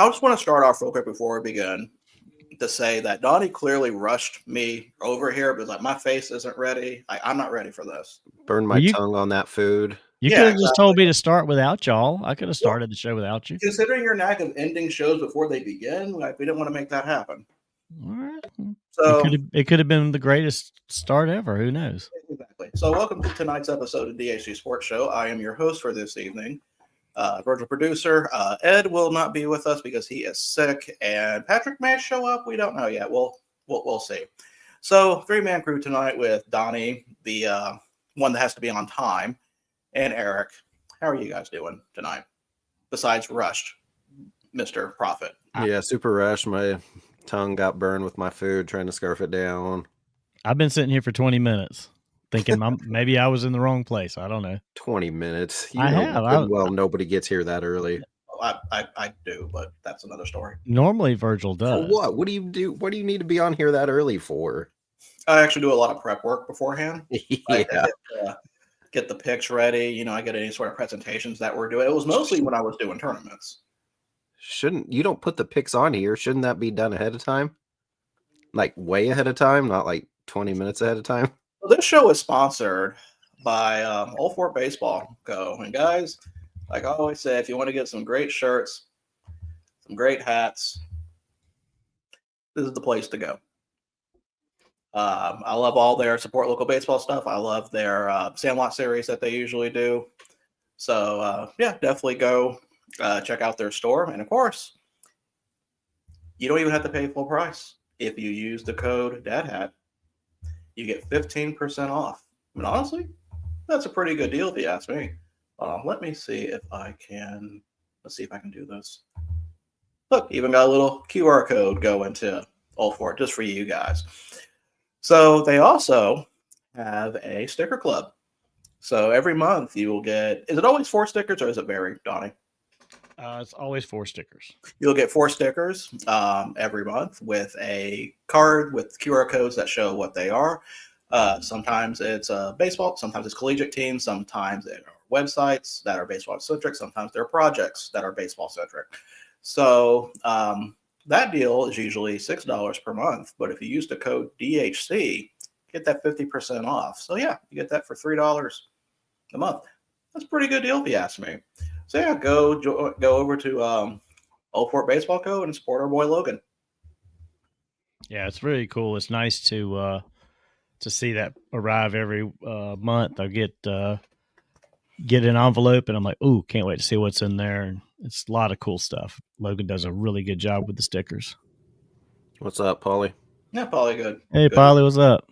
I just want to start off real quick before we begin to say that Donnie clearly rushed me over here because like my face isn't ready. I'm not ready for this. Burn my tongue on that food. You could have just told me to start without y'all. I could have started the show without you. Considering your knack of ending shows before they begin, like we didn't want to make that happen. All right. So it could have been the greatest start ever. Who knows? Exactly. So welcome to tonight's episode of DHC Sports Show. I am your host for this evening. Virtual producer Ed will not be with us because he is sick, and Patrick may show up. We don't know yet. We'll see. So 3-man crew tonight with Donnie, the one that has to be on time, and Eric. How are you guys doing tonight? Besides rushed, Mr. Prophet. Yeah, super rushed. My tongue got burned with my food, trying to scarf it down. I've been sitting here for 20 minutes thinking maybe I was in the wrong place. I don't know. 20 minutes. I have. Well, nobody gets here that early. I do, but that's another story. Normally Virgil does. For what? What do you do? What do you need to be on here that early for? I actually do a lot of prep work beforehand. Yeah. Get the picks ready. You know, I get any sort of presentations that we're doing. It was mostly when I was doing tournaments. You don't put the picks on here? Shouldn't that be done ahead of time? Like way ahead of time, not like 20 minutes ahead of time? Well, this show is sponsored by Old Fort Baseball Co. And guys, like I always say, if you want to get some great shirts, some great hats, this is the place to go. I love all their support local baseball stuff. I love their Sandlot series that they usually do. So yeah, definitely go check out their store. And of course, you don't even have to pay full price. If you use the code DADHAT, you get 15% off. I mean, honestly, that's a pretty good deal if you ask me. Let me see if I can. Let's see if I can do this. Look, even got a little QR code going to Old Fort just for you guys. So they also have a sticker club. So every month you will get, is it always 4 stickers or is it vary, Donnie? It's always 4 stickers. You'll get 4 stickers every month with a card with QR codes that show what they are. Sometimes it's baseball, sometimes it's collegiate teams, sometimes it are websites that are baseball centric, sometimes they're projects that are baseball centric. So that deal is usually $6 per month, but if you use the code DHC, get that 50% off. So yeah, you get that for $3 a month. That's a pretty good deal if you ask me. So yeah, go over to Old Fort Baseball Co. and support our boy Logan. Yeah, it's really cool. It's nice to see that arrive every month. I get an envelope and I'm like, ooh, can't wait to see what's in there. And it's a lot of cool stuff. Logan does a really good job with the stickers. What's up, Paulie? Yeah, Paulie, good. Hey, good. Paulie, what's up?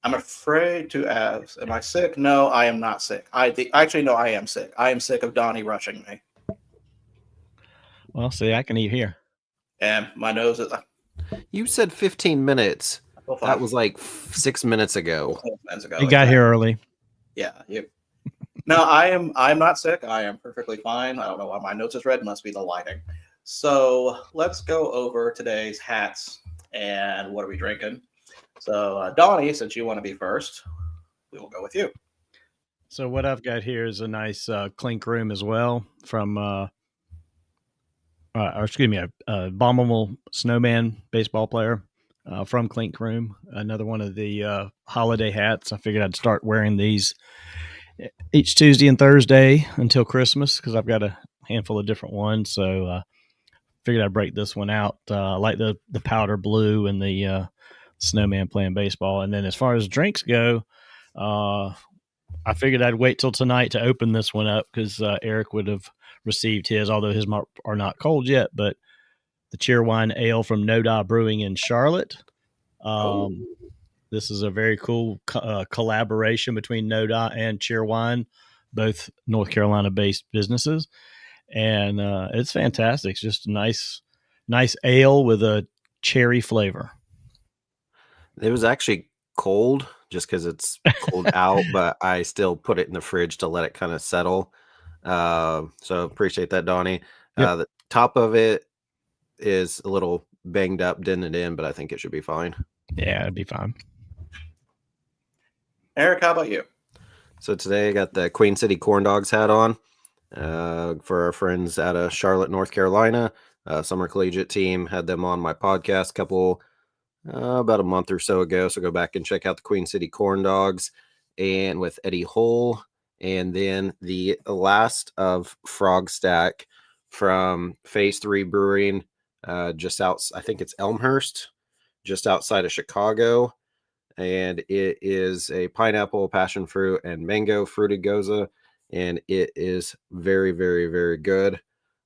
I'm afraid to ask, am I sick? No, I am not sick. Actually, no, I am sick. I am sick of Donnie rushing me. Well, see, I can eat here. And my nose is... You said 15 minutes. That was like 6 minutes ago. He got here early. Yeah. No, I'm not sick. I am perfectly fine. I don't know why my nose is red. It must be the lighting. So let's go over today's hats and what are we drinking. So Donnie, since you want to be first, we will go with you. So what I've got here is a nice clink room as well from, Abominable Snowman baseball player from Clink Room. Another one of the holiday hats. I figured I'd start wearing these each Tuesday and Thursday until Christmas because I've got a handful of different ones. So figured I'd break this one out. I like the powder blue and the snowman playing baseball. And then as far as drinks go, I figured I'd wait till tonight to open this one up because Eric would have received his, although his are not cold yet, but the Cheerwine Ale from No-Da Brewing in Charlotte. This is a very cool collaboration between No-Da and Cheerwine, both North Carolina-based businesses. And it's fantastic. It's just a nice ale with a cherry flavor. It was actually cold just because it's cold out, but I still put it in the fridge to let it kind of settle. So appreciate that, Donnie. Yep. The top of it is a little banged up, dented in, but I think it should be fine. Yeah, it'd be fine. Eric, how about you? So today I got the Queen City Corn Dogs hat on. for our friends out of Charlotte, North Carolina. Summer collegiate team, had them on my podcast about a month or so ago. So go back and check out the Queen City Corn Dogs and with Eddie Hull. And then the last of Frog Stack from Phase 3 Brewing, just out, I think it's Elmhurst, just outside of Chicago. And it is a pineapple, passion fruit, and mango fruited goza. And it is very, very, very good.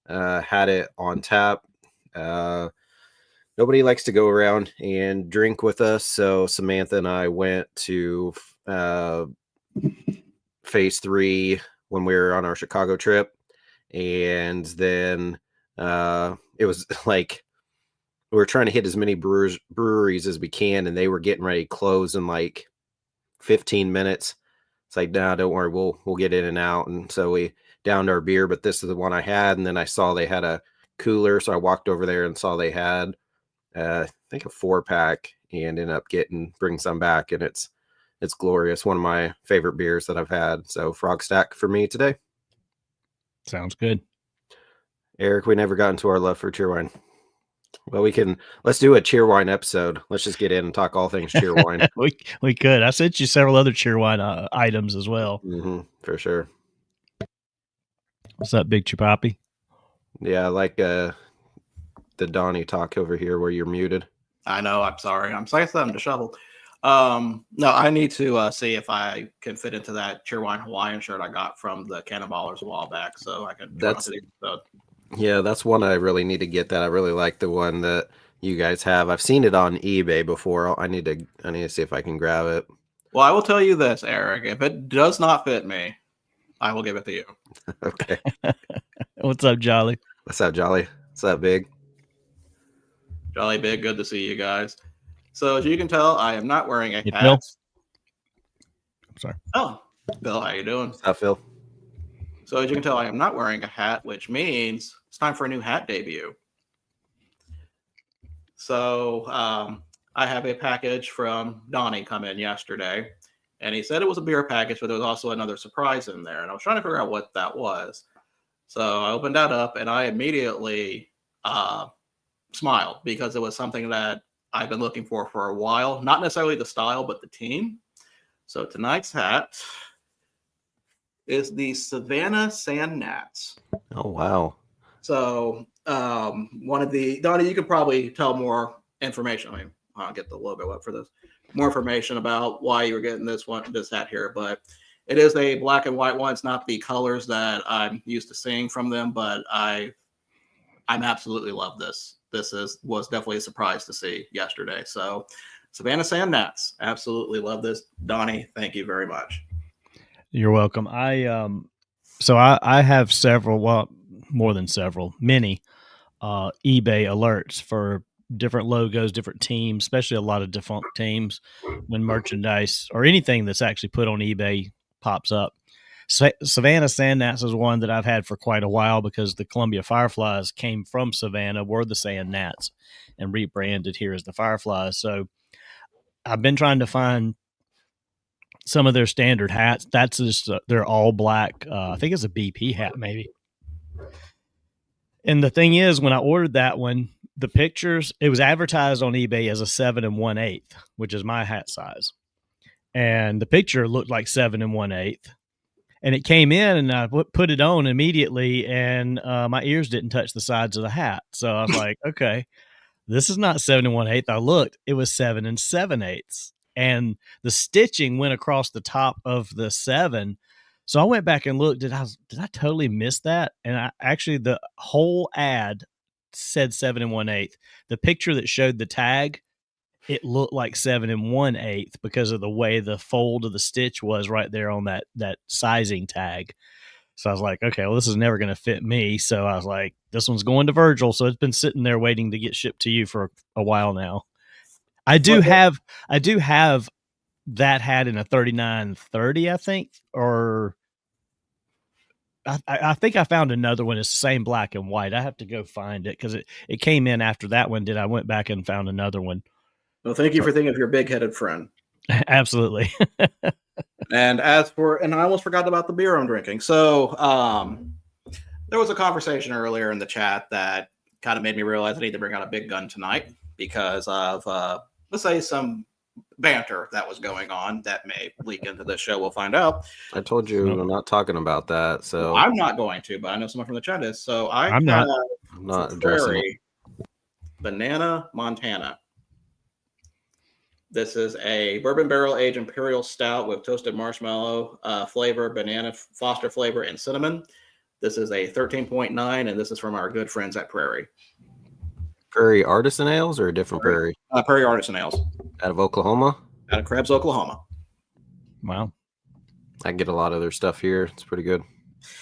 Had it on tap. Nobody likes to go around and drink with us. So Samantha and I went to Phase 3 when we were on our Chicago trip. And then it was like we were trying to hit as many breweries as we can, and they were getting ready to close in like 15 minutes. It's like, nah, don't worry, we'll get in and out. And so we downed our beer, but this is the one I had. And then I saw they had a cooler, so I walked over there and saw they had I think a 4-pack, and ended up bring some back, and it's glorious. One of my favorite beers that I've had. So Frog Stack for me today. Sounds good. Eric, we never got into our love for cheerwine. Well, let's do a cheerwine episode. Let's just get in and talk all things cheerwine. we could. I sent you several other cheerwine items as well. For sure. What's up, Big Chupapi? Yeah, I like the Donnie talk over here where you're muted. I know. I'm sorry. I'm sorry I'm disheveled. No, I need to see if I can fit into that Cheerwine Hawaiian shirt I got from the Cannonballers a while back, so I can. Yeah, that's one I really need to get. That I really like the one that you guys have. I've seen it on eBay before. I need to see if I can grab it. Well, I will tell you this, Eric. If it does not fit me, I will give it to you. Okay. What's up, Jolly? What's up, Jolly? What's up, Big? Jolly Big, good to see you guys. So as you can tell, I am not wearing a hat. Bill? I'm sorry. Oh, Bill, how you doing? What's up, Phil? So as you can tell, I am not wearing a hat, which means it's time for a new hat debut. So I have a package from Donnie come in yesterday, and he said it was a beer package, but there was also another surprise in there, and I was trying to figure out what that was. So I opened that up, and I immediately smiled because it was something that I've been looking for a while. Not necessarily the style, but the team. So tonight's hat is the Savannah Sand Gnats. Oh, wow. So one of the, Donnie, you could probably tell more information. I mean, I'll get the logo up for this. More information about why you were getting this hat here, but it is a black and white one. It's not the colors that I'm used to seeing from them, but I'm absolutely love this. This was definitely a surprise to see yesterday. So Savannah Sand Gnats, absolutely love this. Donnie, thank you very much. You're welcome. I have several, well, more than several, many eBay alerts for different logos, different teams, especially a lot of defunct teams when merchandise or anything that's actually put on eBay pops up. Savannah Sand Gnats is one that I've had for quite a while because the Columbia Fireflies came from Savannah, were the Sand Gnats, and rebranded here as the Fireflies. So I've been trying to find some of their standard hats. That's just they're all black. I think it's a BP hat, maybe. And the thing is, when I ordered that one, the pictures, it was advertised on eBay as a 7 1/8, which is my hat size. And the picture looked like 7 1/8. And it came in, and I put it on immediately, and my ears didn't touch the sides of the hat. So I was like, okay, this is not 7 1/8. I looked, it was 7 7/8. And the stitching went across the top of the 7. So I went back and looked. Did I totally miss that? And the whole ad said 7 1/8. The picture that showed the tag, it looked like 7 1/8 because of the way the fold of the stitch was right there on that sizing tag. So I was like, okay, well, this is never going to fit me. So I was like, this one's going to Virgil. So it's been sitting there waiting to get shipped to you for a while now. I do have that hat in a 3930, I think, or I think I found another one. It's the same black and white. I have to go find it because it came in after that one. I went back and found another one. Well, thank you for thinking of your big-headed friend. Absolutely. And I almost forgot about the beer I'm drinking. So There was a conversation earlier in the chat that kind of made me realize I need to bring out a big gun tonight because of, let's say, some banter that was going on that may leak into this show. We'll find out. I told you I'm not talking about that. So I'm not going to, but I know someone from the chat is. So I'm not addressing it. Banana Montana. This is a bourbon barrel aged imperial stout with toasted marshmallow flavor, banana foster flavor, and cinnamon. This is a 13.9, and this is from our good friends at Prairie. Prairie Artisan Ales or a different Prairie? Prairie Artisan Ales. Out of Oklahoma? Out of Krebs, Oklahoma. Wow. I can get a lot of their stuff here. It's pretty good.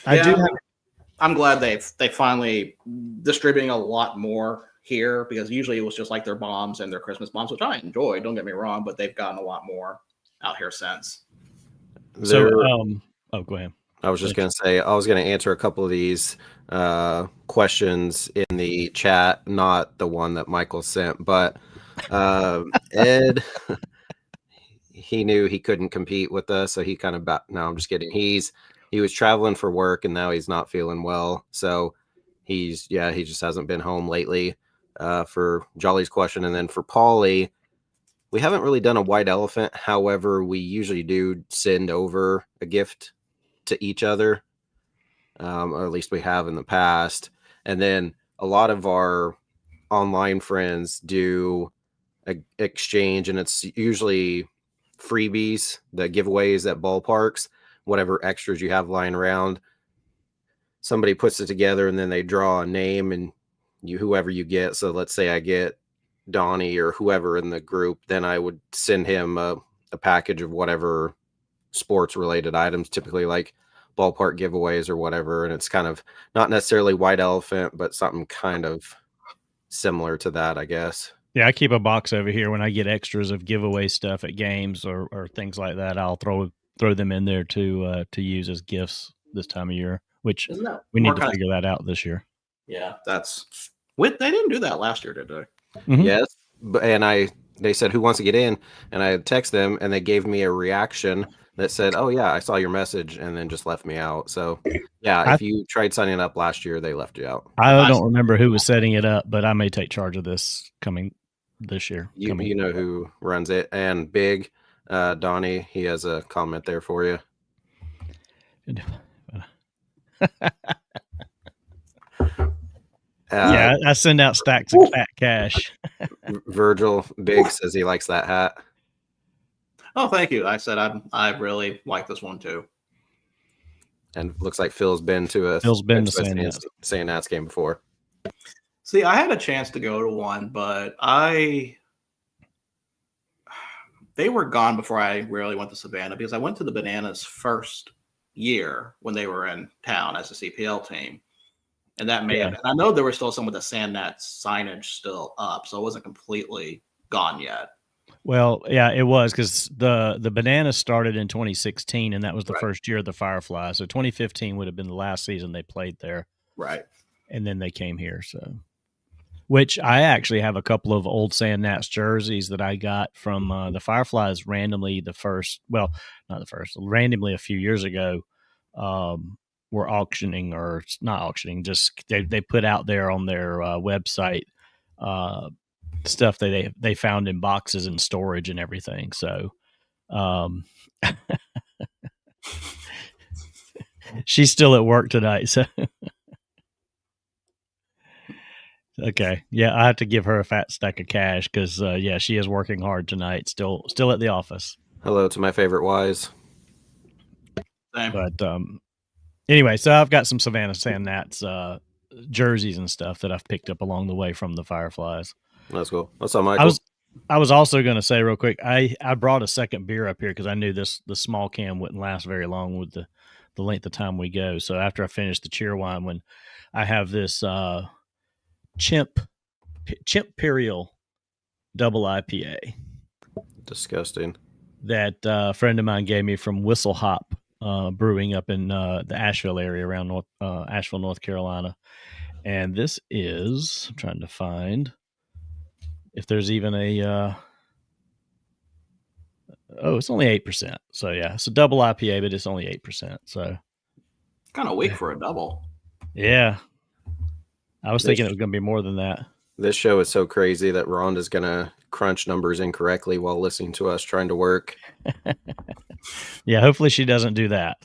I'm glad they finally distributing a lot more here because usually it was just like their bombs and their Christmas bombs, which I enjoyed. Don't get me wrong, but they've gotten a lot more out here since. So, go ahead. I was just going to say, I was going to answer a couple of these questions in the chat, not the one that Michael sent, but Ed, he knew he couldn't compete with us, so he kind of no, I'm just kidding. He was traveling for work, and now he's not feeling well, so he just hasn't been home lately. For Jolly's question, and then for Paulie, we haven't really done a white elephant. However, we usually do send over a gift to each other, or at least we have in the past. And then a lot of our online friends do an exchange, and it's usually freebies, the giveaways at ballparks, whatever extras you have lying around. Somebody puts it together, and then they draw a name, and whoever you get. So let's say I get Donnie or whoever in the group, then I would send him a package of whatever sports related items, typically like ballpark giveaways or whatever. And it's kind of not necessarily white elephant, but something kind of similar to that, I guess. Yeah, I keep a box over here when I get extras of giveaway stuff at games or things like that. I'll throw them in there to use as gifts this time of year, which we need to figure that out this year. Yeah, they didn't do that last year, did they? Mm-hmm. Yes, and they said, who wants to get in? And I text them, and they gave me a reaction that said, oh yeah, I saw your message, and then just left me out. So yeah, if you tried signing up last year, they left you out. I don't remember who was setting it up, but I may take charge of this this year. You know who runs it. And Big Donnie, he has a comment there for you. Yeah, I send out stacks of fat cash. Virgil Big says he likes that hat. Oh, thank you. I said I really like this one too. And looks like Phil's been to St. Nats game before. See, I had a chance to go to one, but they were gone before I really went to Savannah because I went to the Bananas first year when they were in town as a CPL team. And that and I know there were still some of the Sand Nats signage still up, so it wasn't completely gone yet. Well, yeah, it was because the Bananas started in 2016, and that was the first year of the Firefly. So 2015 would have been the last season they played there. Right. And then they came here. So, which I actually have a couple of old Sand Nats jerseys that I got from the Fireflies randomly randomly a few years ago. Were auctioning or not auctioning, just they put out there on their website stuff that they found in boxes and storage and everything. So she's still at work tonight. So okay. Yeah, I have to give her a fat stack of cash because she is working hard tonight. Still at the office. Hello to my favorite Wise. Same. But anyway, so I've got some Savannah Sand Nats jerseys and stuff that I've picked up along the way from the Fireflies. That's cool. What's up, Michael? I was also going to say real quick, I brought a second beer up here because I knew the small can wouldn't last very long with the length of time we go. So after I finish the Cheerwine, when I have this Chimp Imperial double IPA. Disgusting. That a friend of mine gave me from Whistle Hop Brewing up in the Asheville area around Asheville, North Carolina. And this is, I'm trying to find if there's even it's only 8%. So yeah, it's a double IPA, but it's only 8%. So kind of weak for a double. Yeah. I was This- thinking it was going to be more than that. This show is so crazy that Rhonda's going to crunch numbers incorrectly while listening to us trying to work. Yeah, hopefully she doesn't do that.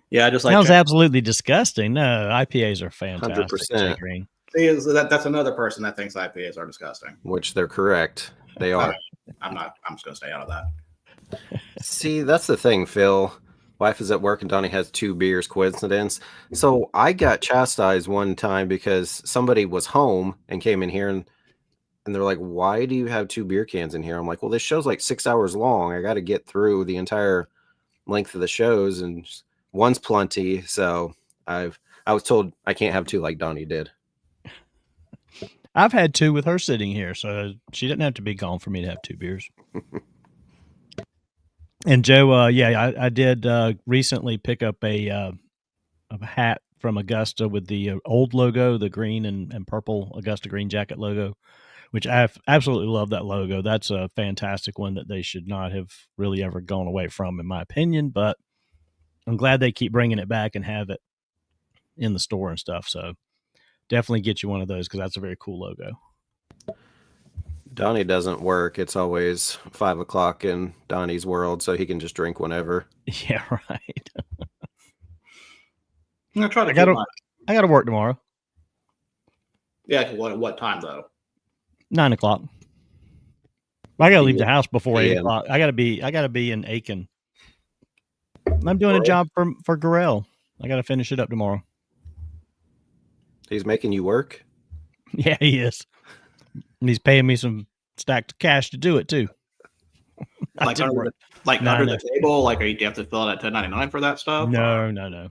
Yeah, just like That was Jack- absolutely disgusting. No, IPAs are fantastic. 100%. Jay Green. See, that's another person that thinks IPAs are disgusting. Which they're correct. They are. I'm not. I'm just gonna stay out of that. See, that's the thing, Phil. Wife is at work and Donnie has 2 beers, coincidence. So I got chastised one time because somebody was home and came in here and they're like, why do you have 2 beer cans in here? I'm like, well, this show's like 6 hours long. I got to get through the entire length of the shows and one's plenty. So I was told I can't have 2 like Donnie did. I've had 2 with her sitting here, so she didn't have to be gone for me to have 2 beers. And Joe, I did recently pick up a hat from Augusta with the old logo, the green and purple Augusta Green Jacket logo, which I absolutely love that logo. That's a fantastic one that they should not have really ever gone away from, in my opinion. But I'm glad they keep bringing it back and have it in the store and stuff. So definitely get you one of those because that's a very cool logo. Donnie doesn't work. It's always 5 o'clock in Donnie's world, so he can just drink whenever. Yeah, right. I'm gonna try to. I got to work tomorrow. Yeah. What time though? 9 o'clock. I got to leave the house before 8 AM. o'clock. I got to be in Aiken. I'm doing a job for Gorell. I got to finish it up tomorrow. He's making you work? Yeah, he is. And he's paying me some stacked cash to do it too. Like didn't under, work. under the table? Like, do you have to fill out at 1099 for that stuff? No.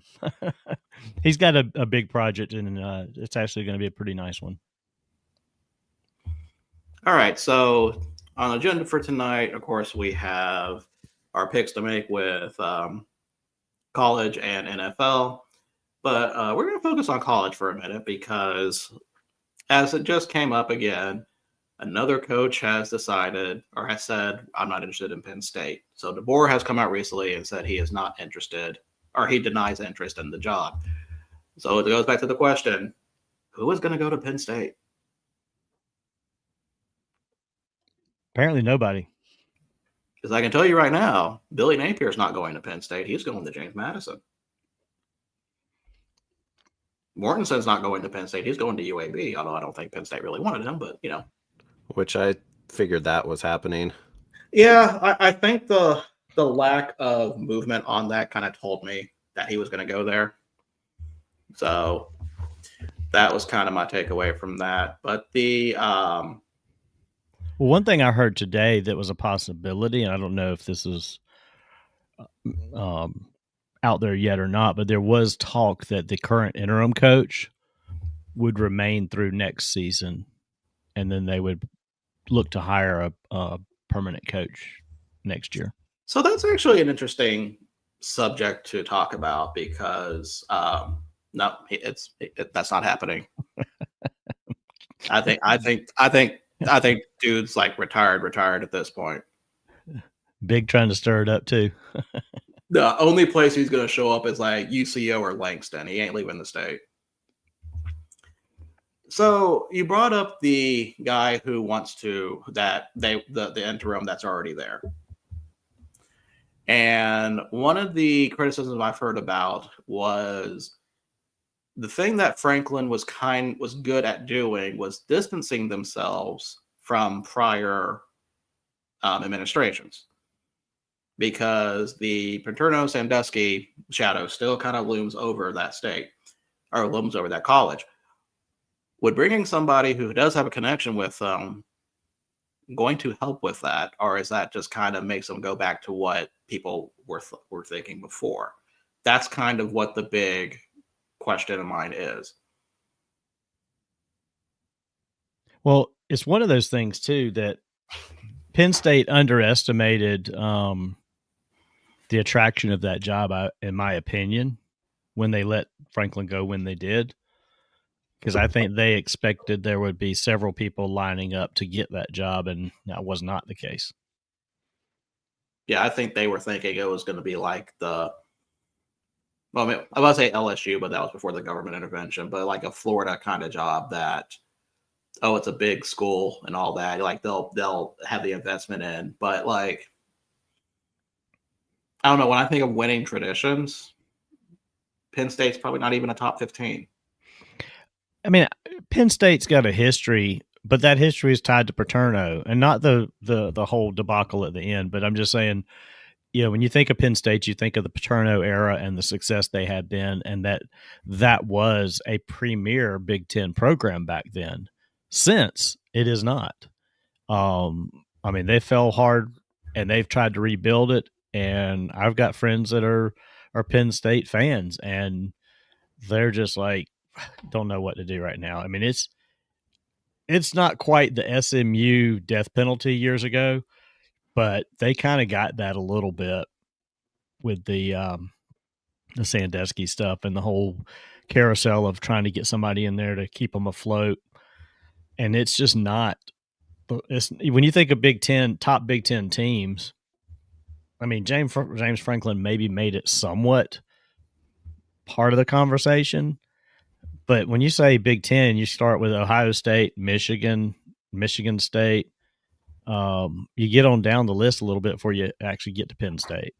He's got a big project, and it's actually going to be a pretty nice one. All right. So on the agenda for tonight, of course, we have our picks to make with college and NFL. But we're going to focus on college for a minute because, as it just came up again, another coach has decided or has said, I'm not interested in Penn State. So DeBoer has come out recently and said he is not interested, or he denies interest in the job. So it goes back to the question, who is going to go to Penn State? Apparently nobody. Because I can tell you right now, Billy Napier's not going to Penn State. He's going to James Madison. Mortenson's not going to Penn State. He's going to UAB, although I don't think Penn State really wanted him, but, Which I figured that was happening. Yeah, I think the lack of movement on that kind of told me that he was going to go there. So that was kind of my takeaway from that. But Well, one thing I heard today that was a possibility, and I don't know if this is out there yet or not, but there was talk that the current interim coach would remain through next season, and then they would look to hire a permanent coach next year. So that's actually an interesting subject to talk about because no, that's not happening. I think dude's like retired at this point. Big trying to stir it up too. The only place he's going to show up is like UCO or Langston. He ain't leaving the state. So you brought up the guy who wants to the interim that's already there. And one of the criticisms I've heard about was the thing that Franklin was good at doing was distancing themselves from prior administrations, because the Paterno Sandusky shadow still kind of looms over that state, or looms over that college. Would bringing somebody who does have a connection with going to help with that, or is that just kind of makes them go back to what people were thinking before? That's kind of what the big question of mine is. Well, it's one of those things too that Penn State underestimated the attraction of that job, in my opinion, when they let Franklin go when they did. Because I think they expected there would be several people lining up to get that job, and that was not the case. Yeah, I think they were thinking it was going to be like well, I mean, I was say LSU, but that was before the government intervention. But like a Florida kind of job that, oh, it's a big school and all that. Like they'll have the investment in, but like I don't know. When I think of winning traditions, Penn State's probably not even a top 15. I mean, Penn State's got a history, but that history is tied to Paterno, and not the whole debacle at the end. But I'm just saying, when you think of Penn State, you think of the Paterno era and the success they had then, and that was a premier Big Ten program back then. Since it is not. I mean, they fell hard, and they've tried to rebuild it. And I've got friends that are Penn State fans, and they're just like, don't know what to do right now. I mean, it's not quite the SMU death penalty years ago, but they kind of got that a little bit with the Sandusky stuff and the whole carousel of trying to get somebody in there to keep them afloat. And it's just not. When you think of top Big Ten teams, I mean, James Franklin maybe made it somewhat part of the conversation. But when you say Big Ten, you start with Ohio State, Michigan State. You get on down the list a little bit before you actually get to Penn State.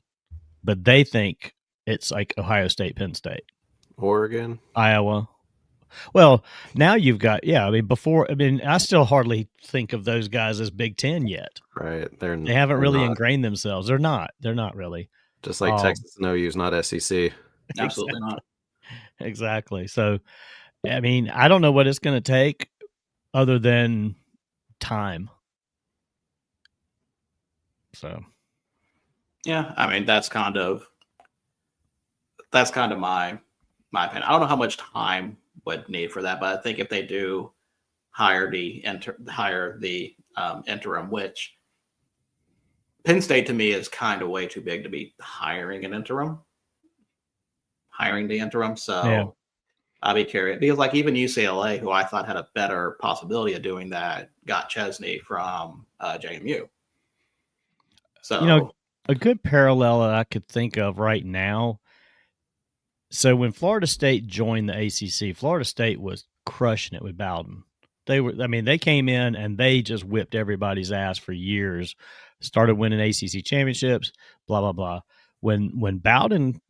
But they think it's like Ohio State, Penn State. Oregon. Iowa. Well, now you've got, I still hardly think of those guys as Big Ten yet. Right. They haven't really ingrained themselves. They're not really. Just like Texas and OU's not SEC. Absolutely not. Exactly. So, I mean, I don't know what it's going to take other than time. So, yeah, I mean, that's kind of my opinion. I don't know how much time would need for that, but I think if they do hire the interim, which Penn State to me is kind of way too big to be hiring the interim. So yeah. I'll be curious because like even UCLA, who I thought had a better possibility of doing that, got Chesney from JMU. So, a good parallel that I could think of right now. So when Florida State joined the ACC, Florida State was crushing it with Bowden. They came in and they just whipped everybody's ass for years, started winning ACC championships, blah, blah, blah. When Bowden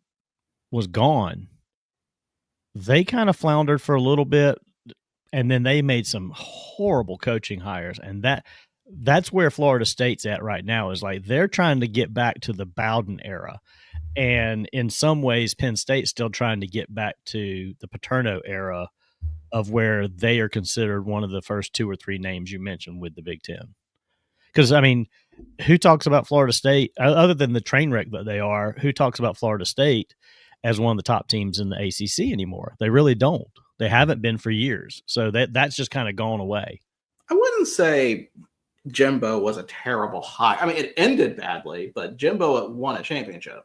was gone, they kind of floundered for a little bit, and then they made some horrible coaching hires. And that's where Florida State's at right now, is like they're trying to get back to the Bowden era. And in some ways, Penn State's still trying to get back to the Paterno era of where they are considered one of the first 2 or 3 names you mentioned with the Big Ten. Because, I mean, who talks about Florida State, other than the train wreck that they are, who talks about Florida State as one of the top teams in the ACC anymore? They really don't. They haven't been for years. So that's just kind of gone away. I wouldn't say Jimbo was a terrible hire. I mean, it ended badly, but Jimbo won a championship.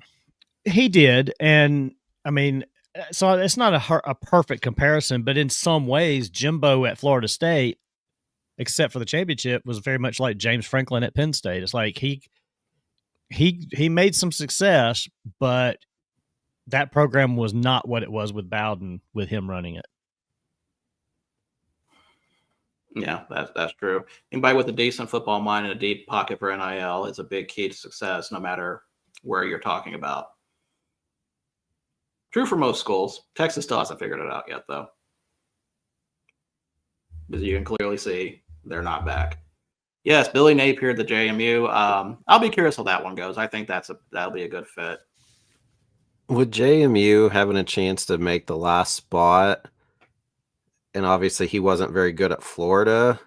He did. And, I mean, so it's not a perfect comparison, but in some ways, Jimbo at Florida State, except for the championship, was very much like James Franklin at Penn State. It's like he made some success, but that program was not what it was with Bowden, with him running it. Yeah, that's true. Anybody with a decent football mind and a deep pocket for NIL is a big key to success, no matter where you're talking about. True for most schools. Texas still hasn't figured it out yet, though. As you can clearly see, they're not back. Yes, Billy Napier, the JMU. I'll be curious how that one goes. I think that'll be a good fit. With JMU having a chance to make the last spot, and obviously he wasn't very good at Florida,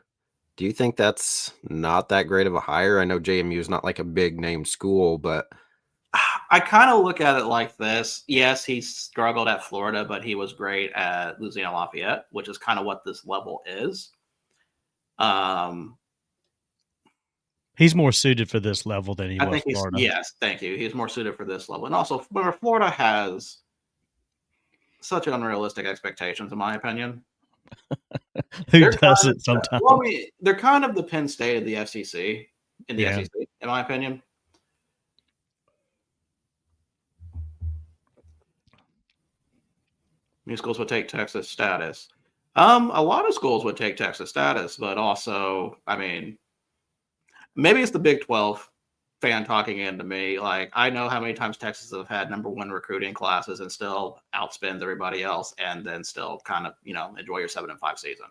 do you think that's not that great of a hire? I know JMU is not like a big name school, but I kind of look at it like this. Yes, he struggled at Florida, but he was great at Louisiana Lafayette, which is kind of what this level is. He's more suited for this level than he was Florida. Yes, thank you. He's more suited for this level. And also, Florida has such unrealistic expectations, in my opinion. Who doesn't sometimes? Well, I mean, they're kind of the Penn State of the SEC, SEC, in my opinion. New schools would take Texas status. A lot of schools would take Texas status, but also, I mean, maybe it's the Big 12 fan talking into me. Like, I know how many times Texas have had #1 recruiting classes and still outspends everybody else, and then still kind of, enjoy your 7-5 season.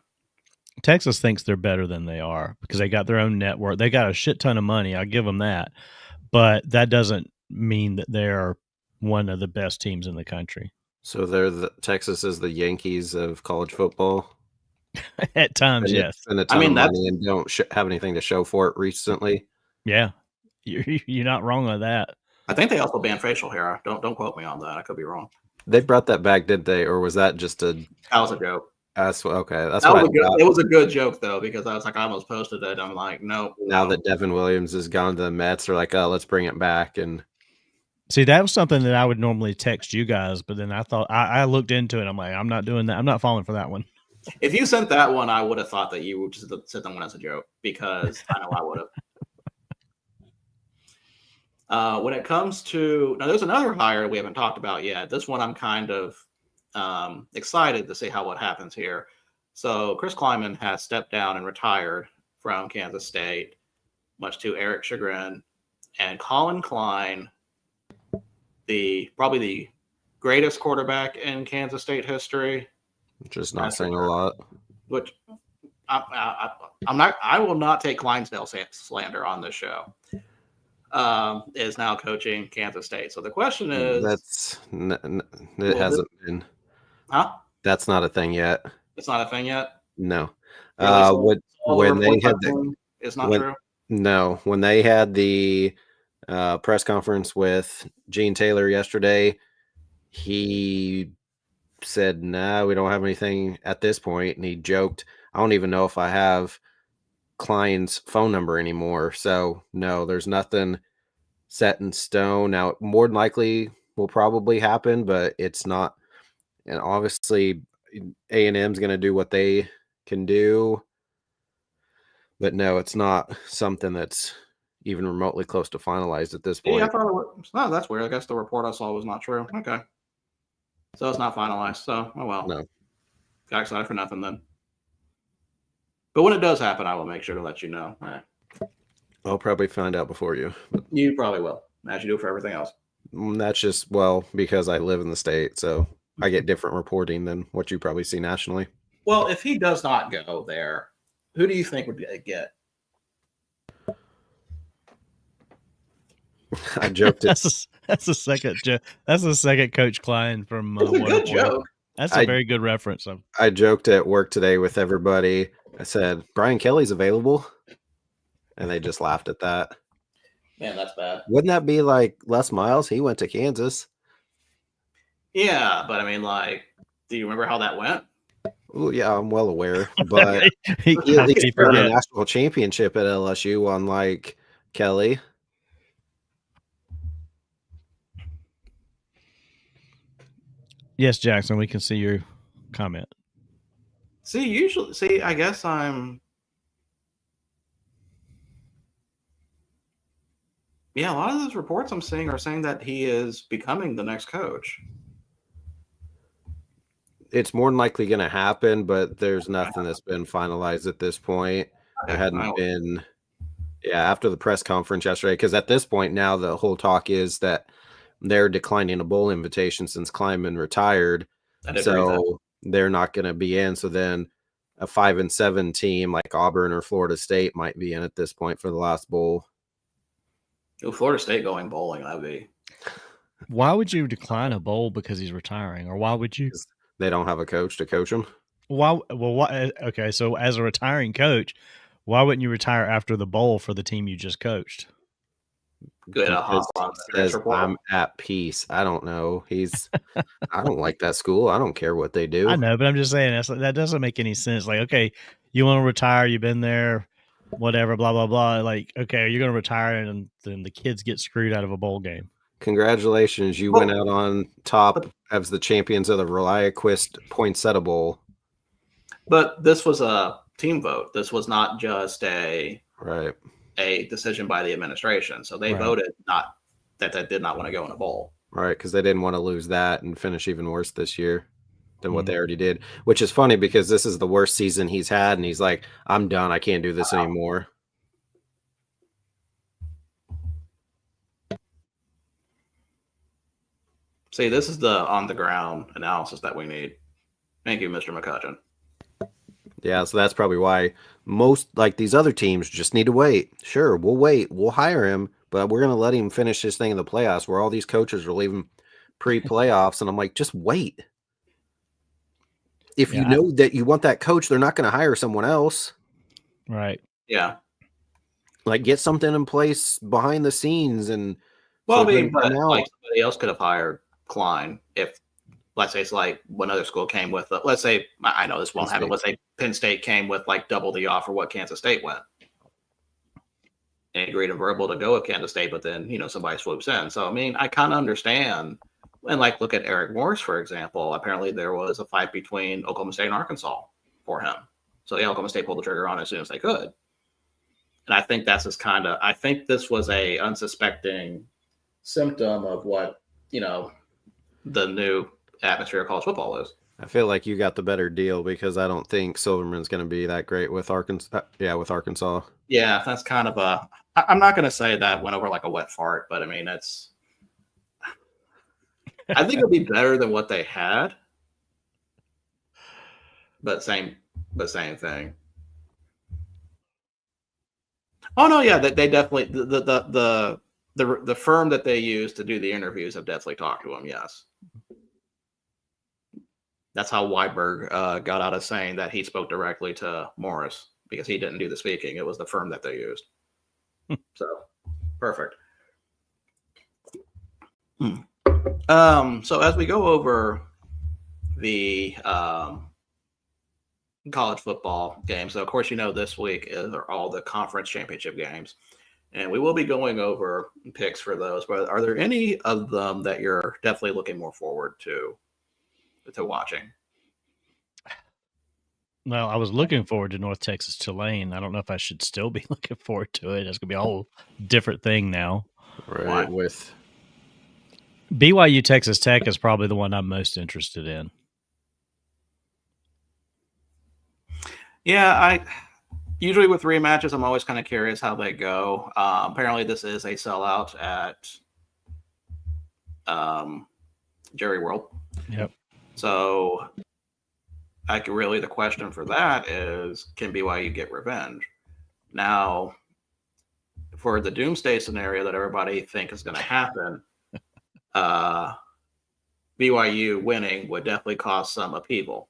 Texas thinks they're better than they are because they got their own network. They got a shit ton of money. I give them that, but that doesn't mean that they're one of the best teams in the country. So Texas is the Yankees of college football. At times, yes. Spend a ton of money and don't have anything to show for it recently. Yeah, you're not wrong on that. I think they also banned facial hair. Don't quote me on that. I could be wrong. They brought that back, did they? Or was that just a? That was a joke. That's okay. That's what it was a good joke though, because I was like, I almost posted it. I'm like, no. Now that Devin Williams has gone to the Mets, they're like, oh, let's bring it back. And see, that was something that I would normally text you guys, but then I thought I looked into it. I'm like, I'm not doing that. I'm not falling for that one. If you sent that one, I would have thought that you would just sent that one as a joke, because I know I would have. When it comes to now, there's another hire we haven't talked about yet. This one I'm kind of excited to see what happens here. So Chris Kleiman has stepped down and retired from Kansas State, much to Eric's chagrin, and Colin Klein, probably the greatest quarterback in Kansas State history. Just not saying a lot. Which I'm not. I will not take Clydesdale slander on this show. Is now coaching Kansas State. So the question is, it hasn't been. Huh? That's not a thing yet. It's not a thing yet. No. Really? When they had it's not true. No, when they had the press conference with Gene Taylor yesterday, he said, "No, we don't have anything at this point." And he joked, "I don't even know if I have Klein's phone number anymore." So no, there's nothing set in stone. Now, more than likely will probably happen, but it's not. And obviously, A&M's going to do what they can do. But no, it's not something that's even remotely close to finalized at this point. Yeah, I thought it was. No, that's weird. I guess the report I saw was not true. Okay. So it's not finalized. So, oh well. No. Got excited for nothing then. But when it does happen, I will make sure to let you know. I'll probably find out before you. You probably will, as you do for everything else. That's just, because I live in the state, so I get different reporting than what you probably see nationally. Well, if he does not go there, who do you think would get? I joked. That's the second joke. That's the second Coach Klein from That's a good joke. That's a very good reference. I joked at work today with everybody. I said, Brian Kelly's available. And they just laughed at that. Man, that's bad. Wouldn't that be like Les Miles? He went to Kansas. Yeah, but I mean, do you remember how that went? Oh, yeah, I'm well aware. But he at least won a national championship at LSU, unlike Kelly. Yes, Jackson, we can see your comment. I guess I'm. Yeah, a lot of those reports I'm seeing are saying that he is becoming the next coach. It's more than likely going to happen, but there's nothing that's been finalized at this point. It hadn't been, after the press conference yesterday, because at this point now the whole talk is that they're declining a bowl invitation since Kleiman retired. So they're not going to be in. So then a 5-7 team like Auburn or Florida State might be in at this point for the last bowl. Florida State going bowling, that'd be. Why would you decline a bowl because he's retiring, or why would you? They don't have a coach to coach them. Why? Well, why? Okay, so as a retiring coach, why wouldn't you retire after the bowl for the team you just coached? Good. I'm at peace. I don't know. I don't like that school. I don't care what they do. I know, but I'm just saying that doesn't make any sense. Like, okay, you want to retire, you've been there, whatever, blah, blah, blah. Like, okay, you're going to retire and then the kids get screwed out of a bowl game. Congratulations. You went out on top as the champions of the ReliaQuest Poinsettia Bowl. But this was a team vote. This was not just a decision by the administration. So they voted not that they did not want to go in a bowl. Right, because they didn't want to lose that and finish even worse this year. than what they already did, which is funny because this is the worst season he's had, and he's like, I'm done. I can't do this anymore. See, this is the on-the-ground analysis that we need. Thank you, Mr. McCutcheon. Yeah, so that's probably why most, like these other teams, just need to wait. Sure, we'll wait. We'll hire him, but we're going to let him finish his thing in the playoffs where all these coaches are leaving pre-playoffs, and I'm like, just wait. If you know that you want that coach, they're not going to hire someone else. Right. Yeah. Like, get something in place behind the scenes. And well, I mean, but like somebody else could have hired Klein if, let's say, it's like one other school came with, let's say, I know this won't happen. Let's say Penn State came with like double the offer what Kansas State went. And agreed and verbal to go with Kansas State, but then, you know, somebody swoops in. So, I mean, I kind of understand. And like, look at Eric Morris, for example. Apparently there was a fight between Oklahoma State and Arkansas for him. So, yeah, Oklahoma State pulled the trigger on it as soon as they could. And I think that's just kind of, I think this was a unsuspecting symptom of what, you know, the new atmosphere of college football is. I feel like you got the better deal because I don't think Silverman's going to be that great with Arkansas. With Arkansas. Yeah, that's kind of a, I'm not going to say that went over like a wet fart, but I mean, it's, I think it'll be better than what they had, but same thing. Oh no, yeah, they definitely the firm that they use to do the interviews have definitely talked to him. Yes, that's how Weiberg got out of saying that he spoke directly to Morris because he didn't do the speaking. It was the firm that they used. So perfect. So as we go over the college football games, so of course, you know, this week are all the conference championship games, and we will be going over picks for those. But are there any of them that you're definitely looking more forward to watching? Well, I was looking forward to North Texas Tulane. I don't know if I should still be looking forward to it. It's going to be a whole different thing now. Right. With BYU Texas Tech is probably the one I'm most interested in. Yeah, I usually with rematches, I'm always kind of curious how they go. Apparently, this is a sellout at Jerry World. Yep. So, the question for that is, can BYU get revenge? Now, for the doomsday scenario that everybody think is going to happen, BYU winning would definitely cause some upheaval.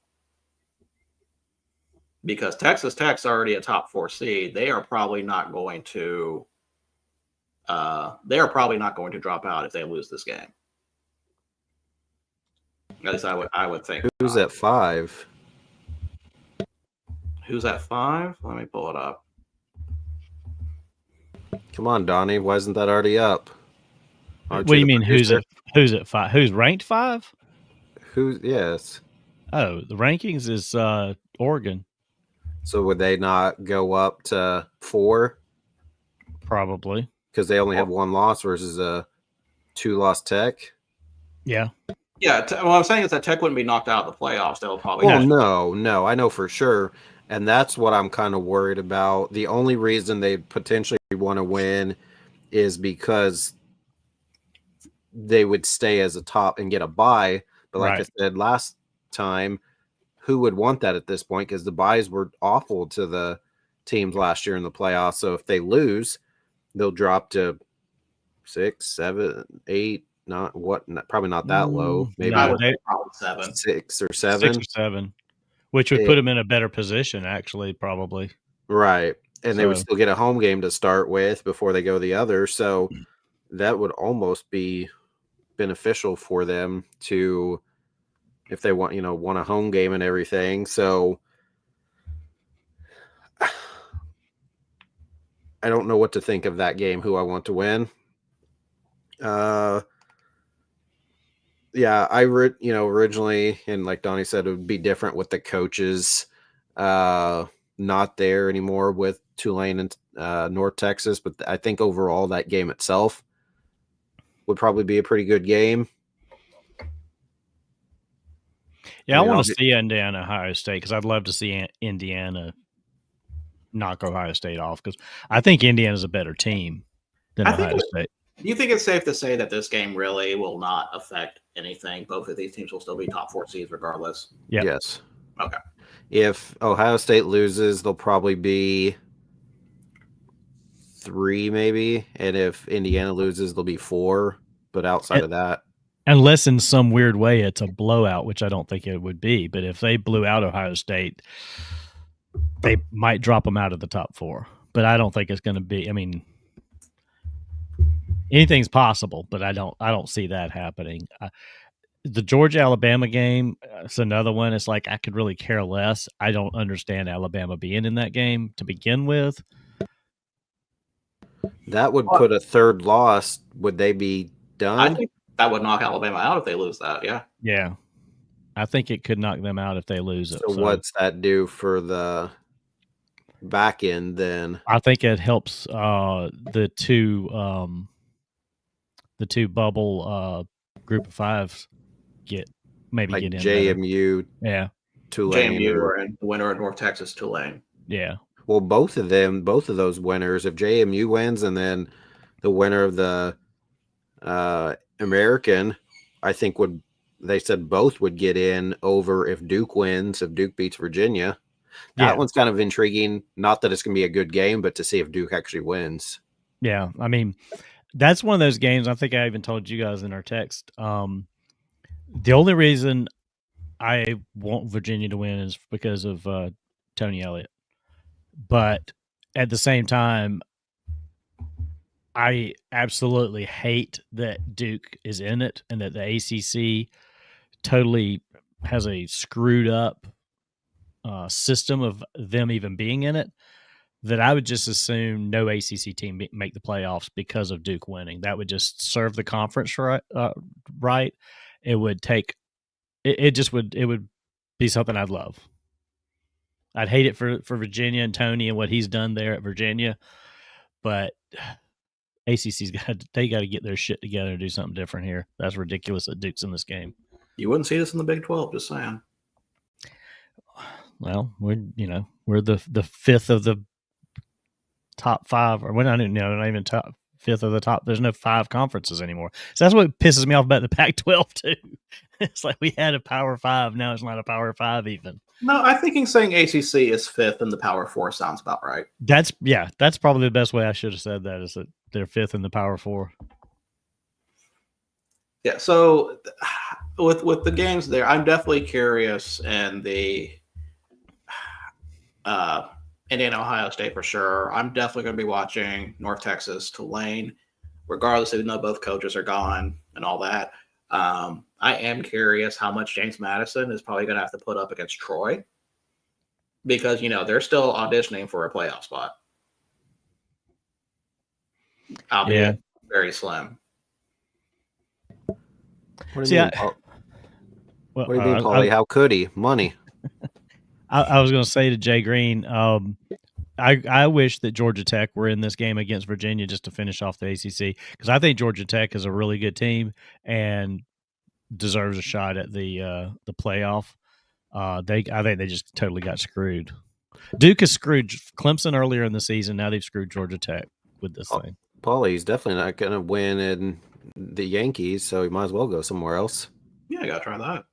Because Texas Tech's already a top 4 seed, they are probably not going to drop out if they lose this game. At least I would think. Who's at 5? Who's at 5? Let me pull it up. Come on, Donnie. Why isn't that already up? What do you mean? Who's at 5? Who's ranked 5? Yes. Oh, the rankings is Oregon. So would they not go up to 4? Probably. Because they only have 1 loss versus a 2-loss Tech? Yeah. Yeah. What I'm saying is that Tech wouldn't be knocked out of the playoffs. They'll probably. Well, no. I know for sure. And that's what I'm kind of worried about. The only reason they potentially want to win is because they would stay as a top and get a bye. But like I said last time, who would want that at this point? Because the buys were awful to the teams last year in the playoffs. So if they lose, they'll drop to 6, 7, 8. Probably not that low. Maybe probably 7, 6 or 7. Which would put them in a better position, actually, probably. Right, and they would still get a home game to start with before they go the other. So that would almost be beneficial for them to. If they want a home game and everything. So I don't know what to think of that game, who I want to win. Originally, and like Donnie said, it would be different with the coaches not there anymore with Tulane and North Texas. But I think overall that game itself would probably be a pretty good game. Yeah, I mean, want to see Indiana Ohio State because I'd love to see Indiana knock Ohio State off because I think Indiana's a better team than I think Ohio State. Do you think it's safe to say that this game really will not affect anything? Both of these teams will still be top 4 seeds regardless. Yep. Yes. Okay. If Ohio State loses, they'll probably be 3 maybe, and if Indiana loses, they'll be 4. But outside of that, unless in some weird way it's a blowout, which I don't think it would be. But if they blew out Ohio State, they might drop them out of the top 4. But I don't think it's going to be. I mean, anything's possible, but I don't see that happening. The Georgia-Alabama game, it's another one. It's like I could really care less. I don't understand Alabama being in that game to begin with. that would put a third loss. Would they be done? I think that would knock Alabama out if they lose that. Yeah. Yeah. I think it could knock them out if they lose it. So what's that do for the back end then? I think it helps the two bubble group of 5s get in JMU, yeah, Tulane, JMU or the winner of North Texas, Tulane. Yeah. Well, both of those winners, if JMU wins and then the winner of the American, I think they said both would get in over if Duke wins, if Duke beats Virginia. That one's kind of intriguing. Not that it's going to be a good game, but to see if Duke actually wins. Yeah. I mean, that's one of those games. I think I even told you guys in our text. The only reason I want Virginia to win is because of Tony Elliott. But at the same time, I absolutely hate that Duke is in it and that the ACC totally has a screwed up system of them even being in it, that I would just assume no ACC team make the playoffs because of Duke winning. That would just serve the conference right. It would take it would be something I'd love. I'd hate it for Virginia and Tony and what he's done there at Virginia, but ACC's got to get their shit together and do something different here. That's ridiculous that Duke's in this game. You wouldn't see this in the Big 12, just saying. Well, we're the 5th of the top 5, or we're not even top 5th of the top. There's no 5 conferences anymore. So that's what pisses me off about the Pac-12 too. It's like we had a Power 5, now it's not a Power 5 even. No, I think saying ACC is 5th in the Power 4 sounds about right. That's probably the best way I should have said that, is that they're 5th in the Power 4. Yeah, so with the games there, I'm definitely curious, and the Indiana, Ohio State for sure. I'm definitely going to be watching North Texas, Tulane, regardless, even though both coaches are gone and all that. I am curious how much James Madison is probably going to have to put up against Troy, because, they're still auditioning for a playoff spot. Albeit very slim. What do you mean, Paulie? How could he? Money. I was going to say to Jay Green, I wish that Georgia Tech were in this game against Virginia just to finish off the ACC, because I think Georgia Tech is a really good team and deserves a shot at the playoff. I think they just totally got screwed. Duke has screwed Clemson earlier in the season. Now they've screwed Georgia Tech with this thing. Paulie's definitely not going to win in the Yankees, so he might as well go somewhere else. Yeah, I got to try that.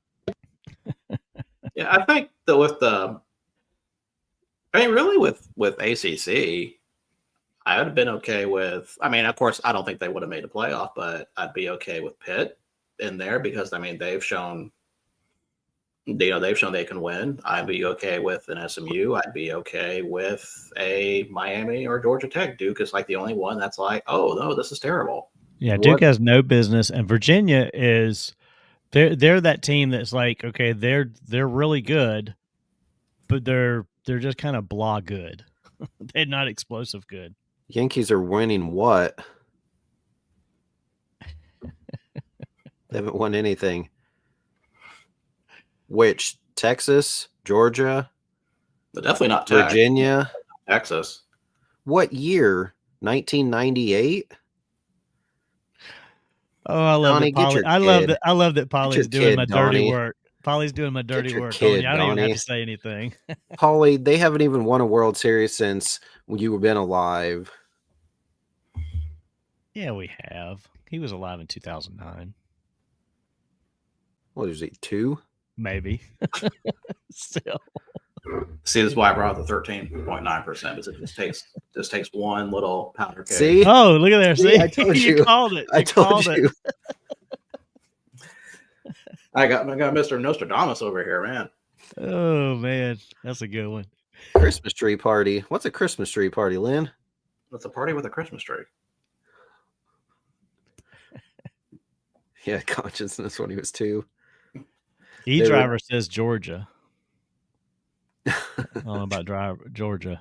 Yeah, I think that with ACC, I would have been okay with. I mean, of course, I don't think they would have made a playoff, but I'd be okay with Pitt in there because they've shown, they've shown they can win. I'd be okay with an SMU. I'd be okay with a Miami or Georgia Tech. Duke is like the only one that's like, oh no, this is terrible. Yeah, Duke has no business, and Virginia is. They're that team that's like, okay, they're really good, but they're just kind of blah good. They're not explosive good. Yankees are winning what? They haven't won anything. Which? Texas, Georgia, but definitely not Tech. Virginia, Texas. What year? 1998. Oh, I love Donnie, that Polly. I love that Polly's doing my dirty work. Polly's doing my dirty your work. kid, I don't even have Donnie. to say anything. Polly, they haven't even won a World Series since you've been alive. Yeah, we have. He was alive in 2009. What is he, 2? Maybe. Still. See, this is why I brought up the 13.9%. Is it just takes one little powder keg. See? Oh, look at there. See, I told you. You called it. I told you. I got Mr. Nostradamus over here, man. Oh man, that's a good one. Christmas tree party. What's a Christmas tree party, Lynn? It's a party with a Christmas tree. Yeah, consciousness when he was 2. E-driver says Georgia. I don't know about Georgia.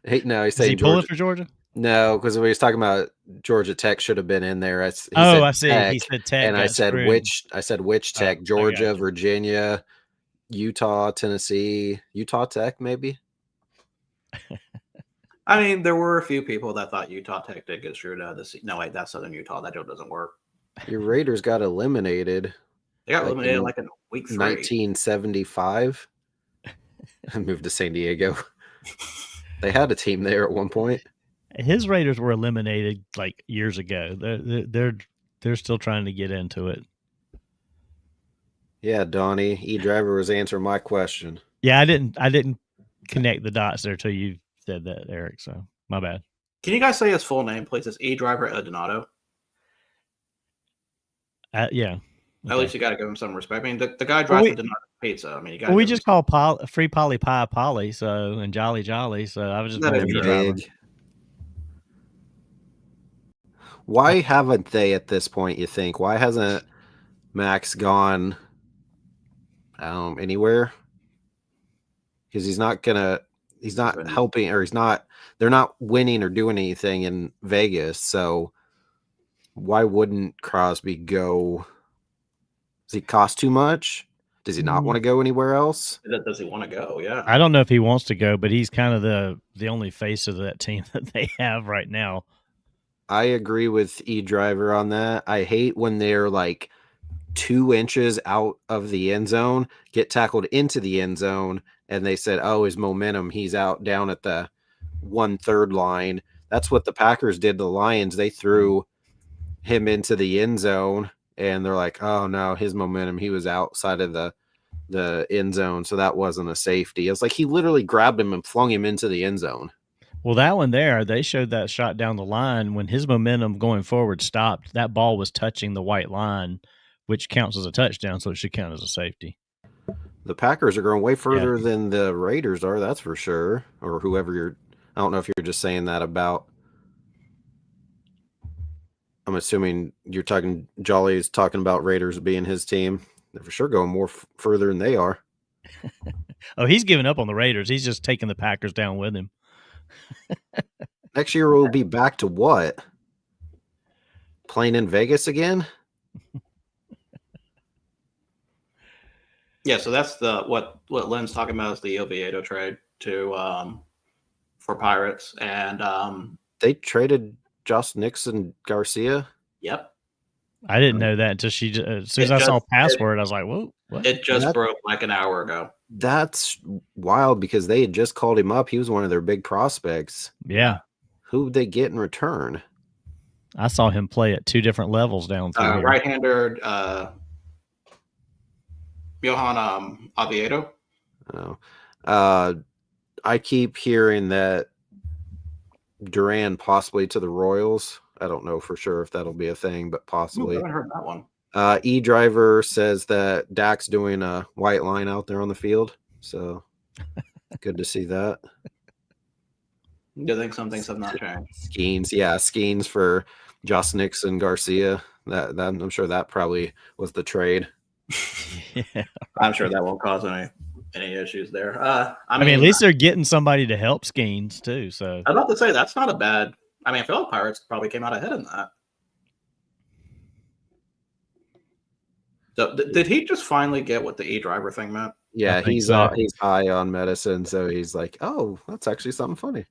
Hey, no, he's Is saying he pulling Georgia. for Georgia? No, because when he was talking about Georgia Tech should have been in there. I see. Tech, he said Tech. And I said which Tech? I Georgia, gotcha. Virginia, Utah, Tennessee, Utah Tech, maybe. I mean, there were a few people that thought Utah Tech did get screwed out of the season. No, wait, that's Southern Utah. That joke doesn't work. Your Raiders got eliminated. They got eliminated in week 3. 1975. I moved to San Diego. They had a team there at one point. His Raiders were eliminated like years ago. They're still trying to get into it. Yeah, Donnie, E-driver was answering my question. Yeah, I didn't connect the dots there till you said that, Eric. So my bad. Can you guys say his full name, please? It's E-driver Donato. Yeah. At least you got to give him some respect. I mean, the guy drives the Donato pizza. I mean, you got. We just call Free Polly Pie Polly, so and Jolly Jolly. So I was just going E-driver. Why haven't they at this point, you think? Why hasn't Max gone anywhere? Because he's not helping, or they're not winning or doing anything in Vegas. So why wouldn't Crosby go? Does he cost too much? Does he not want to go anywhere else? Does he want to go? Yeah. I don't know if he wants to go, but he's kind of the only face of that team that they have right now. I agree with E-driver on that. I hate when they're like 2 inches out of the end zone, get tackled into the end zone, and they said, oh, his momentum, he's out down at the 1/3 line. That's what the Packers did to the Lions. They threw him into the end zone, and they're like, oh, no, his momentum, he was outside of the end zone, so that wasn't a safety. It was like he literally grabbed him and flung him into the end zone. Well, that one there, they showed that shot down the line. When his momentum going forward stopped, that ball was touching the white line, which counts as a touchdown, so it should count as a safety. The Packers are going way further than the Raiders are, that's for sure. Or whoever I don't know if you're just saying that about. I'm assuming you're talking, Jolly's talking about Raiders being his team. They're for sure going more further than they are. Oh, he's giving up on the Raiders. He's just taking the Packers down with him. Next year we'll be back to what? Playing in Vegas again? Yeah, so that's what Lynn's talking about is the Oviedo trade to for Pirates, and they traded Josh Nixon Garcia. Yep, I didn't know that until as soon as I saw password, I was like, "Whoa!" What? It just broke like an hour ago. That's wild because they had just called him up. He was one of their big prospects. Yeah. Who would they get in return? I saw him play at 2 different levels down through here. Right-hander Johan Oviedo. Oh. I keep hearing that Duran possibly to the Royals. I don't know for sure if that'll be a thing, but possibly. I haven't heard that one. E-driver says that Dak's doing a white line out there on the field. So good to see that. Do you think some things have not changed? Skeens for Josh Nixon Garcia. That I'm sure that probably was the trade. Yeah. I'm sure that won't cause any issues there. I mean, at least they're getting somebody to help Skeens too. So I'm about to say that's not a bad. I mean, I feel like Pirates probably came out ahead in that. So did he just finally get what the E-driver thing meant? Yeah, he's high on medicine, so he's like, oh, that's actually something funny.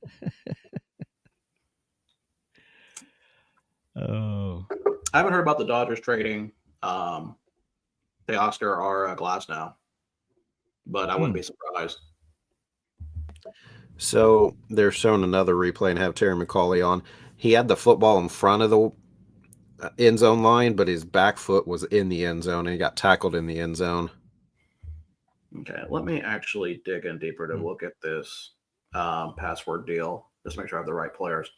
Oh, I haven't heard about the Dodgers trading. They Teoscar or Glasnow, but I wouldn't be surprised. So they're showing another replay and have Terry McCauley on. He had the football in front of the end zone line, but his back foot was in the end zone, and he got tackled in the end zone. Okay, let me actually dig in deeper to look at this password deal. Just make sure I have the right players.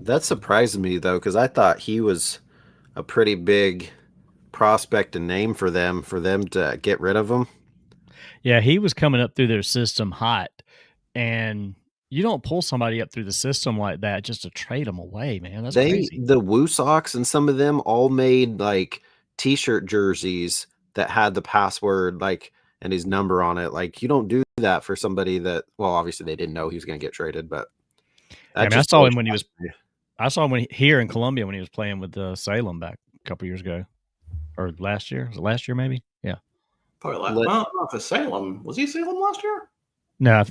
That surprised me, though, because I thought he was a pretty big prospect and name for them to get rid of him. Yeah, he was coming up through their system hot, and you don't pull somebody up through the system like that just to trade them away, man. That's crazy. The Woo Sox and some of them all made like T-shirt jerseys that had the password and his number on it. Like, you don't do that for somebody that, well, obviously they didn't know he was going to get traded, but I saw him when I saw him here in Columbia when he was playing with Salem back a couple years ago, or last year. Was it last year? Maybe. Yeah. Probably last. Well, not for Salem. Was he Salem last year? No,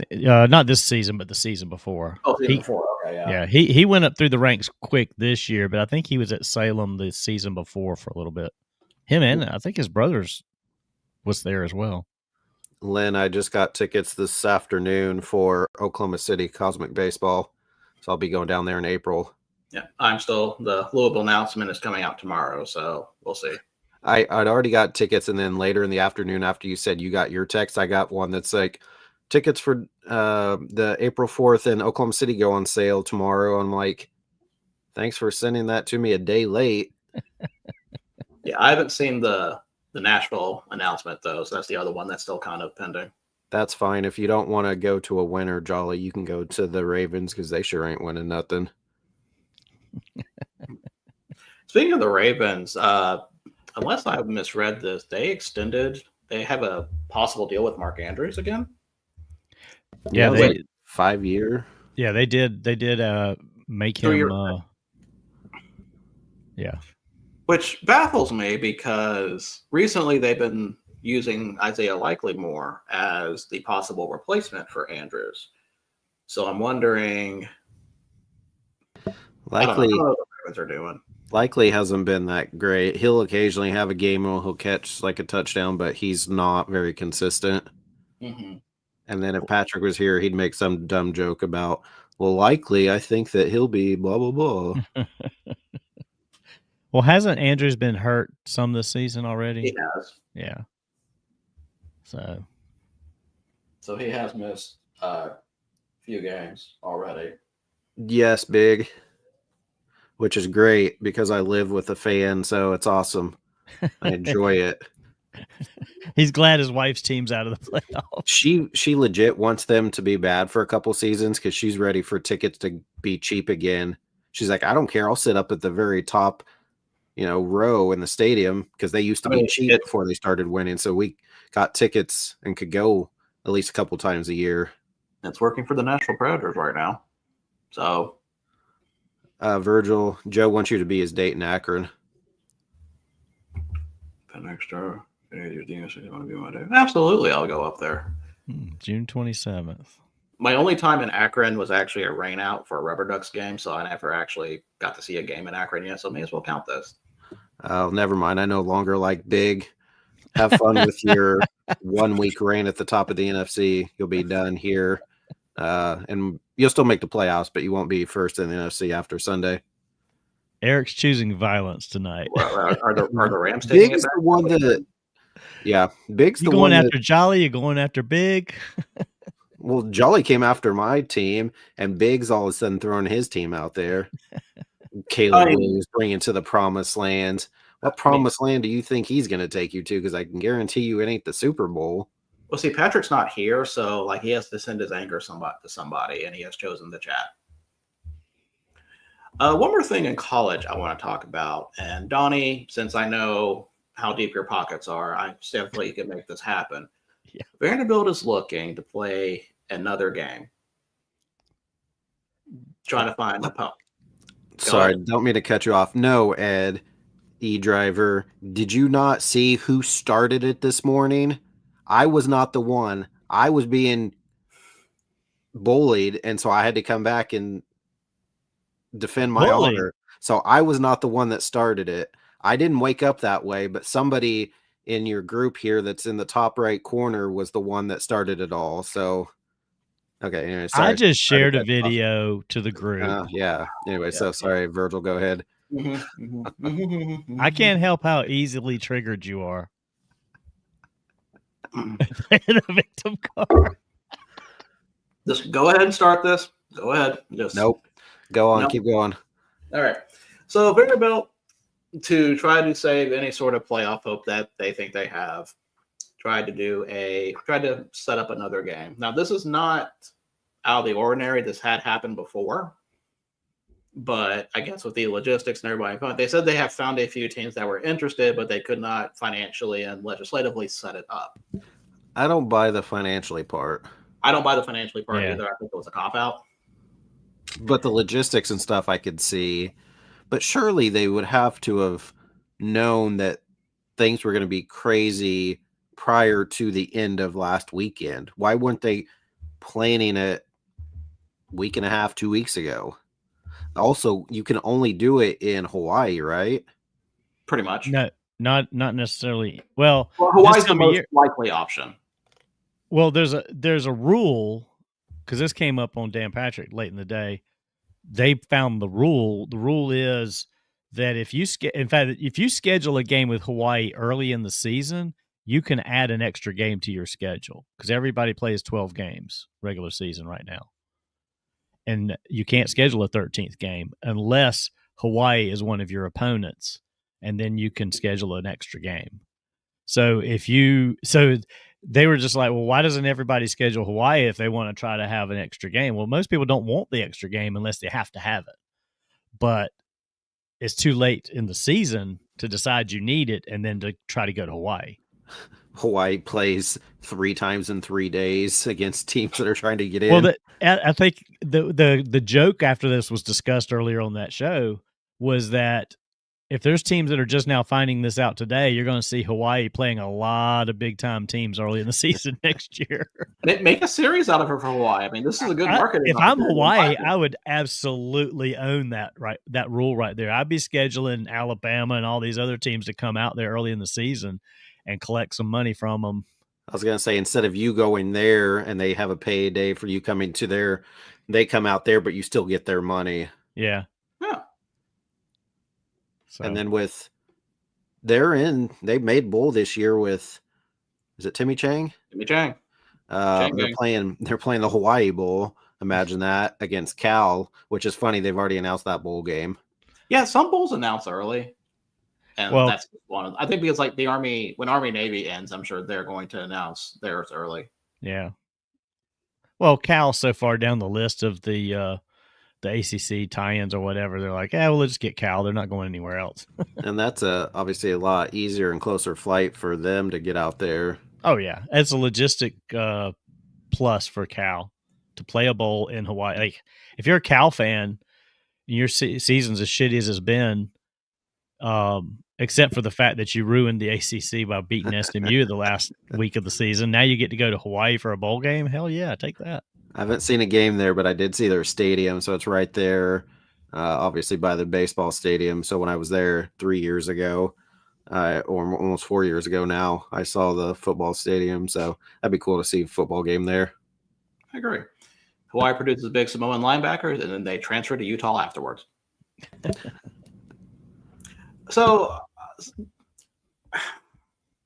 not this season, but the season before. Oh, season before. Okay, yeah. Yeah, he went up through the ranks quick this year, but I think he was at Salem the season before for a little bit. Him and I think his brothers was there as well. Lynn, I just got tickets this afternoon for Oklahoma City Cosmic Baseball, so I'll be going down there in April. Yeah, the Louisville announcement is coming out tomorrow, so we'll see. I'd already got tickets, and then later in the afternoon, after you said you got your text, I got one that's like, tickets for the April 4th in Oklahoma City go on sale tomorrow. I'm like, thanks for sending that to me a day late. Yeah, I haven't seen the Nashville announcement, though, so that's the other one that's still kind of pending. That's fine. If you don't want to go to a winner, Jolly, you can go to the Ravens because they sure ain't winning nothing. Speaking of the Ravens, unless I misread this, they have a possible deal with Mark Andrews again. Yeah, they 5 year. Yeah, they did make him. Yeah, which baffles me because recently they've been using Isaiah Likely more as the possible replacement for Andrews. So I'm wondering. Likely, I don't know what the Ravens are doing. Likely hasn't been that great. He'll occasionally have a game where he'll catch like a touchdown, but he's not very consistent. Mm-hmm. And then if Patrick was here, he'd make some dumb joke about, well, Likely, I think that he'll be blah, blah, blah. Well, hasn't Andrews been hurt some this season already? He has. Yeah. So he has missed a few games already. Yes, big. Which is great because I live with a fan, so it's awesome. I enjoy it. He's glad his wife's team's out of the playoffs. She legit wants them to be bad for a couple seasons because she's ready for tickets to be cheap again. She's like, I don't care. I'll sit up at the very top, row in the stadium because they used to be cheap before they started winning. So we got tickets and could go at least a couple times a year. It's working for the Nashville Predators right now. So, Virgil, Joe wants you to be his date in Akron. Extra. Absolutely, I'll go up there. June 27th. My only time in Akron was actually a rain out for a Rubber Ducks game, so I never actually got to see a game in Akron yet, so may as well count this. Oh, never mind. I no longer like big. Have fun with your 1 week reign at the top of the NFC. You'll be done here. And you'll still make the playoffs, but you won't be first in the NFC after Sunday. Eric's choosing violence tonight. Well, are the Rams taking Big's the one that, yeah, Big's the one. You going after Jolly? You going after Big? Well, Jolly came after my team, and Big's all of a sudden throwing his team out there. Caleb Williams bringing to the promised land. What promised land do you think he's going to take you to? Because I can guarantee you it ain't the Super Bowl. Well, see, Patrick's not here, so he has to send his anger to somebody, and he has chosen the chat. One more thing in college I want to talk about, and Donnie, since I know how deep your pockets are, I definitely can make this happen. Yeah. Vanderbilt is looking to play another game, trying to find a pump. Sorry, don't mean to cut you off. No, Ed, E-Driver, did you not see who started it this morning? I was not the one. I was being bullied, and so I had to come back and defend my honor. So I was not the one that started it. I didn't wake up that way, but somebody in your group here that's in the top right corner was the one that started it all. So, okay. Anyway, sorry. I just Sorry to shared a cut you off. video to the group. Yeah. Anyway, Yeah. so sorry, Virgil, go ahead. I can't help how easily triggered you are. The victim card. Just go ahead and start this. Go ahead. Just Nope. Go on. Nope. Keep going. All right. So Vanderbilt, to try to save any sort of playoff hope that they think they have, tried to set up another game. Now, this is not out of the ordinary. This had happened before. But I guess with the logistics and everybody, they said they have found a few teams that were interested, but they could not financially and legislatively set it up. I don't buy the financially part. I don't buy the financially part either. I think it was a cop-out. But the logistics and stuff I could see. But surely they would have to have known that things were going to be crazy prior to the end of last weekend. Why weren't they planning it week and a half, 2 weeks ago? Also, you can only do it in Hawaii, right? Pretty much. No, not necessarily. Well, Hawaii's the most likely option. Well, there's a rule, because this came up on Dan Patrick late in the day. They found the rule. The rule is that if you schedule a game with Hawaii early in the season, you can add an extra game to your schedule, because everybody plays 12 games regular season right now. And you can't schedule a 13th game unless Hawaii is one of your opponents, and then you can schedule an extra game. So they were just like, well, why doesn't everybody schedule Hawaii if they want to try to have an extra game? Well, most people don't want the extra game unless they have to have it. But it's too late in the season to decide you need it and then to try to go to Hawaii. Hawaii plays 3 times in 3 days against teams that are trying to get in. Well, I think the joke after this was discussed earlier on that show was that if there's teams that are just now finding this out today, you're going to see Hawaii playing a lot of big-time teams early in the season next year. Make a series out of it for Hawaii. I mean, this is a good marketing. If I'm Hawaii, I would absolutely own that rule right there. I'd be scheduling Alabama and all these other teams to come out there early in the season and collect some money from them. I was going to say, instead of you going there and they have a payday for you coming to there, they come out there, but you still get their money. Yeah. So. And then they made bowl this year with, is it Timmy Chang? Timmy Chang. They're playing the Hawaii Bowl. Imagine that against Cal, which is funny. They've already announced that bowl game. Yeah, some bowls announce early. And that's one of, I think because like when Army Navy ends, I'm sure they're going to announce theirs early. Yeah. Well, Cal's so far down the list of the ACC tie-ins or whatever, they're like, well, let's just get Cal. They're not going anywhere else. And that's obviously a lot easier and closer flight for them to get out there. Oh, yeah. It's a logistic plus for Cal to play a bowl in Hawaii. Like, if you're a Cal fan, your season's as shitty as it's been, except for the fact that you ruined the ACC by beating SMU the last week of the season. Now you get to go to Hawaii for a bowl game. Hell yeah, take that. I haven't seen a game there, but I did see their stadium, so it's right there, obviously by the baseball stadium. So when I was there 3 years ago, or almost 4 years ago now, I saw the football stadium. So that'd be cool to see a football game there. I agree. Hawaii produces big Samoan linebackers, and then they transfer to Utah afterwards. So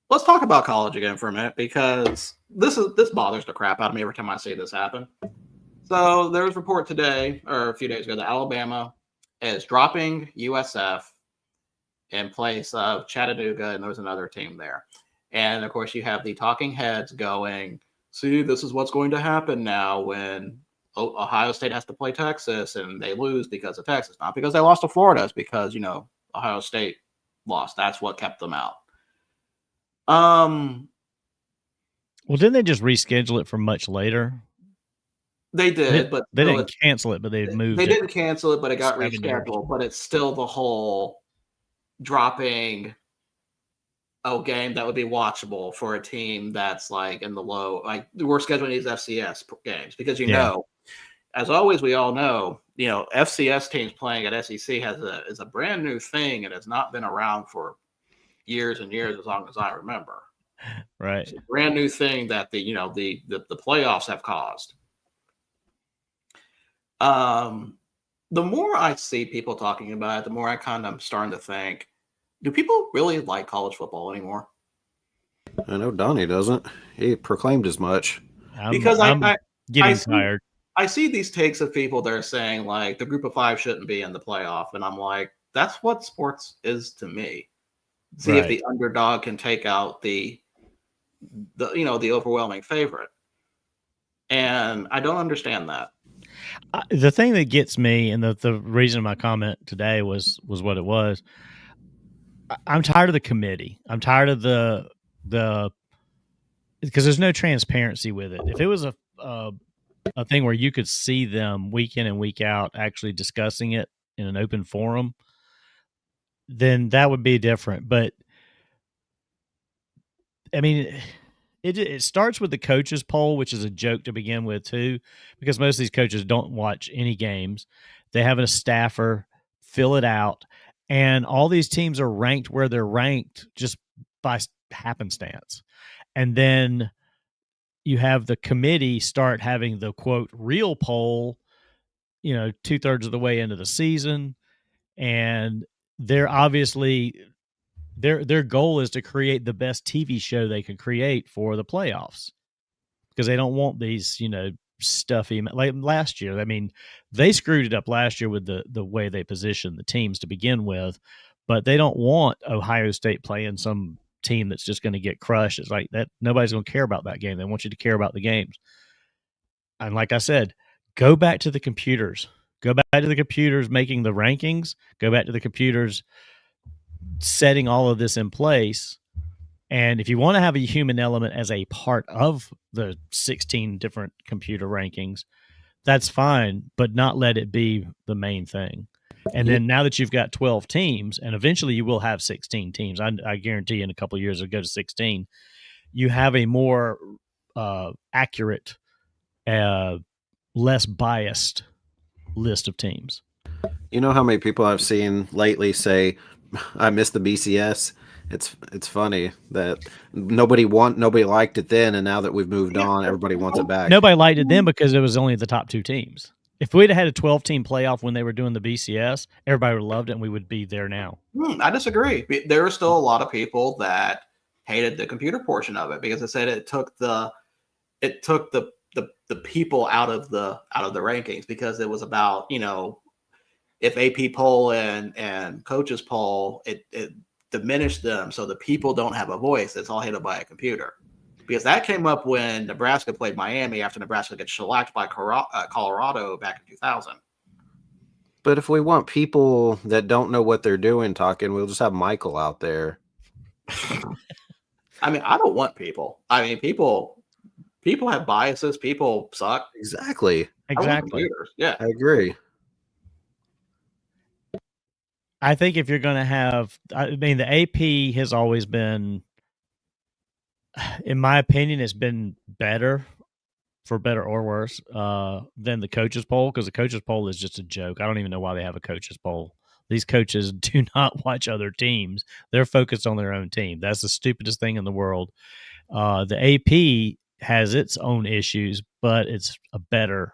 let's talk about college again for a minute, because this bothers the crap out of me every time I see this happen. So there was a report today, or a few days ago, that Alabama is dropping USF in place of Chattanooga, and there's another team there. And of course, you have the talking heads going, see, this is what's going to happen now when Ohio State has to play Texas and they lose because of Texas. Not because they lost to Florida, it's because, Ohio State lost. That's what kept them out. Well, didn't they just reschedule it for much later? They did, but they didn't cancel it, but they moved it. They didn't cancel it, but it got rescheduled. But it's still the whole dropping a game that would be watchable for a team that's like in the low. Like, we're scheduling these FCS games because as always, we all know, FCS teams playing at SEC is a brand new thing and has not been around for years and years, as long as I remember. Right. It's a brand new thing that the playoffs have caused. The more I see people talking about it, the more I kind of am starting to think, do people really like college football anymore? I know Donnie doesn't. He proclaimed as much. Because I'm getting see, tired. I see these takes of people that are saying like the group of five shouldn't be in the playoff, and I'm like, that's what sports is to me. See if the underdog can take out the overwhelming favorite, and I don't understand that. The thing that gets me, and the reason my comment today was what it was. I'm tired of the committee. I'm tired of the because there's no transparency with it. If it was a thing where you could see them week in and week out actually discussing it in an open forum, then that would be different. But I mean, it starts with the coaches poll, which is a joke to begin with too, because most of these coaches don't watch any games. They have a staffer fill it out, and all these teams are ranked where they're ranked just by happenstance. And then you have the committee start having the quote real poll, 2/3 of the way into the season. And they're obviously their goal is to create the best TV show they can create for the playoffs, because they don't want these, stuffy like last year. I mean, they screwed it up last year with the way they positioned the teams to begin with, but they don't want Ohio State playing some team that's just going to get crushed. It's like that. Nobody's going to care about that game. They want you to care about the games. And like I said, go back to the computers. Go back to the computers making the rankings. Go back to the computers setting all of this in place. And if you want to have a human element as a part of the 16 different computer rankings, that's fine, but not let it be the main thing. And then now that you've got 12 teams, and eventually you will have 16 teams, I guarantee in a couple of years it'll go to 16, you have a more accurate, less biased list of teams. You know how many people I've seen lately say, I miss the BCS? It's funny that nobody liked it then, and now that we've moved on, everybody wants it back. Nobody liked it then because it was only the top two teams. If we'd have had a 12-team playoff when they were doing the BCS, everybody would have loved it, and we would be there now. I disagree. There are still a lot of people that hated the computer portion of it because it said it took the people out of the rankings, because it was about, if AP poll and coaches poll, it diminished them, so the people don't have a voice. It's all handled by a computer. Because that came up when Nebraska played Miami after Nebraska got shellacked by Colorado back in 2000. But if we want people that don't know what they're doing talking, we'll just have Michael out there. I mean, I don't want people. I mean, people have biases. People suck. Exactly. Yeah, I agree. I think if you're going to have, I mean, the AP has always been, in my opinion, it's been better, for better or worse, than the coaches poll, because the coaches poll is just a joke. I don't even know why they have a coaches poll. These coaches do not watch other teams. They're focused on their own team. That's the stupidest thing in the world. The AP has its own issues, but it's a better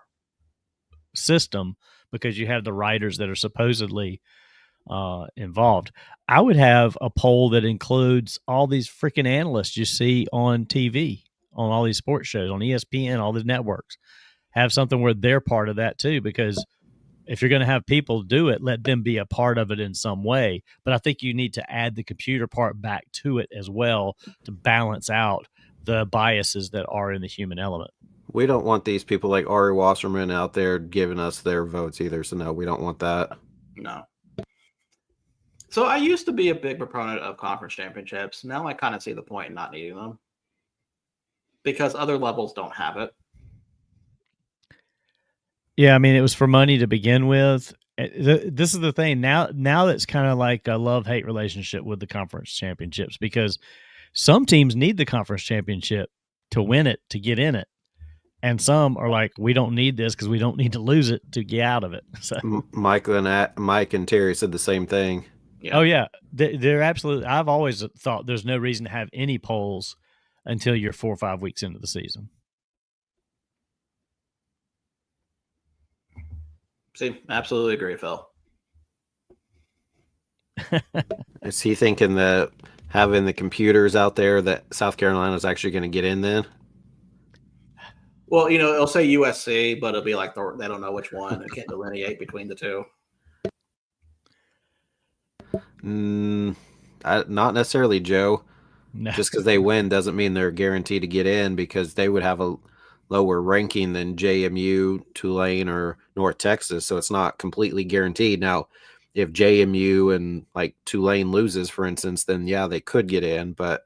system because you have the writers that are supposedly involved. I would have a poll that includes all these freaking analysts you see on TV, on all these sports shows, on ESPN, all the networks. Have something where they're part of that too, because if you're going to have people do it, let them be a part of it in some way. But I think you need to add the computer part back to it as well to balance out the biases that are in the human element. We don't want these people like Ari Wasserman out there giving us their votes either. So no, we don't want that. No. So I used to be a big proponent of conference championships. Now I kind of see the point in not needing them because other levels don't have it. Yeah, I mean, it was for money to begin with. This is the thing. Now it's kind of like a love-hate relationship with the conference championships, because some teams need the conference championship to win it, to get in it. And some are like, we don't need this because we don't need to lose it to get out of it. So, Mike and Terry said the same thing. Yeah. oh yeah, they're absolutely. I've always thought there's no reason to have any polls until you're 4 or 5 weeks into the season. See, absolutely agree, Phil. Is he thinking that having the computers out there that South Carolina is actually going to get in then? Well, it'll say USC, but it'll be like they don't know which one. They can't delineate between the two. Not necessarily, Joe. No. Just because they win doesn't mean they're guaranteed to get in, because they would have a lower ranking than JMU, Tulane, or North Texas. So it's not completely guaranteed. Now, if JMU and like Tulane loses, for instance, then yeah, they could get in, but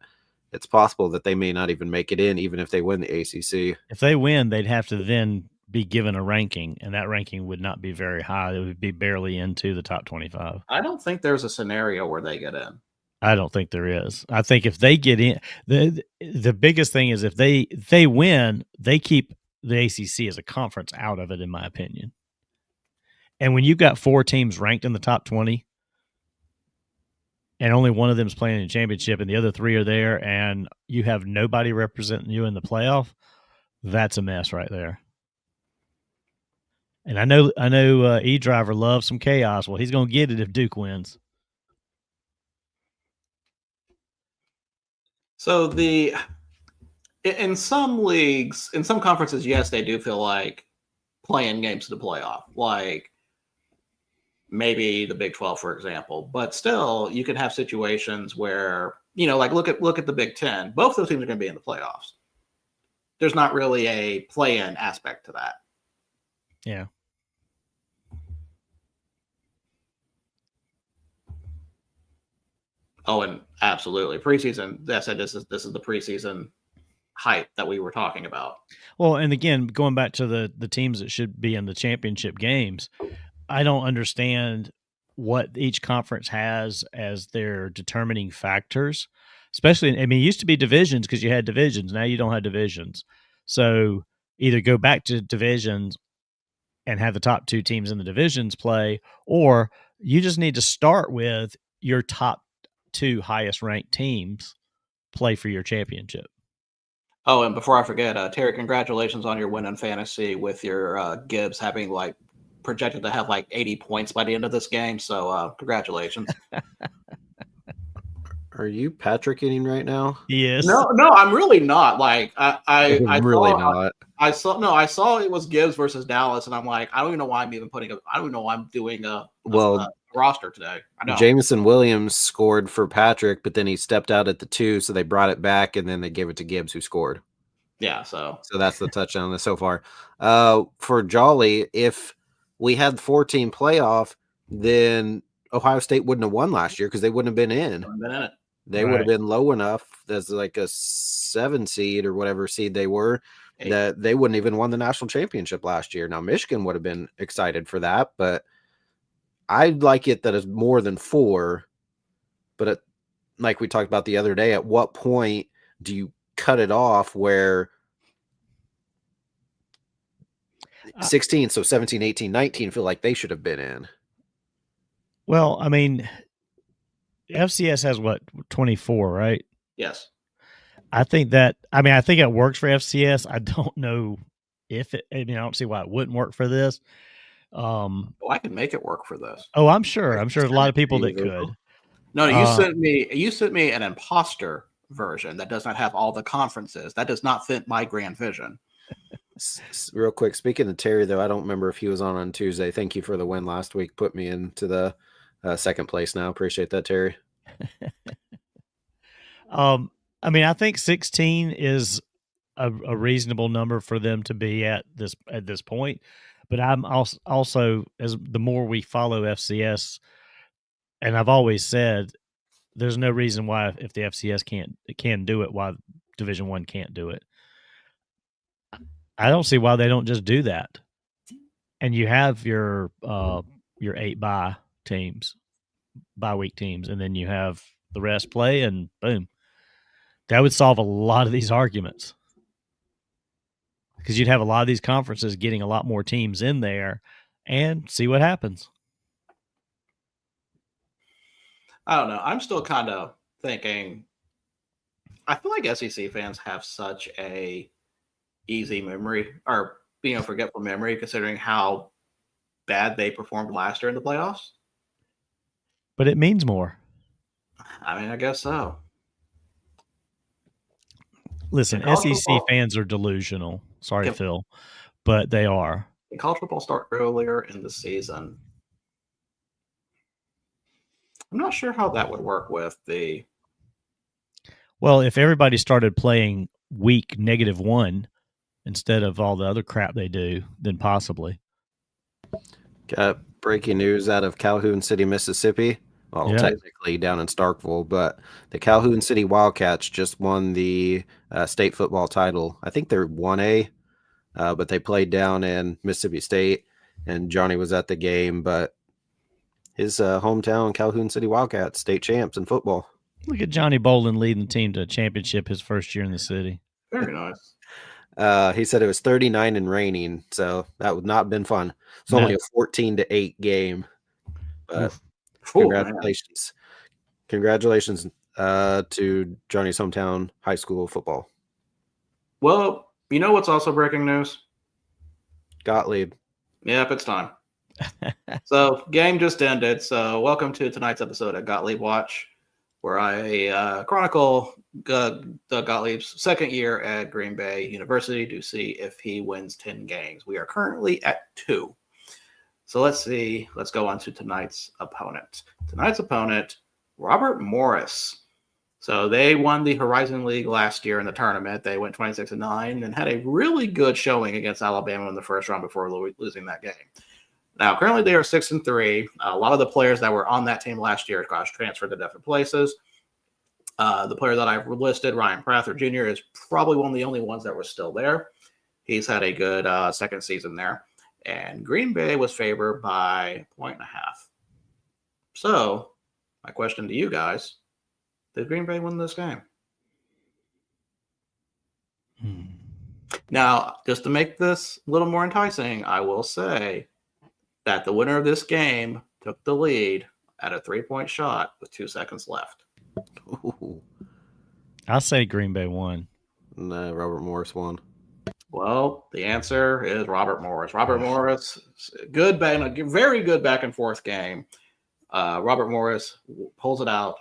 it's possible that they may not even make it in, even if they win the ACC. If they win, they'd have to then be given a ranking, and that ranking would not be very high. It would be barely into the top 25. I don't think there's a scenario where they get in. I don't think there is. I think if they get in, the biggest thing is if they win, they keep the ACC as a conference out of it, in my opinion. And when you've got 4 teams ranked in the top 20, and only one of them is playing in a championship, and the other 3 are there, and you have nobody representing you in the playoff, that's a mess right there. And I know E-Driver loves some chaos. Well, he's going to get it if Duke wins. So in some leagues, in some conferences, yes, they do feel like playing games to the playoff, like maybe the Big 12, for example. But still, you can have situations where, like look at the Big 10. Both those teams are going to be in the playoffs. There's not really a play-in aspect to that. Yeah. Oh, and absolutely preseason. That's it. This is the preseason hype that we were talking about. Well, and again, going back to the teams that should be in the championship games, I don't understand what each conference has as their determining factors. Especially, it used to be divisions because you had divisions. Now you don't have divisions. So either go back to divisions and have the top 2 teams in the divisions play, or you just need to start with your top 2 highest ranked teams play for your championship. Oh, and before I forget, Terry, congratulations on your win in fantasy with your Gibbs having projected to have 80 points by the end of this game. So congratulations. Are you Patrick-ing right now? Yes. No, I'm really not. I'm really not. I saw it was Gibbs versus Dallas, and I'm like, I don't even know why I'm even I don't know why I'm doing a roster today. I know. Jameson Williams scored for Patrick, but then he stepped out at the 2, so they brought it back, and then they gave it to Gibbs, who scored. Yeah, so that's the touchdown so far. For Jolly, if we had the 4-team playoff, then Ohio State wouldn't have won last year because they wouldn't have been in. They would have been low enough as like a 7 seed or whatever seed they were, 8, that they wouldn't even won the national championship last year. Now, Michigan would have been excited for that, but I'd like it that it's more than 4. But like we talked about the other day, at what point do you cut it off where 16, so 17, 18, 19 feel like they should have been in? Well, FCS has what, 24, right? Yes. I think it works for FCS. I don't know if it, I don't see why it wouldn't work for this. I can make it work for this. Oh, I'm sure. There's a lot of people that could. No, you sent me an imposter version that does not have all the conferences. That does not fit my grand vision. Real quick, speaking of Terry, though, I don't remember if he was on Tuesday. Thank you for the win last week. Put me into the second place now. Appreciate that, Terry. I think 16 is a reasonable number for them to be at this point. But I'm also, as the more we follow FCS, and I've always said there's no reason why, if the FCS can do it, why Division I can't do it. I don't see why they don't just do that. And you have your 8 bye week teams, and then you have the rest play, and boom. That would solve a lot of these arguments. because you'd have a lot of these conferences getting a lot more teams in there and see what happens. I don't know. I'm still kind of thinking. I feel like SEC fans have such a easy memory or forgetful memory, considering how bad they performed last year in the playoffs. But it means more. I mean, I guess so. Listen, Can college SEC football- fans are delusional. Sorry, Can- Phil, but they are. Can college football start earlier in the season? I'm not sure how that would work with the. Well, if everybody started playing week -1 instead of all the other crap they do, then possibly. Got breaking news out of Calhoun City, Mississippi. Well, Yeah. technically down in Starkville, but the Calhoun City Wildcats just won the state football title. I think they're 1A, but they played down in Mississippi State, and Johnny was at the game. But his hometown, Calhoun City Wildcats, state champs in football. Look at Johnny Bolden leading the team to a championship his first year in the city. Very nice. He said it was 39 and raining, so that would not have been fun. It's No. only a 14-8 game. But Ooh, man. congratulations. Congratulations to Johnny's hometown high school football. Well, you know what's also breaking news? Gottlieb. Yep, it's time. So, game just ended. So, welcome to tonight's episode of Gottlieb Watch, where I chronicle Gottlieb's second year at Green Bay University to see if he wins 10 games. We are currently at 2. So let's see. Let's go on to tonight's opponent. Tonight's opponent, Robert Morris. So they won the Horizon League last year in the tournament. They went 26-9 and had a really good showing against Alabama in the first round before losing that game. Now, currently they are 6-3. A lot of the players that were on that team last year got transferred to different places. The player that I've listed, Ryan Prather Jr., is probably one of the only ones that were still there. He's had a good second season there. And Green Bay was favored by 1.5. So, my question to you guys, did Green Bay win this game? Now, just to make this a little more enticing, I will say that the winner of this game took the lead at a 3-point shot with 2 seconds left. Ooh. I'll say Green Bay won. No, Robert Morris won. Well, the answer is Robert Morris. Robert Morris, very good back and forth game. Robert Morris pulls it out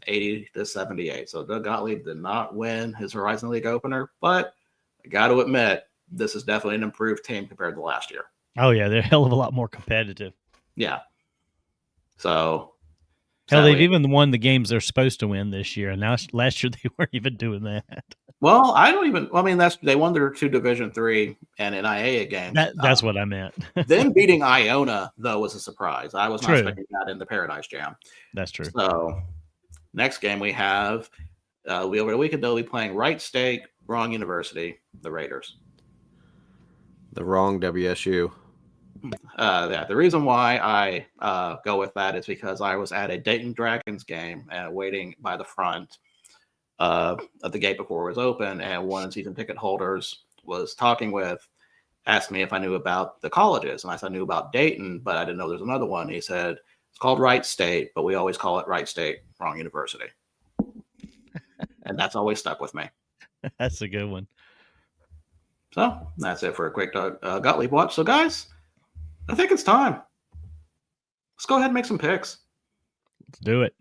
80-78. So Doug Gottlieb did not win his Horizon League opener, but I got to admit, this is definitely an improved team compared to last year. Oh, yeah, they're a hell of a lot more competitive. Yeah. So, hell, sadly, they've even won the games they're supposed to win this year, and now last year they weren't even doing that. well, they won their 2 Division III and NIAA games. That's what I meant. Them beating Iona, though, was a surprise. I was not True. expecting that in the Paradise Jam. That's true. So, next game we have, over the weekend, they'll be playing Wright State, Wrong University, the Raiders. The wrong WSU. The reason why I go with that is because I was at a Dayton Dragons game waiting by the front of the gate before it was open, and one of the season ticket holders was asked me if I knew about the colleges, and I said I knew about Dayton, but I didn't know there's another one. He said it's called Wright State, but we always call it Wright State, Wrong University, and that's always stuck with me. That's a good one. So that's it for a quick Gottlieb watch. So guys, I think it's time. Let's go ahead and make some picks. Let's do it.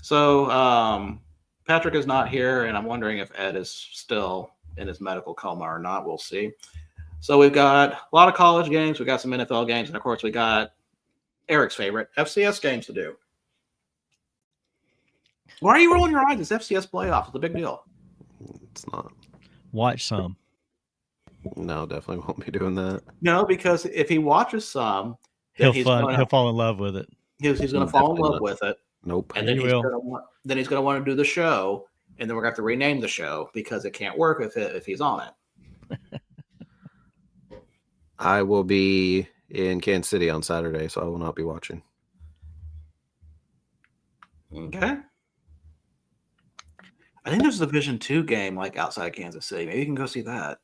So Patrick is not here, and I'm wondering if Ed is still in his medical coma or not. We'll see. So we've got a lot of college games. We got some NFL games, and of course we got Eric's favorite FCS games to do. Why are you rolling your eyes? It's FCS playoffs. It's a big deal. It's not. Watch some. No, definitely won't be doing that. No, because if he watches some, He'll fall in love with it. He's going to fall in love with it. Nope. And then He he's will. going to want to do the show, and then we're going to have to rename the show because it can't work if he's on it. I will be in Kansas City on Saturday, so I will not be watching. Okay. I think there's a Division II game like outside Kansas City. Maybe you can go see that.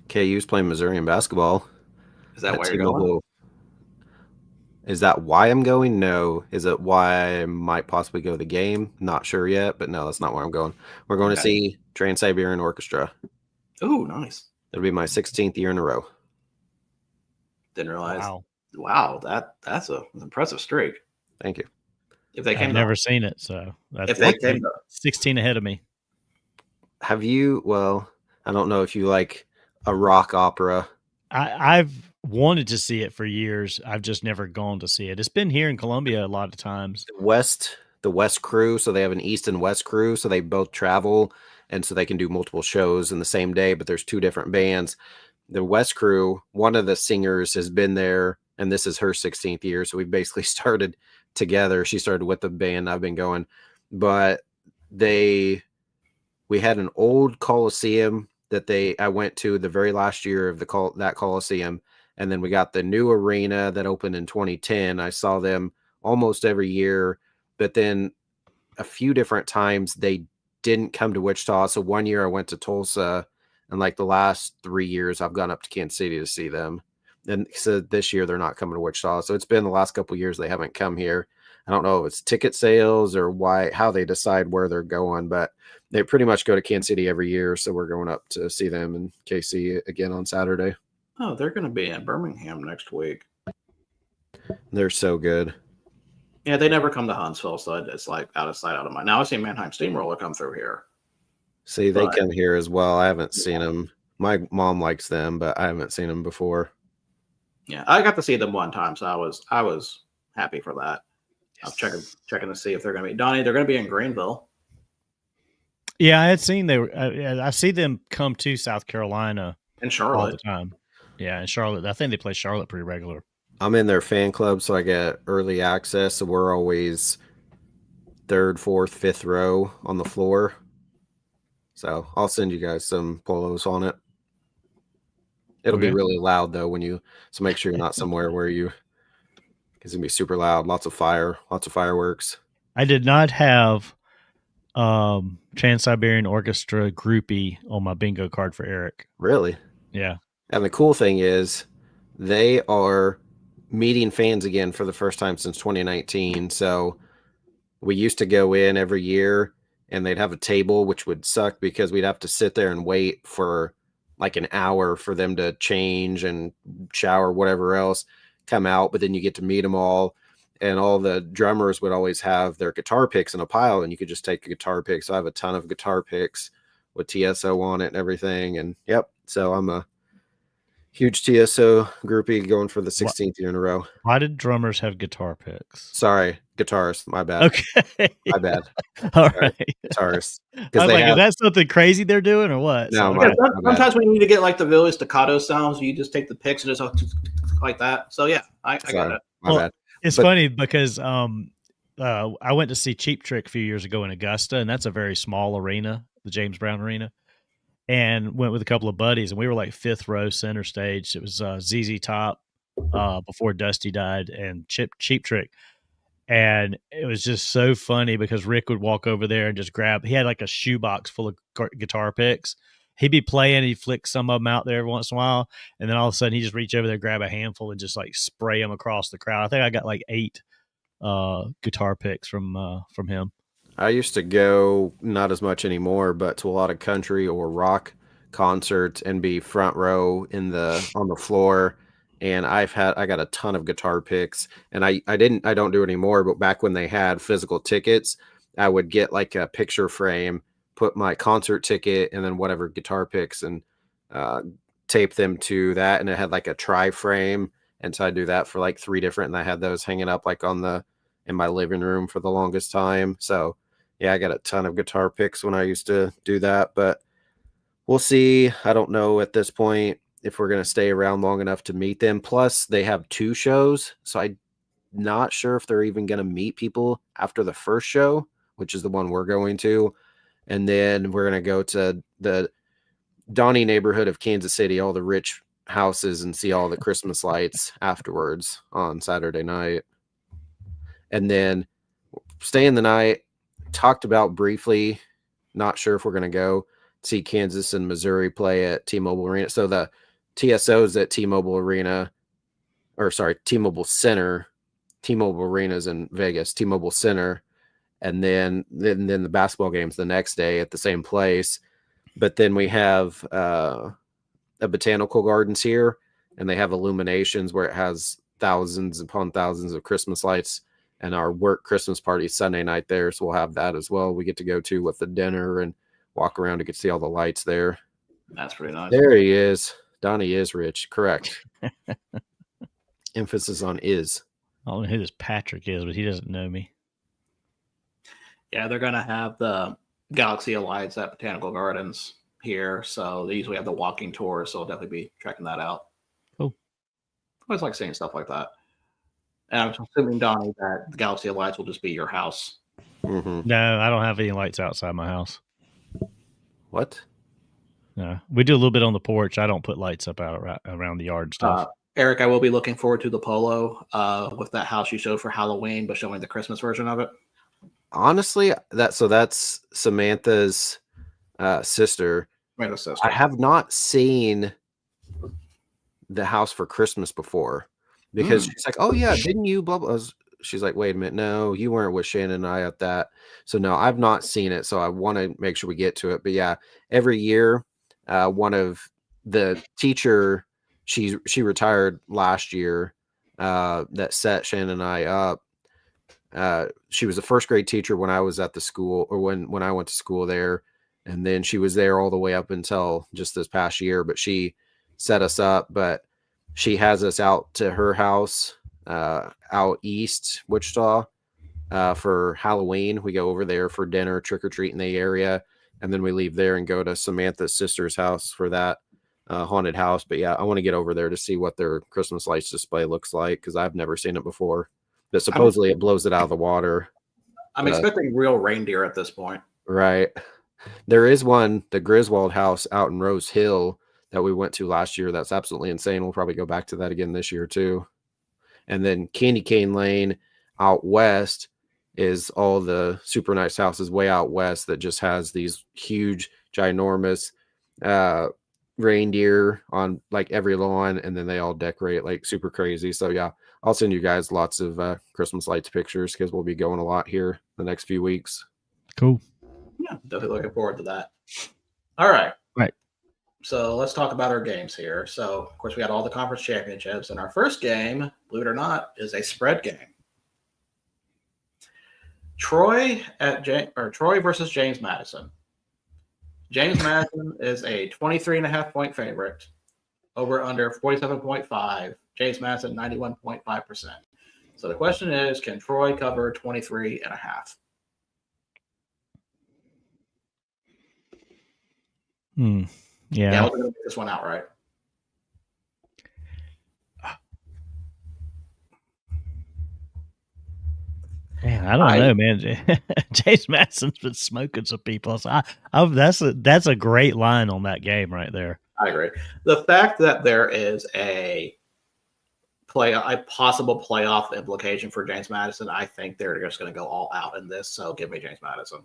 KU's playing Missouri in basketball. Is that at why you're going? T-Mobile. Is that why I'm going? No. Is it why I might possibly go to the game? Not sure yet, but no, that's not where I'm going. We're going to Okay. see Trans-Siberian Orchestra. Ooh, nice. It'll be my 16th year in a row. Didn't realize. Wow. Wow, that's an impressive streak. Thank you. If they I've came, never seen it, so that's if they came, 16 ahead of me. Have you? Well, I don't know if you like a rock opera. I've wanted to see it for years. I've just never gone to see it. It's been here in Columbia a lot of times. The West crew, so they have an East and West crew, so they both travel, and so they can do multiple shows in the same day, but there's two different bands. The West crew, one of the singers has been there, and this is her 16th year, so we basically started together. She started with the band, I've been going, but we had an old Coliseum that I went to the very last year of that Coliseum, and then we got the new arena that opened in 2010. I saw them almost every year, but then a few different times they didn't come to Wichita. So one year I went to Tulsa, and like the last 3 years I've gone up to Kansas City to see them. And so this year they're not coming to Wichita. So it's been the last couple of years they haven't come here. I don't know if it's ticket sales or how they decide where they're going, but they pretty much go to Kansas City every year. So we're going up to see them in KC again on Saturday. oh, they're going to be in Birmingham next week. They're so good. Yeah, they never come to Huntsville, so it's like out of sight, out of mind. Now I see Mannheim Steamroller come through here. See, they But- come here as well. I haven't seen them. My mom likes them, but I haven't seen them before. Yeah, I got to see them one time, so I was happy for that. I'm checking to see if they're going to be Donnie. They're going to be in Greenville. Yeah, I had seen I see them come to South Carolina In all the Charlotte. time. Yeah, in Charlotte. I think they play Charlotte pretty regular. I'm in their fan club, so I get early access. So we're always third, fourth, fifth row on the floor. So I'll send you guys some polos on it. It'll be Okay. really loud though so make sure you're not somewhere where because it's gonna be super loud. Lots of fireworks. I did not have Trans-Siberian Orchestra groupie on my bingo card for Eric. Really? Yeah. And the cool thing is they are meeting fans again for the first time since 2019. So we used to go in every year and they'd have a table, which would suck because we'd have to sit there and wait for like an hour for them to change and shower, whatever else, come out. But then you get to meet them all. And all the drummers would always have their guitar picks in a pile, and you could just take a guitar pick. So I have a ton of guitar picks with TSO on it and everything. And yep. So I'm a huge TSO groupie going for the 16th year in a row. Why did drummers have guitar picks? Sorry, guitarists. My bad. Okay. My bad. All Sorry. right. Guitarists. I was Because like, is that something crazy they're doing or what? No, So- Yeah, my bad. sometimes when you need to get like the really staccato sounds, you just take the picks and just like that. So yeah, I get Sorry, it. my Well, bad. It's But- funny because I went to see Cheap Trick a few years ago in Augusta, and that's a very small arena, the James Brown Arena, and went with a couple of buddies, and we were like fifth row center stage. It was ZZ Top before Dusty died, and Cheap Trick. And it was just so funny because Rick would walk over there and just he had like a shoebox full of guitar picks. He'd be playing, he'd flick some of them out there every once in a while, and then all of a sudden he'd just reach over there, grab a handful, and just like spray them across the crowd. I think I got like 8 guitar picks from him. I used to go, not as much anymore, but to a lot of country or rock concerts and be front row on the floor. And I got a ton of guitar picks, and I don't do it anymore, but back when they had physical tickets, I would get like a picture frame, put my concert ticket and then whatever guitar picks and tape them to that. And it had like a tri-frame. And so I do that for like 3 different, and I had those hanging up like in my living room for the longest time. So yeah, I got a ton of guitar picks when I used to do that, but we'll see. I don't know at this point if we're going to stay around long enough to meet them. Plus they have 2 shows. So I'm not sure if they're even going to meet people after the first show, which is the one we're going to. And then we're going to go to the Donnie neighborhood of Kansas City, all the rich houses, and see all the Christmas lights afterwards on Saturday night. And then staying the night, talked about briefly, not sure if we're going to go see Kansas and Missouri play at T-Mobile Arena. So the TSO's at T-Mobile Arena, or sorry, T-Mobile Center. T-Mobile Arena's in Vegas, T-Mobile Center, and then the basketball game's the next day at the same place. But then we have a botanical gardens here, and they have illuminations where it has thousands upon thousands of Christmas lights, and our work Christmas party Sunday night there. So we'll have that as well. We get to go to with the dinner and walk around to get to see all the lights there. That's pretty nice. There he is. Donnie is rich. Correct. Emphasis on is. I don't know who this Patrick is, but he doesn't know me. Yeah, they're going to have the Galaxy of Lights at Botanical Gardens here. So they usually have the walking tour. So I'll definitely be checking that out. Cool. I always like seeing stuff like that. And I'm assuming, Donnie, that the Galaxy of Lights will just be your house. Mm-hmm. No, I don't have any lights outside my house. What? No, we do a little bit on the porch. I don't put lights up out around the yard stuff. Eric, I will be looking forward to the polo with that house you showed for Halloween, but showing the Christmas version of it. Honestly, that's Samantha's sister. Right, sister. I have not seen the house for Christmas before because she's like, "Oh yeah, didn't you?" Blah blah. She's like, "Wait a minute, no, you weren't with Shannon and I at that." So no, I've not seen it. So I want to make sure we get to it. But yeah, every year, one of the teacher. She retired last year that set Shannon and I up. She was a first grade teacher when I was at the school, or when I went to school there. And then she was there all the way up until just this past year, but she set us up. But she has us out to her house out east, Wichita, for Halloween. We go over there for dinner, trick or treat in the area. And then we leave there and go to Samantha's sister's house for that. Haunted house. But yeah, I want to get over there to see what their Christmas lights display looks like because I've never seen it before. But supposedly it blows it out of the water. I'm expecting real reindeer at this point. Right. There is one, the Griswold house out in Rose Hill that we went to last year. That's absolutely insane. We'll probably go back to that again this year too. And then Candy Cane Lane out west is all the super nice houses way out west that just has these huge, ginormous reindeer on like every lawn, and then they all decorate like super crazy. So yeah, I'll send you guys lots of Christmas lights pictures because we'll be going a lot here the next few weeks. Cool. Yeah, definitely looking forward to that. All right. Right. So let's talk about our games here. So of course we got all the conference championships, and our first game, believe it or not, is a spread game. Troy versus James Madison. James Madison is a 23.5 point favorite. Over under 47.5. James Madison 91.5%. So the question is, can Troy cover 23.5? Yeah, we're going to get this one out right. Man, I don't know, man. James Madison's been smoking some people. So that's a great line on that game right there. I agree. The fact that there is a possible playoff implication for James Madison, I think they're just going to go all out in this. So give me James Madison.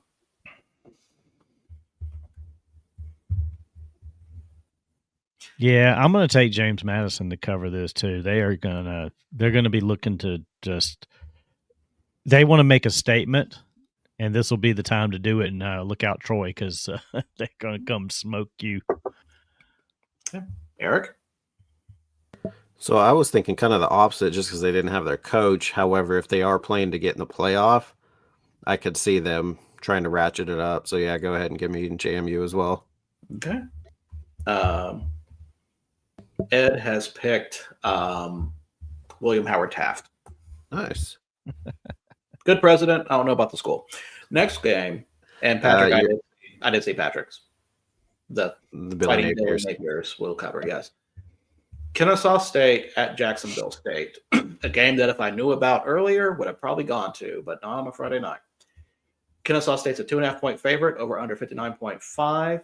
Yeah, I'm going to take James Madison to cover this too. They're going to be looking to just. They want to make a statement, and this will be the time to do it. And look out, Troy, because they're going to come smoke you. Okay. Eric? So I was thinking kind of the opposite just because they didn't have their coach. However, if they are playing to get in the playoff, I could see them trying to ratchet it up. So, yeah, go ahead and give me JMU as well. Okay. Ed has picked William Howard Taft. Nice. Good president. I don't know about the school. Next game, and Patrick, I did see Patrick's. The Fighting Billy Napiers will cover, yes. Kennesaw State at Jacksonville State. A game that if I knew about earlier, would have probably gone to, but not on a Friday night. Kennesaw State's a 2.5 point favorite, over under 59.5.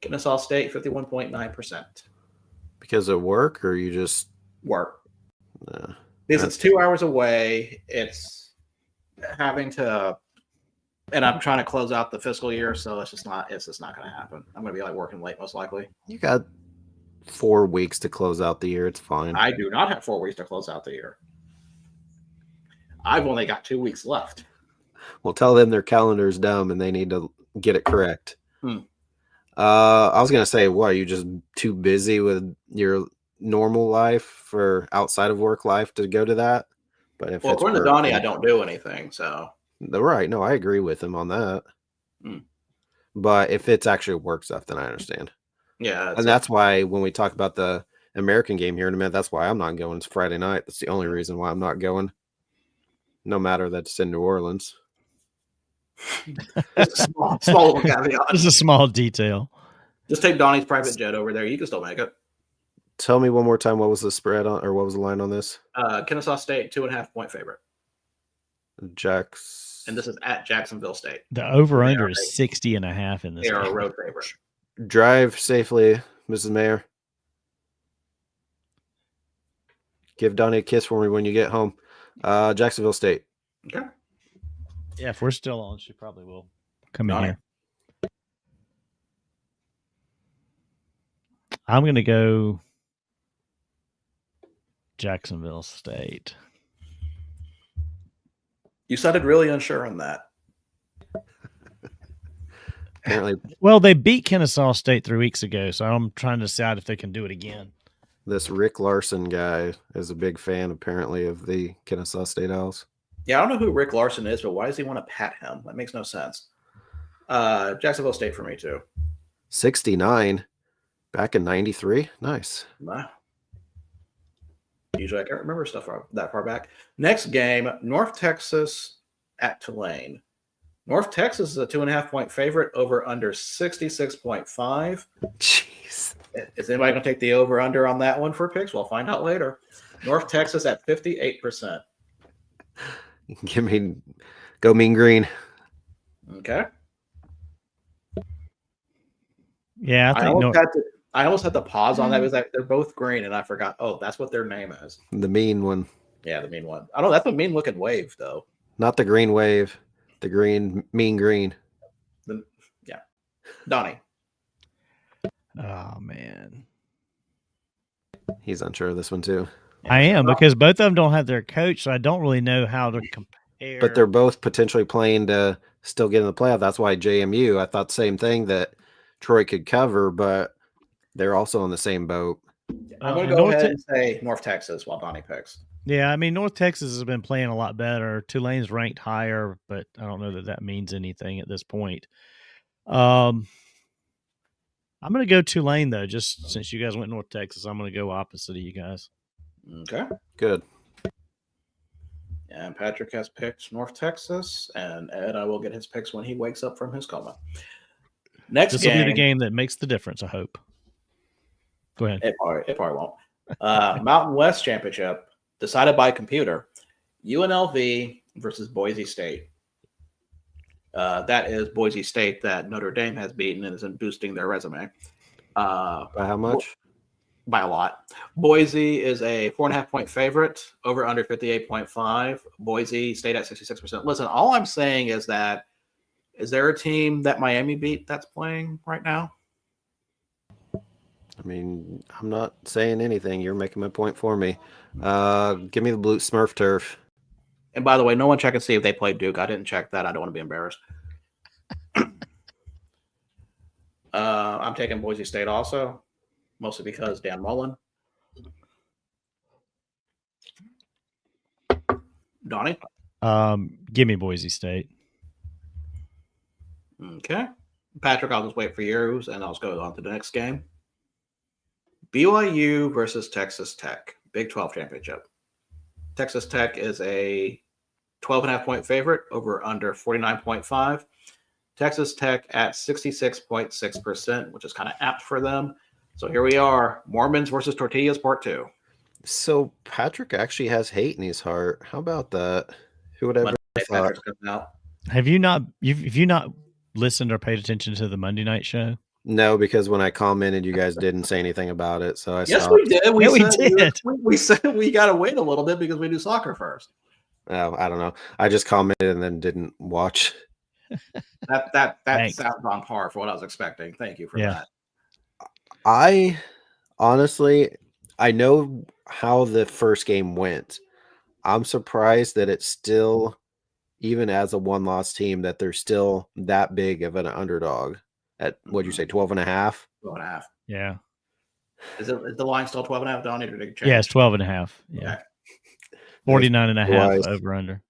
Kennesaw State, 51.9%. Because of work, or you just work? Because it's 2 hours away. It's having to And I'm trying to close out the fiscal year, so it's just not going to happen. I'm going to be like working late most likely. You got 4 weeks to close out the year. It's fine. I do not have 4 weeks to close out the year. I've only got 2 weeks left. Well, tell them their calendar's dumb and they need to get it correct. Hmm. I was going to say, what, are you just too busy with your normal life for outside of work life to go to that? But if According to Donnie, I don't do anything, so. Right. No, I agree with him on that. Hmm. But if it's actually work stuff, then I understand. Yeah. And that's why when we talk about the American game here in a minute, that's why I'm not going. It's Friday night. That's the only reason why I'm not going. No matter that it's in New Orleans. small little caveat. Just a small detail. Just take Donnie's private jet over there. You can still make it. Tell me one more time, what was the spread on, or what was the line on this? Kennesaw State, 2.5-point favorite. Jax. And this is at Jacksonville State. The over-under is 60.5 in this They are game. a road favorite. Drive safely, Mrs. Mayor. Give Donnie a kiss for me when you get home. Jacksonville State. Okay. Yeah, if we're still on, she probably will come in Donnie. here. I'm going to go Jacksonville State. You sounded really unsure on that. Apparently, Well, they beat Kennesaw State 3 weeks ago, so I'm trying to decide if they can do it again. this Rick Larson guy is a big fan, apparently, of the Kennesaw State Owls. Yeah, I don't know who Rick Larson is, but why does he want to pat him? That makes no sense. Jacksonville State for me, too. 69 back in 93. Nice. Wow. Usually I can't remember stuff that far back. Next game, North Texas at Tulane. North Texas is a 2.5-point favorite, over under 66.5. Jeez. Is anybody going to take the over under on that one for picks? We'll find out later. North Texas at 58%. Go Mean Green. Okay. Yeah, I think I almost had to pause on that because they're both green, and I forgot. Oh, that's what their name is. The mean one. Yeah, the mean one. I don't know. That's a mean looking wave, though. Not the green wave. The green, mean green. Yeah. Donnie. Oh, man. He's unsure of this one, too. I am, because both of them don't have their coach, so I don't really know how to compare. But they're both potentially playing to still get in the playoff. That's why JMU, I thought the same thing, that Troy could cover, but they're also on the same boat. I'm going to go ahead and say North Texas while Donnie picks. Yeah, I mean, North Texas has been playing a lot better. Tulane's ranked higher, but I don't know that means anything at this point. I'm going to go Tulane, though, just since you guys went North Texas. I'm going to go opposite of you guys. Okay. Good. And Patrick has picked North Texas, and Ed, I will get his picks when he wakes up from his coma. Next This game. will be the game that makes the difference, I hope. Go ahead. It probably won't. Mountain West Championship, decided by computer. UNLV versus Boise State. That is Boise State that Notre Dame has beaten and is boosting their resume. By how much? By a lot. Boise is a 4.5-point favorite, over under 58.5. Boise State at 66%. Listen, all I'm saying is that, is there a team that Miami beat that's playing right now? I mean, I'm not saying anything. You're making my point for me. Give me the blue Smurf turf. And by the way, no one check and see if they played Duke. I didn't check that. I don't want to be embarrassed. I'm taking Boise State also, mostly because Dan Mullen. Donnie? Give me Boise State. Okay. Patrick, I'll just wait for yours, and I'll just go on to the next game. BYU versus Texas Tech, Big 12 championship. Texas Tech is a 12.5-point favorite, over under 49.5. Texas Tech at 66.6%, which is kind of apt for them. So here we are, Mormons versus Tortillas, part 2. So Patrick actually has hate in his heart. How about that? Who would ever thought? Patrick's coming out. Have you not listened or paid attention to the Monday night show? No, because when I commented, you guys didn't say anything about it. So I Yes, stopped. we did. We did. We said we got to wait a little bit because we do soccer first. Oh, I don't know. I just commented and then didn't watch. That Thanks. sounds on par for what I was expecting. Thank you for Yeah. that. I honestly, I know how the first game went. I'm surprised that it's still, even as a one-loss team, that they're still that big of an underdog at, what'd you say, 12 and a half? 12.5. Yeah. Is the line still 12.5? Don't need to change. Yeah, it's 12.5. Yeah. Okay. 49.5 Otherwise- over under.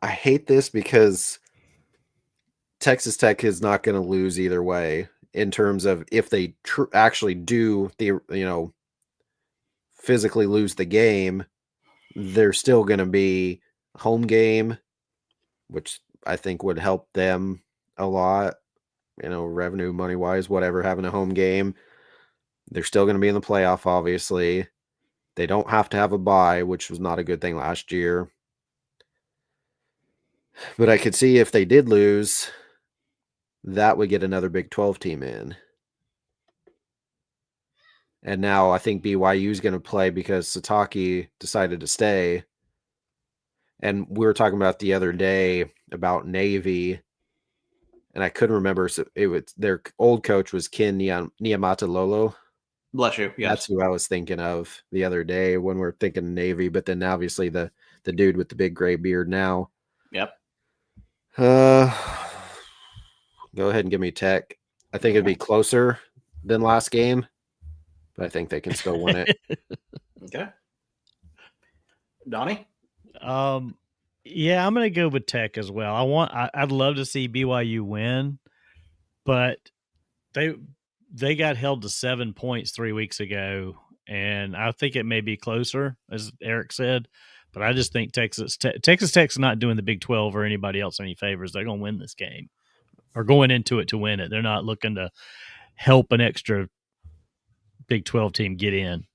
I hate this because Texas Tech is not going to lose either way in terms of if they actually do physically lose the game, they're still going to be home game, which I think would help them a lot, revenue, money wise, whatever, having a home game. They're still going to be in the playoff, obviously. They don't have to have a bye, which was not a good thing last year. But I could see if they did lose, that would get another Big 12 team in. And now I think BYU is going to play because Sataki decided to stay. And we were talking about the other day about Navy, and I couldn't remember. So it was their old coach was Ken Niamata Lolo. Bless you. Yes. That's who I was thinking of the other day when we are thinking Navy. But then obviously the dude with the big gray beard now. Yep. Go ahead and give me Tech. I think it'd be closer than last game, but I think they can still win it. Okay. Donnie? Yeah, I'm gonna go with Tech as well. I'd love to see BYU win, but they got held to 7 points 3 weeks ago, and I think it may be closer, as Eric said. But I just think Texas Tech's not doing the Big 12 or anybody else any favors. They're going to win this game, or going into it to win it. They're not looking to help an extra Big 12 team get in.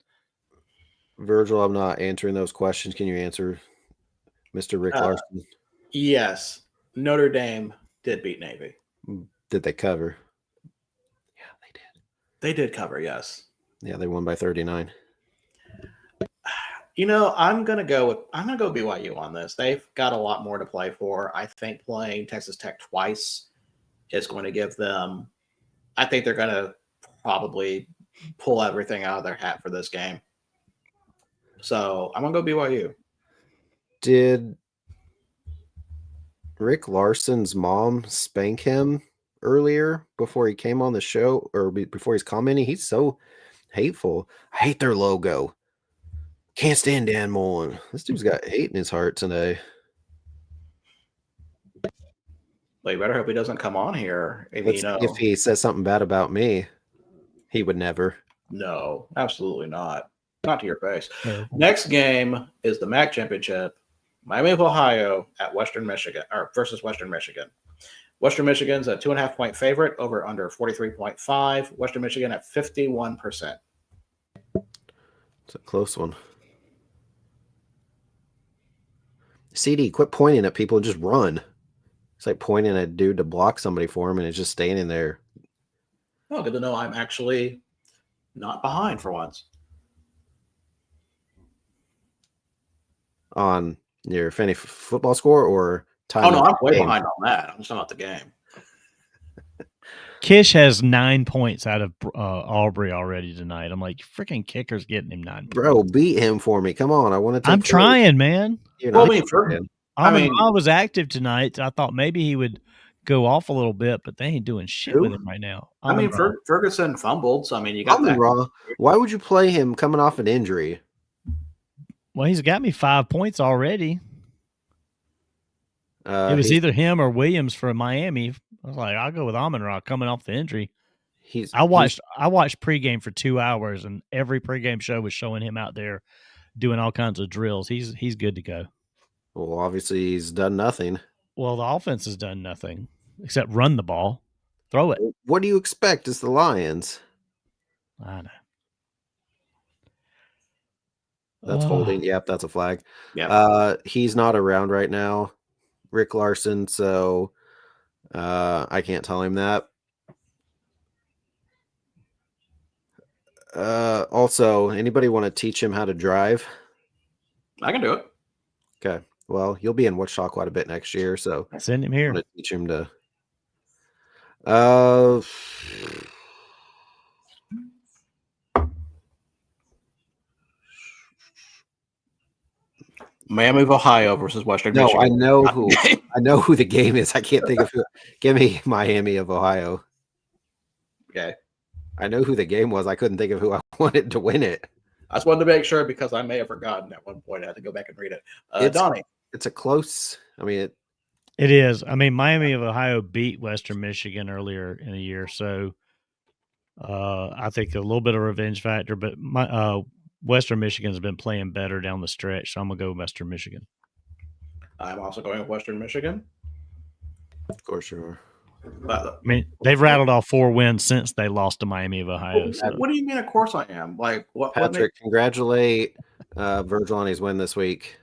Virgil, I'm not answering those questions. Can you answer Mr. Rick Larson? Yes. Notre Dame did beat Navy. Did they cover? Yeah, they did. They did cover, yes. Yeah, they won by 39. I'm gonna go BYU on this. They've got a lot more to play for. I think playing Texas Tech twice is going to give them. I think they're going to probably pull everything out of their hat for this game. So I'm gonna go BYU. Did Rick Larson's mom spank him earlier before he came on the show, or before he's commenting? He's so hateful. I hate their logo. Can't stand Dan Mullen. This dude's got hate in his heart today. Well, you better hope he doesn't come on here. If he says something bad about me, he would never. No, absolutely not. Not to your face. No. Next game is the MAC championship. Miami of Ohio at Western Michigan, or versus Western Michigan. Western Michigan's a 2.5-point favorite, over under 43.5. Western Michigan at 51%. It's a close one. CD, quit pointing at people and just run. It's like pointing at a dude to block somebody for him, and it's just standing there. Oh, good to know I'm actually not behind for once. On your fantasy football score or time? Oh, no, I'm way behind on that. I'm just talking about the game. Kish has 9 points out of Aubrey already tonight. I'm like, freaking kicker's getting him 9 points. Bro, beat him for me. Come on. I want to I'm trying, man. I was active tonight. I thought maybe he would go off a little bit, but they ain't doing shit with him right now. Ferguson fumbled, so you got that. Raw. Why would you play him coming off an injury? Well, he's got me 5 points already. It was either him or Williams for Miami. I was like, I'll go with Amon-Ra coming off the injury. I watched pregame for 2 hours, and every pregame show was showing him out there doing all kinds of drills. He's good to go. Well, obviously he's done nothing. Well, the offense has done nothing except run the ball, throw it. What do you expect? It's the Lions. I know. That's holding. Yep, that's a flag. Yeah. He's not around right now, Rick Larson, so I can't tell him that. Also, anybody want to teach him how to drive? I can do it. Okay. Well, you'll be in Wichita quite a bit next year, so Send him I'm here. going to teach him to. Uh, Miami of Ohio versus Western no, Michigan. I know who the game is. I can't think of who. Give me Miami of Ohio. Okay. I know who the game was. I couldn't think of who I wanted to win it. I just wanted to make sure because I may have forgotten at one point. I had to go back and read it. Donnie. It's a close. I mean, It is. I mean, Miami of Ohio beat Western Michigan earlier in the year, so I think a little bit of revenge factor. But Western Michigan's been playing better down the stretch, so I'm gonna go Western Michigan. I'm also going with Western Michigan. of course you are. But, I mean, they've rattled off 4 wins since they lost to Miami of Ohio. So. what do you mean? Of course I am. Like what? Patrick, congratulate Virgil on his win this week.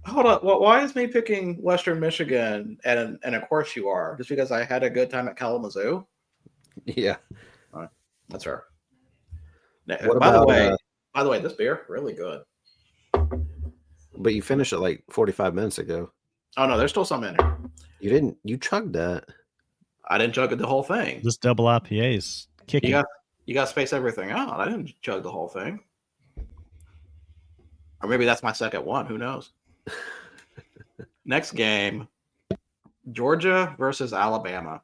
Hold on. Well, why is me picking Western Michigan? And of course you are. Just because I had a good time at Kalamazoo. Yeah. That's her. What By about, the way, this beer really good. But you finished it like 45 minutes ago. Oh no, there's still some in here. You chugged that. I didn't chug the whole thing. This double IPA is kicking. You got to space everything out. I didn't chug the whole thing. Or maybe that's my second one. Who knows? Next game, Georgia versus Alabama.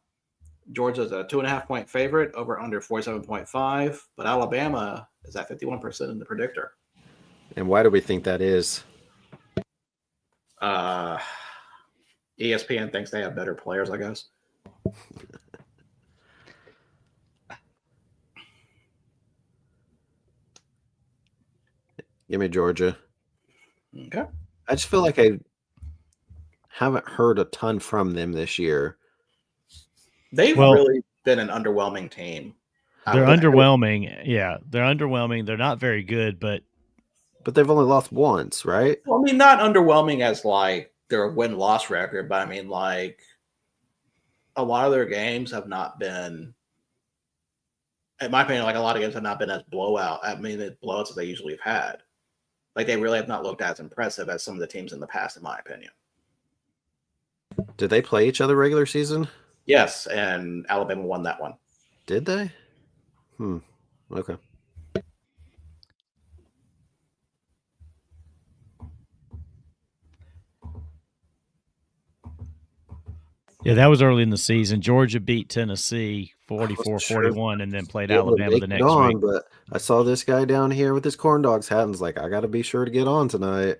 Georgia's a 2.5-point favorite, over under 47.5, but Alabama is at 51% in the predictor. And why do we think that is? ESPN thinks they have better players, I guess. Give me Georgia. Okay. I just feel like I haven't heard a ton from them this year. They've really been an underwhelming team. They're underwhelming. Yeah, they're underwhelming. They're not very good, but they've only lost once, right? Well, I mean, not underwhelming as like their win-loss record, but I mean, like a lot of their games have not been, in my opinion, like a lot of games have not been as blowouts as they usually have had. Like they really have not looked as impressive as some of the teams in the past, in my opinion. Did they play each other regular season? Yes, and Alabama won that one. Did they? Okay. yeah, that was early in the season. Georgia beat Tennessee 44-41 and then played Alabama the next week. But I saw this guy down here with his corn dogs hat and was like, I got to be sure to get on tonight.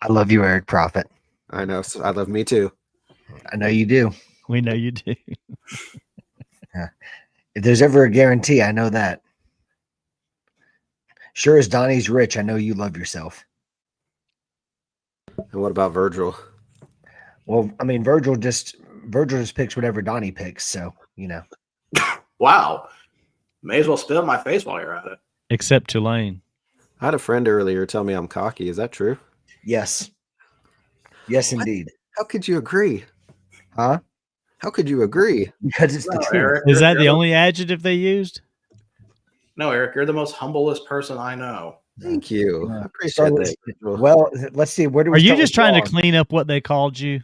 I love you, Eric Prophet. I know. So I love me too. I know you do. We know you do. Yeah. If there's ever a guarantee, I know that. Sure as Donnie's rich, I know you love yourself. And what about Virgil? Well, I mean, Virgil just picks whatever Donnie picks, so you know. Wow. May as well spit on my face while you're at it. Except Tulane. I had a friend earlier tell me I'm cocky. Is that true? Yes. Yes, indeed. How could you agree? Huh? How could you agree? Because it's the truth. Eric, Is that the only adjective they used? No, Eric, you're the most humblest person I know. Thank you. I appreciate So that. Virgil. well, let's see. Where do we Are you start just with trying to wrong? clean up what they called you?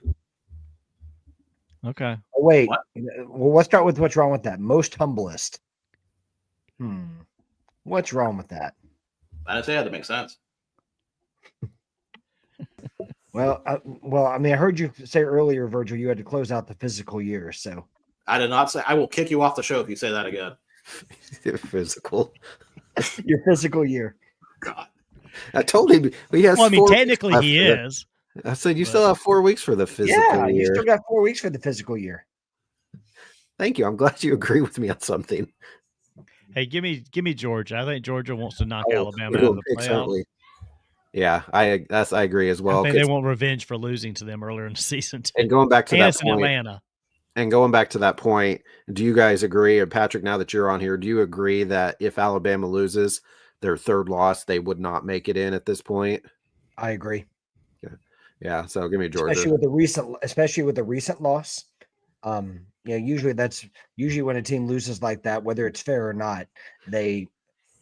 Okay. Oh, wait. What? Well, let's start with what's wrong with that. Most humblest. What's wrong with that? I didn't say it had to make sense. Well, I mean, I heard you say earlier, Virgil, you had to close out the physical year. So I did not say. I will kick you off the show if you say that again. Physical. your physical year. God. I told him he has. Well, I mean, 4 weeks technically left he for the- is. I said you still have 4 weeks for the physical Yeah, you year. still got 4 weeks for the physical year. Thank you. I'm glad you agree with me on something. Hey, give me Georgia. I think Georgia wants to knock Oh, Alabama we're out of doing the picks, playoffs. aren't we? Yeah, I agree as well. I think they 'cause- want revenge for losing to them earlier in the season. Too. and going back to And that it's in point, Atlanta. and going back to that point, do you guys agree? And Patrick, now that you're on here, do you agree that if Alabama loses their third loss, they would not make it in at this point? I agree. Yeah, so give me Georgia. Especially with the recent loss. Usually when a team loses like that, whether it's fair or not, they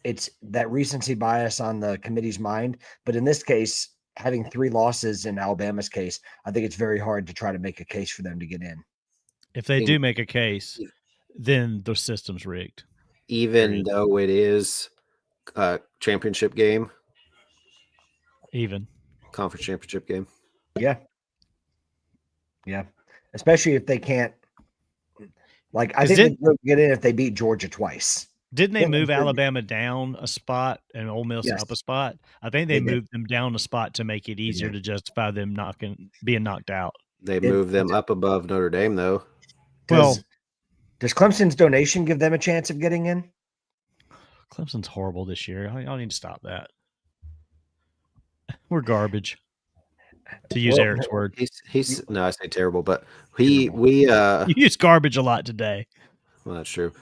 it's that recency bias on the committee's mind. But in this case, having 3 losses in Alabama's case, I think it's very hard to try to make a case for them to get in. If they do make a case, then the system's rigged. Even though it is a championship game, conference championship game. Yeah. Especially if they can't. Like, I think they'll get in if they beat Georgia twice. Didn't they move Alabama down a spot and Ole Miss up a spot? I think they moved them down a spot to make it easier to justify them being knocked out. They moved them up above Notre Dame, though. Does Clemson's donation give them a chance of getting in? Clemson's horrible this year. Y'all need to stop that. We're garbage. To use Eric's word. He's no, I say terrible, but you use garbage a lot today. Well, that's true.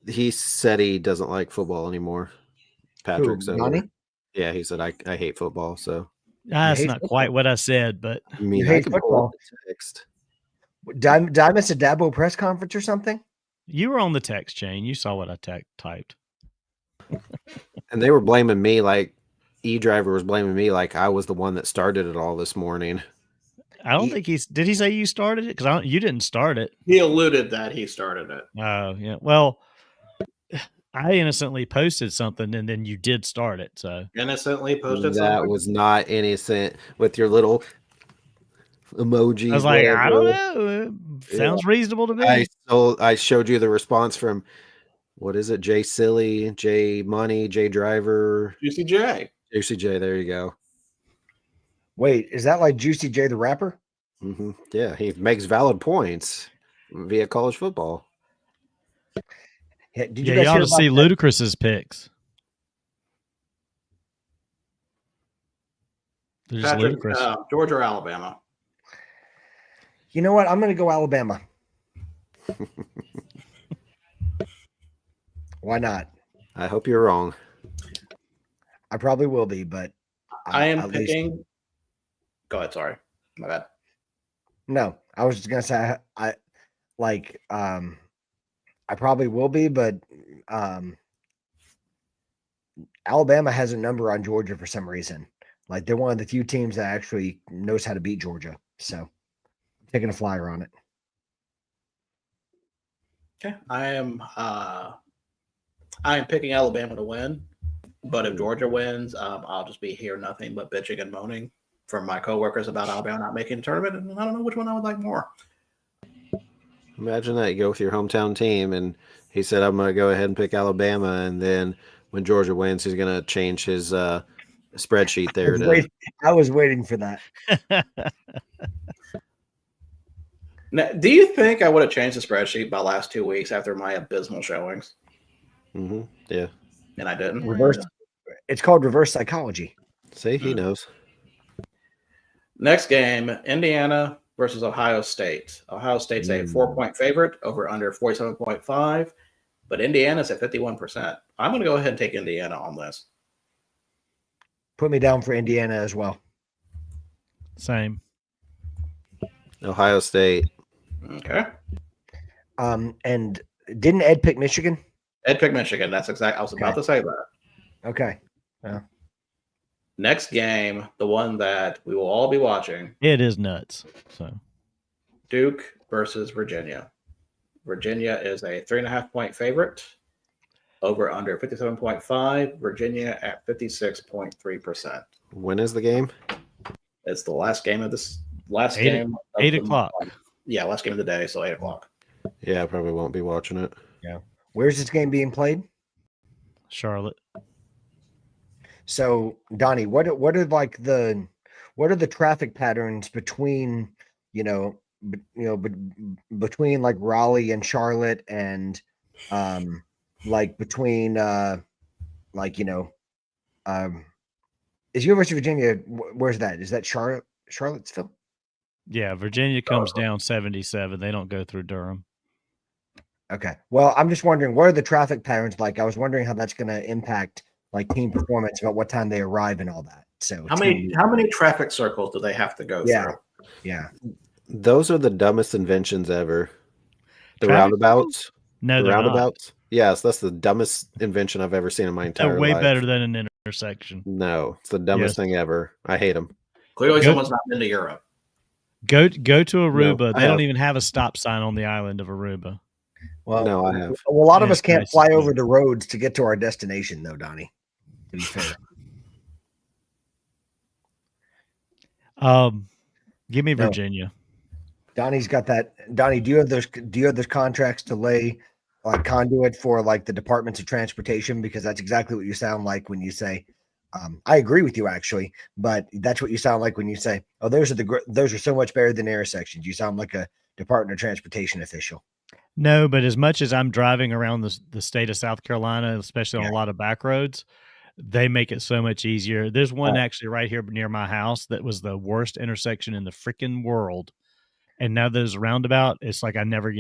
He said he doesn't like football anymore. Patrick said, yeah, he said I hate football. So that's not quite what I said, but I mean, I can football. Text. Did I miss a Dabo press conference or something? You were on the text chain. You saw what I typed. And they were blaming me, like E-Driver was blaming me like I was the one that started it all this morning. I don't think did he say you started it? Because you didn't start it. He alluded that he started it. Oh, yeah. Well, I innocently posted something and then you did start it. So innocently posted that something? Was not innocent with your little emojis. I was like, I don't know. Sounds reasonable to me. I showed you the response from, what is it? Jay Silly, Jay Money, Jay Driver. Juicy J. Juicy J, there you go. Wait, is that like Juicy J the rapper? Mm-hmm. Yeah, he makes valid points via college football. Yeah, you ought to see Ludacris's picks. They're just ludicrous. Georgia or Alabama? You know what? I'm going to go Alabama. Why not? I hope you're wrong. I probably will be, but I am picking. Go ahead. Sorry, my bad. No, I was just gonna say I probably will be, but Alabama has a number on Georgia for some reason. Like, they're one of the few teams that actually knows how to beat Georgia. So I'm taking a flyer on it. Okay, I am picking Alabama to win, but if Georgia wins, I'll just be here nothing but bitching and moaning from my coworkers about Alabama not making the tournament, and I don't know which one I would like more. Imagine that. You go with your hometown team, and he said, I'm going to go ahead and pick Alabama, and then when Georgia wins, he's going to change his spreadsheet there. I was waiting for that. Now, do you think I would have changed the spreadsheet by last 2 weeks after my abysmal showings? Mm-hmm. Yeah. And I didn't. It's called reverse psychology. See, he knows. Next game, Indiana versus Ohio State. Ohio State's a 4-point favorite, over under 47.5, but Indiana's at 51%. I'm going to go ahead and take Indiana on this. Put me down for Indiana as well. Same. Ohio State. Okay. And didn't Ed pick Michigan? Ed picked Michigan. That's exactly. I was about to say that. Okay. Yeah. Next game, the one that we will all be watching. It is nuts. So, Duke versus Virginia. Virginia is a 3.5-point favorite. Over under 57.5. Virginia at 56.3%. When is the game? It's the last game of this. Last 8 o'clock. Yeah, last game of the day, so 8 o'clock. Yeah, I probably won't be watching it. Yeah. Where's this game being played? Charlotte. So, Donnie, what are the traffic patterns between between like Raleigh and Charlotte, and like between is University of Virginia, where's that? Is that Charlottesville? Yeah, Virginia comes down 77. They don't go through Durham. Okay. Well, I'm just wondering, what are the traffic patterns like? I was wondering how that's going to impact like team performance, about what time they arrive and all that. So how many traffic circles do they have to go through? Yeah. Those are the dumbest inventions ever. The roundabouts. No, the roundabouts. Yes, that's the dumbest invention I've ever seen in my They're entire way life. better than an intersection. No, it's the dumbest Yes. thing ever. I hate them. Clearly, Go- someone's not been to Europe. Go to Aruba. No, I They don't have. even have a stop sign on the island of Aruba. Well, No, I have. Well, a lot of Yeah, us can't nice. fly over the roads to get to our destination, though, Donnie. To be fair. Give me No. Virginia. Donnie's got that. Donnie, do you have those contracts to lay like conduit for like the departments of transportation? Because that's exactly what you sound like when you say. I agree with you actually, but that's what you sound like when you say, "Oh, those are so much better than intersections." You sound like a Department of Transportation official. No, but as much as I'm driving around the state of South Carolina, especially on Yeah. a lot of back roads, they make it so much easier. There's one actually right here near my house that was the worst intersection in the freaking world. And now there's a roundabout. It's like it never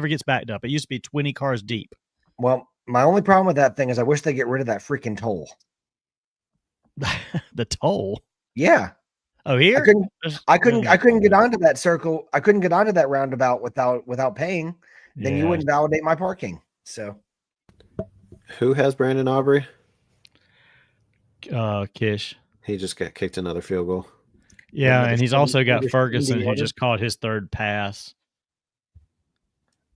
gets backed up. It used to be 20 cars deep. Well, my only problem with that thing is I wish they get rid of that freaking toll. The toll. Yeah. Oh, here? I couldn't get onto that circle. I couldn't get onto that roundabout without paying. Then you wouldn't validate my parking. So Who has Brandon Aubrey? Kish. He just got kicked another field goal. Yeah, Another and he's 70 also got another Ferguson, 70 who yarder? just caught his third pass.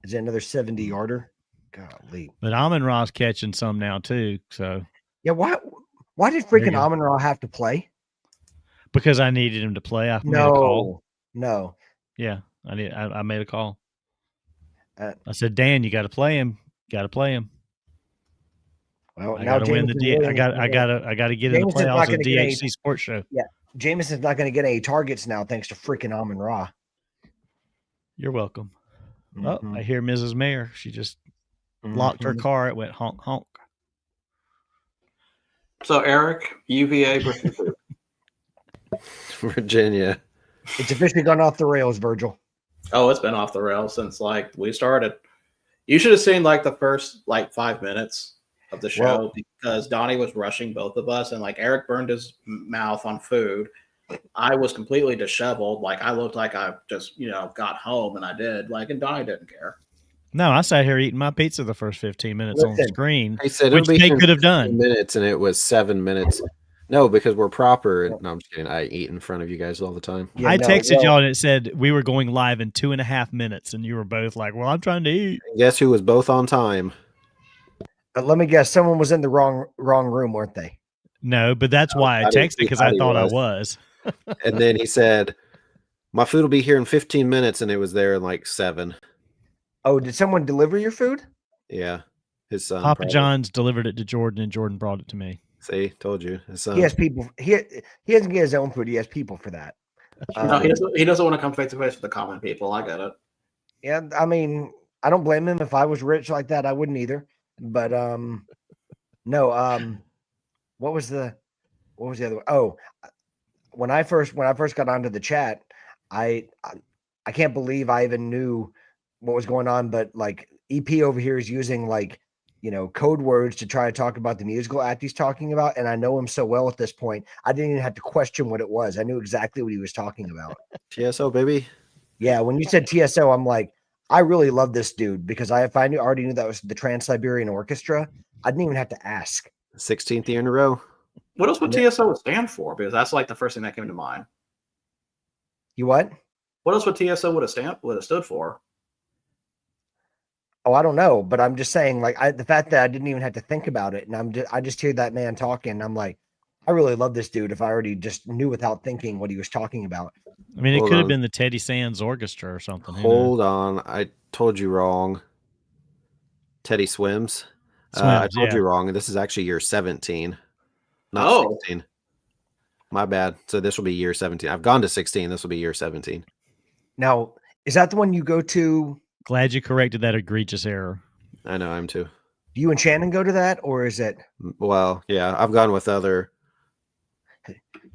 Is it another 70 yarder? Golly. But Amon-Ra's catching some now too. So Yeah, why did There you freaking go. Amon-Ra have to play? because I needed him to play, I made a call. No. Yeah, I made a call. Uh, I said, Dan, you got to play him. Got to play him. Well, I now got to win the Jamison I got to get in the Jameson's not playoffs of gonna get any- DHC Sports Show. Jameson's not going to get any targets now thanks to freaking Amon-Ra. You're welcome. Oh, Mhm. I hear Mrs. Mayor. She just locked her Mhm. car. It went honk honk. So, Eric, UVA versus who? Virginia. It's officially gone off the rails, Virgil. Oh, it's been off the rails since like we started. You should have seen like the first like 5 minutes of the show Well- because Donnie was rushing both of us, and like Eric burned his mouth on food. I was completely disheveled. Like I looked like I just got home, and I did. Like, and Donnie didn't care. No, I sat here eating my pizza the first 15 minutes on the Listen, screen, He said which it'll be they here in could have 15 done. minutes, and it was 7 minutes. No, because we're proper. No, I'm just kidding. I eat in front of you guys all the time. Yeah, I no, texted well, y'all and it said we were going live in 2.5 minutes, and you were both like, "Well, I'm trying to eat." Guess who was both on time? let me guess. Someone was in the wrong room, weren't they? No, but that's why I I didn't texted see because how I he thought I was. was. And then he said, "My food will be here in 15 minutes," and it was there in like 7. Oh, did someone deliver your food? Yeah, his son. Papa probably. John's delivered it to Jordan, and Jordan brought it to me. See, told you. His son. He has people. He doesn't get his own food. He has people for that. No, he doesn't want to come face to face with the common people. I get it. Yeah, I mean, I don't blame him. If I was rich like that, I wouldn't either. But no. What was the other one? Oh, when I first got onto the chat, I can't believe I even knew what was going on. But like EP over here is using like code words to try to talk about the musical act he's talking about, and I know him so well at this point, I didn't even have to question what it was. I knew exactly what he was talking about. TSO baby. Yeah, when you said TSO, I'm like, I really love this dude because if I already knew that was the Trans-Siberian Orchestra, I didn't even have to ask. 16th year in a row. What else would TSO stand for? Because that's like the first thing that came to mind. You what? What else would TSO would have stood for? Oh, I don't know, but I'm just saying, like, the fact that I didn't even have to think about it, and I just hear that man talking, and I'm like, I really love this dude. If I already just knew without thinking what he was talking about. I mean, it Hold could have on. been the Teddy Sands Orchestra or something. Who knows? Hold on. I told you wrong. Teddy Swims. I told you wrong. This is actually year 17, not 16. My bad. So this will be year 17. I've gone to 16. This will be year 17. Now, is that the one you go to? Glad you corrected that egregious error. I know, I'm too. Do you and Shannon go to that, or is it? Well, yeah, I've gone with other.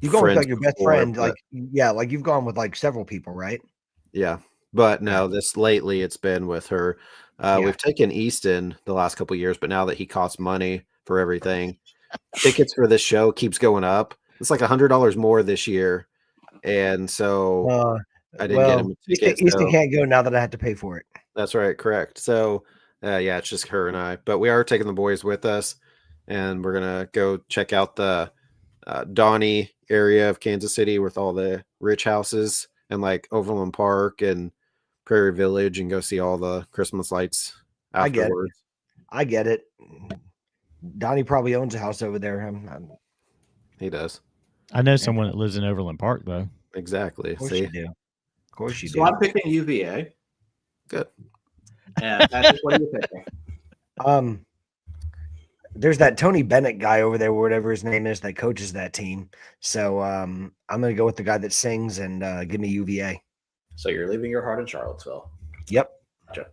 You go with friends like your best before, friend, but- like like you've gone with like several people, right? Yeah, but no, this lately it's been with her. Yeah. We've taken Easton the last couple of years, but now that he costs money for everything, tickets for this show keeps going up. It's like $100 more this year, and so I didn't get him a ticket. Easton so- can't go now that I have to pay for it. That's right, correct. So Yeah, it's just her and I. But we are taking the boys with us, and we're gonna go check out the Donnie area of Kansas City with all the rich houses, and like Overland Park and Prairie Village, and go see all the Christmas lights I get it. afterwards. I get it. Donnie probably owns a house over there. He does. I know someone that lives in Overland Park, though. Exactly. Of course See, you do. Of course you So do. I'm picking UVA. good. And Patrick, what are you picking? There's that Tony Bennett guy over there, whatever his name is, that coaches that team. So I'm gonna go with the guy that sings and give me UVA. So you're leaving your heart in Charlottesville. Yep. Gotcha.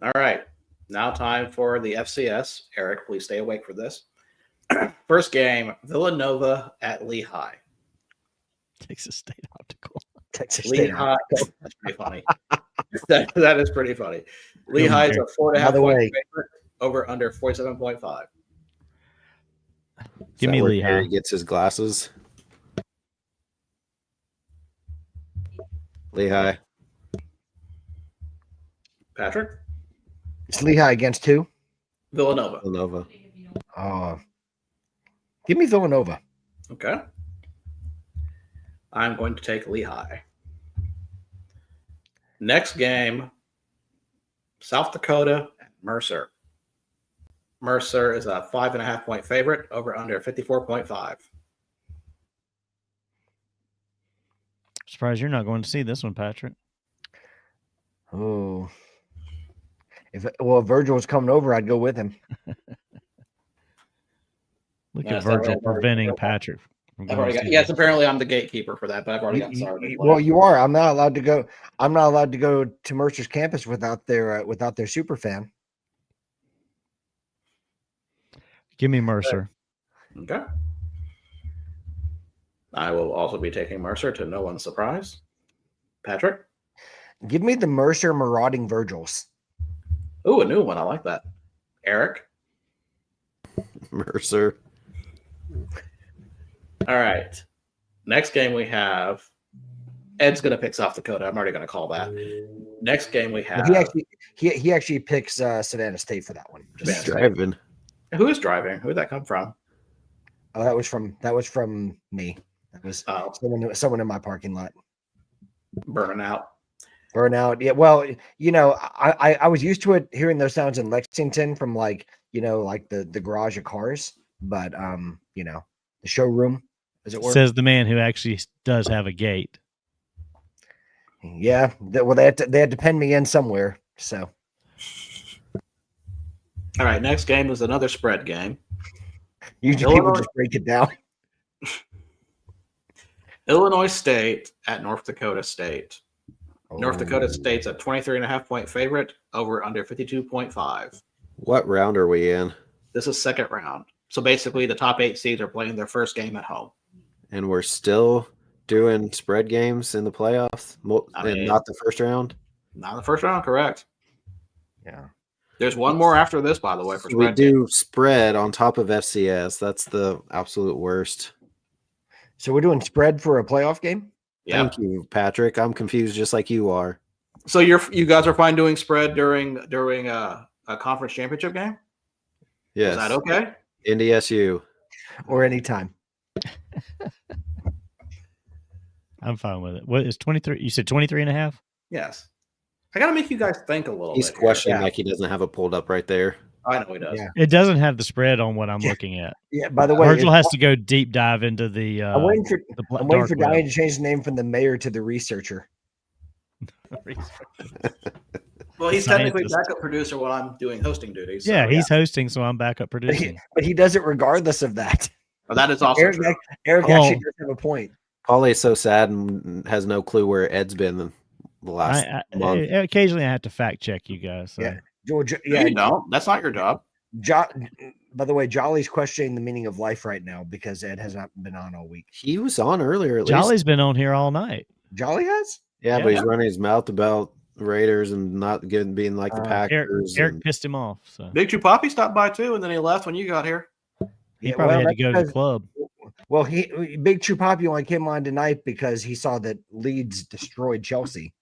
All right. Now time for the FCS. Eric, please stay awake for this. First game, Villanova at Lehigh. Texas State Optical. Texas State. Lehigh. That's pretty funny. that is pretty funny. Lehigh is a 4.5 By the point way- favorite, over under 47.5. Give me Lehigh. Harry gets his glasses. Lehigh. Patrick? It's Lehigh against who? Villanova. Villanova. Give me Villanova. Okay. I'm going to take Lehigh. Next game, South Dakota at Mercer. Mercer is a 5.5 point favorite, over under 54.5. Surprised you're not going to see this one, Patrick. Oh. If Virgil was coming over, I'd go with him. Look Yeah, at so I've Virgil already- preventing Patrick from I've going already to got, see yes, this. apparently I'm the gatekeeper for that, but I've already gotten started. Well, you are. I'm not allowed to go. I'm not allowed to go to Mercer's campus without their super fan. Give me Mercer. Okay. I will also be taking Mercer, to no one's surprise. Patrick? Give me the Mercer marauding Virgils. Ooh, a new one. I like that. Eric? Mercer. All right. Next game we have. Ed's going to pick South Dakota. I'm already going to call that. Next game we have. He actually picks Savannah State for that one. Savannah State. Driving. Who is driving? Who did that come from? Oh, that was from me. That was someone in my parking lot. Burning out. Burnout. Yeah. Well, I was used to it hearing those sounds in Lexington from like the garage of cars, but the showroom, as it were. Says the man who actually does have a gate. Yeah. They had to pen me in somewhere. So. All right. Next game is another spread game. Usually people Illinois- just break it down. Illinois State at North Dakota State. North Oh. Dakota State's a 23.5 point favorite, over under 52.5. What round are we in? This is second round. So basically, the top 8 seeds are playing their first game at home. And we're still doing spread games in the playoffs, and not the first round. Not the first round, correct? Yeah. There's one more after this, by the way, for We spread. do spread on top of FCS. That's the absolute worst. So we're doing spread for a playoff game? Yeah. Thank you, Patrick. I'm confused just like you are. So you guys are fine doing spread during a conference championship game? Yes. Is that okay? NDSU. Or anytime. I'm fine with it. What is 23? You said 23 and a half? Yes. I got to make you guys think a little He's bit. here. questioning Yeah. like he doesn't have it pulled up right there. I know he does. Yeah. It doesn't have the spread on what I'm looking at. Yeah. By the way, Virgil has to go deep dive into the. I'm waiting for the I'm waiting dark for web. Diane to change the name from the mayor to the researcher. Well, he's technically Scientist. backup producer while I'm doing hosting duties. so Yeah, he's hosting, so I'm backup But producing. he does it regardless of that. Well, that is also Eric, true. Eric Oh. actually does have a point. Paulie's so sad and has no clue where Ed's been the last month. Occasionally, I have to fact check you guys. So. Yeah. George, Yeah, you don't. That's not your job. By the way, Jolly's questioning the meaning of life right now because Ed has not been on all week. He was on earlier at least. Jolly's been on here all night. Jolly has? Yeah, but he's Yeah. running his mouth about Raiders and not being like the Packers. Eric pissed him off. So Big Chew Poppy stopped by too, and then he left when you got here. he probably had to go to the club. Well, Big Chupapi only came on tonight because he saw that Leeds destroyed Chelsea.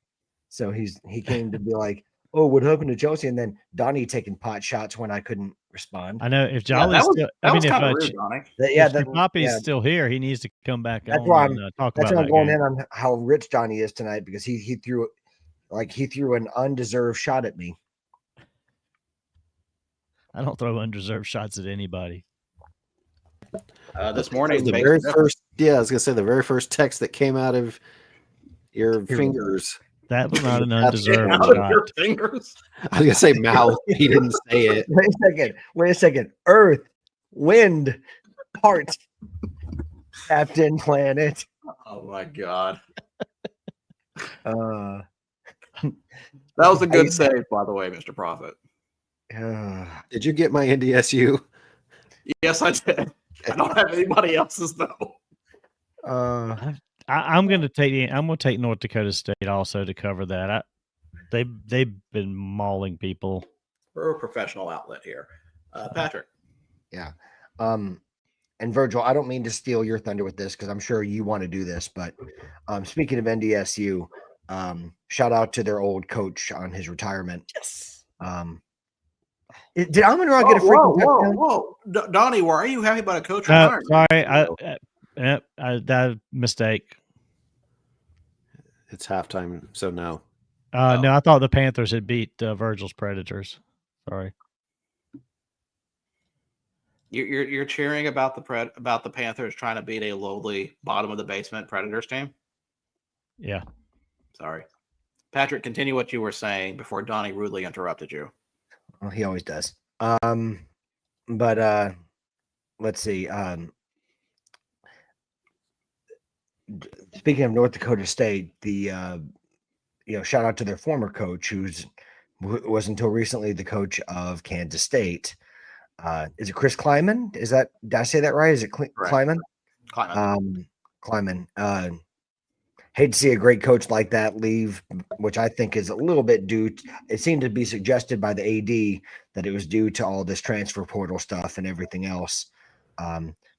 So he came to be like, oh, what happened to Chelsea? And then Donnie taking pot shots when I couldn't respond. I know if Yeah, Jolly's still, that was if kind of rude, Donnie. if Poppy's still here, he needs to come back that's on why and talk that's about why that I'm going game. in on how rich Donnie is tonight, because he threw an undeserved shot at me. I don't throw undeserved shots at anybody. This morning, the makes very a difference. first, I was gonna say the very first text that came out of your fingers. That was not an That's undeserved Out of shot. your fingers. I was gonna say mouth. He didn't say it. Wait a second. Earth, wind, heart, Captain Planet. Oh my God. Uh, That was a good save, by the way, Mr. Prophet. Did you get my NDSU? Yes, I did. I don't have anybody else's though. I'm going to take North Dakota State also to cover that. They've been mauling people. We're a professional outlet here. Patrick. Yeah. And Virgil, I don't mean to steal your thunder with this because I'm sure you want to do this, but speaking of NDSU, shout out to their old coach on his retirement. Yes. Did Amon-Ra get a freaking touchdown? Whoa. Donnie, why are you happy about a coach? Sorry, that mistake. It's halftime, so no. No, I thought the Panthers had beat Virgil's Predators. Sorry. You're cheering about the Panthers trying to beat a lowly bottom of the basement Predators team? Yeah. Sorry. Patrick, continue what you were saying before Donnie rudely interrupted you. Well, he always does. But let's see. Speaking of North Dakota State, shout out to their former coach, who was until recently the coach of Kansas State. Is it Chris Kleiman? Did I say that right? Is it Kleiman? Kleiman. Hate to see a great coach like that leave, which I think is a little bit due. It seemed to be suggested by the AD that it was due to all this transfer portal stuff and everything else,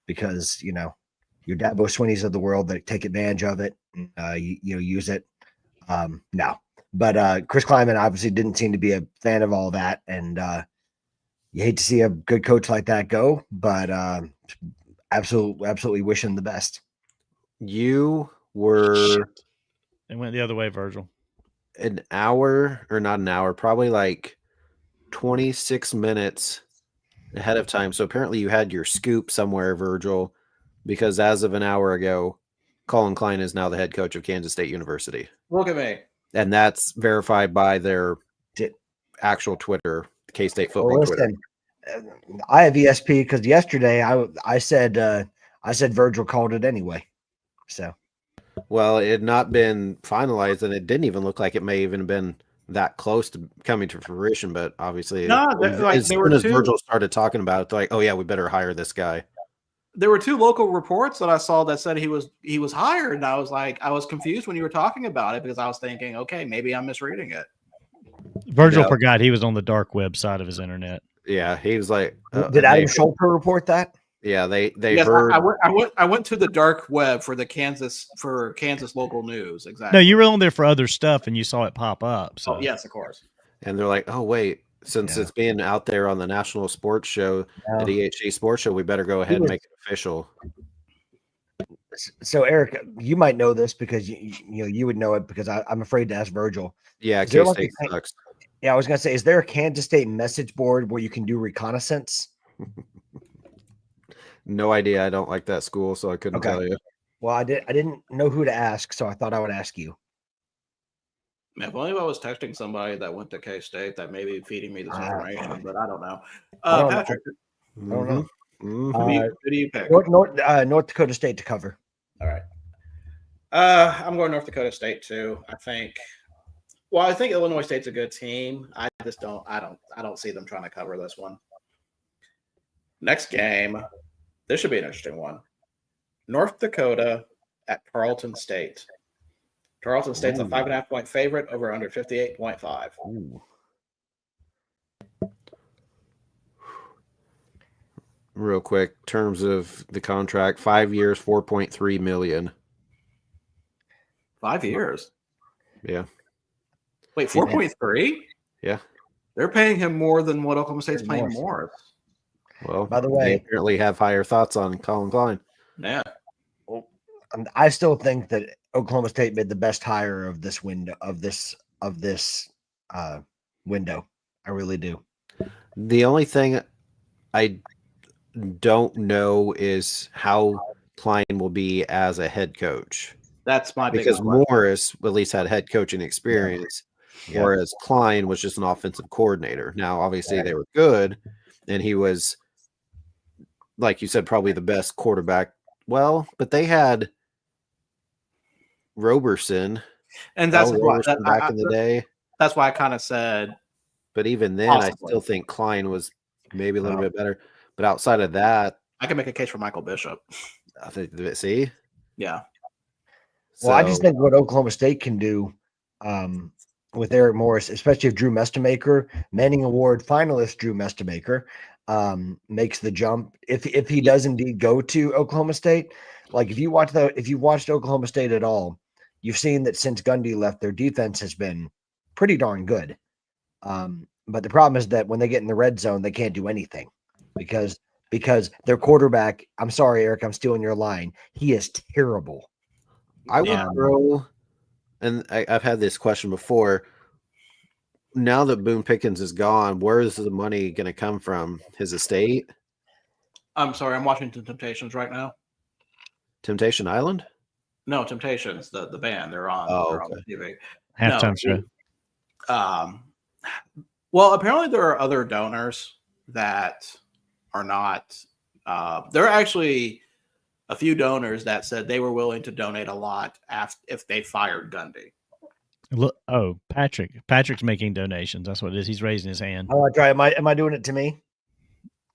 because your Dabo Swinney's of the world that take advantage of it, use it. No, but Chris Kleiman obviously didn't seem to be a fan of all that, and you hate to see a good coach like that go, but absolutely wish him the best. You were It went the other way, Virgil. an hour, or not an hour, probably like 26 minutes ahead of time. So apparently you had your scoop somewhere, Virgil, because as of an hour ago, Colin Klein is now the head coach of Kansas State University. Look at me. And that's verified by their actual Twitter, K-State football Twitter. I have ESP because yesterday I said Virgil called it anyway. So, well, it had not been finalized, and it didn't even look like it may even have been that close to coming to fruition. But obviously, as soon as Virgil started talking about it, like, oh yeah, we better hire this guy. There were two local reports that I saw that said he was hired, and I was confused when you were talking about it because I was thinking, okay, maybe I'm misreading it. Virgil forgot he was on the dark web side of his internet. Yeah, he was like, did Adam Schulter report that? Yeah, they yes, heard. I went to the dark web for Kansas local news. Exactly. No, you were on there for other stuff, and you saw it pop up. So yes, of course. And they're like, oh wait, since it's being out there on the National Sports Show, the DHC Sports Show, we better go ahead and make it official. So Eric, you might know this because you would know it because I'm afraid to ask Virgil. Yeah, K-State sucks. Yeah, I was gonna say, is there a Kansas State message board where you can do reconnaissance? No idea. I don't like that school, so I couldn't tell you. Well, I didn't know who to ask, so I thought I would ask you. Man, if only I was texting somebody that went to K-State, that may be feeding me this information, but I don't know. Patrick, I don't know. Who do you pick? North Dakota State to cover. All right. I'm going North Dakota State too. I think Illinois State's a good team. I just don't see them trying to cover this one. Next game, this should be an interesting one. North Dakota at Tarleton State. Tarleton State's a 5.5 point favorite over under 58.5. Real quick, terms of the contract, 5 years, $4.3 million. 5 years. Yeah. Wait, 4.3? Yeah. They're paying him more than what Oklahoma State's Good paying Lord. Morris. Well, By the they way, apparently have higher thoughts on Colin Klein. Yeah. I still think that Oklahoma State made the best hire of this window window. I really do. The only thing I don't know is how Klein will be as a head coach. That's my Because biggest question. Morris at least had head coaching experience, Yeah. whereas Klein was just an offensive coordinator. Now, obviously, they were good, and he was, like you said, probably the best quarterback. Well, but they had Roberson, And that's Al why Roberson back in the day. that's why I kind of said But even then, I possibly. still think Klein was maybe a little Oh. bit better. But outside of that, I can make a case for Michael Bishop. I think, see, Yeah. Well, I just So, think what Oklahoma State can do with Eric Morris, especially if Drew Mestemaker, Manning Award finalist Drew Mestemaker, makes the jump. If he does indeed go to Oklahoma State, like if you watched Oklahoma State at all, you've seen that since Gundy left, their defense has been pretty darn good. But the problem is that when they get in the red zone, they can't do anything because their quarterback. I'm sorry, Eric, I'm stealing your line. He is terrible. I would Yeah. throw, and I've had this question before. Now that Boone Pickens is gone, where is the money going to come from? His estate? I'm sorry, I'm watching the Temptations right now. Temptation Island? No, Temptations, the band. They're on, Oh, they're on okay. TV. Halftime show. Well, apparently there are other donors that are not. There are actually a few donors that said they were willing to donate a lot if they fired Gundy. Look, Patrick's making donations. That's what it is. He's raising his hand. Oh, that's right. Am I doing it to me?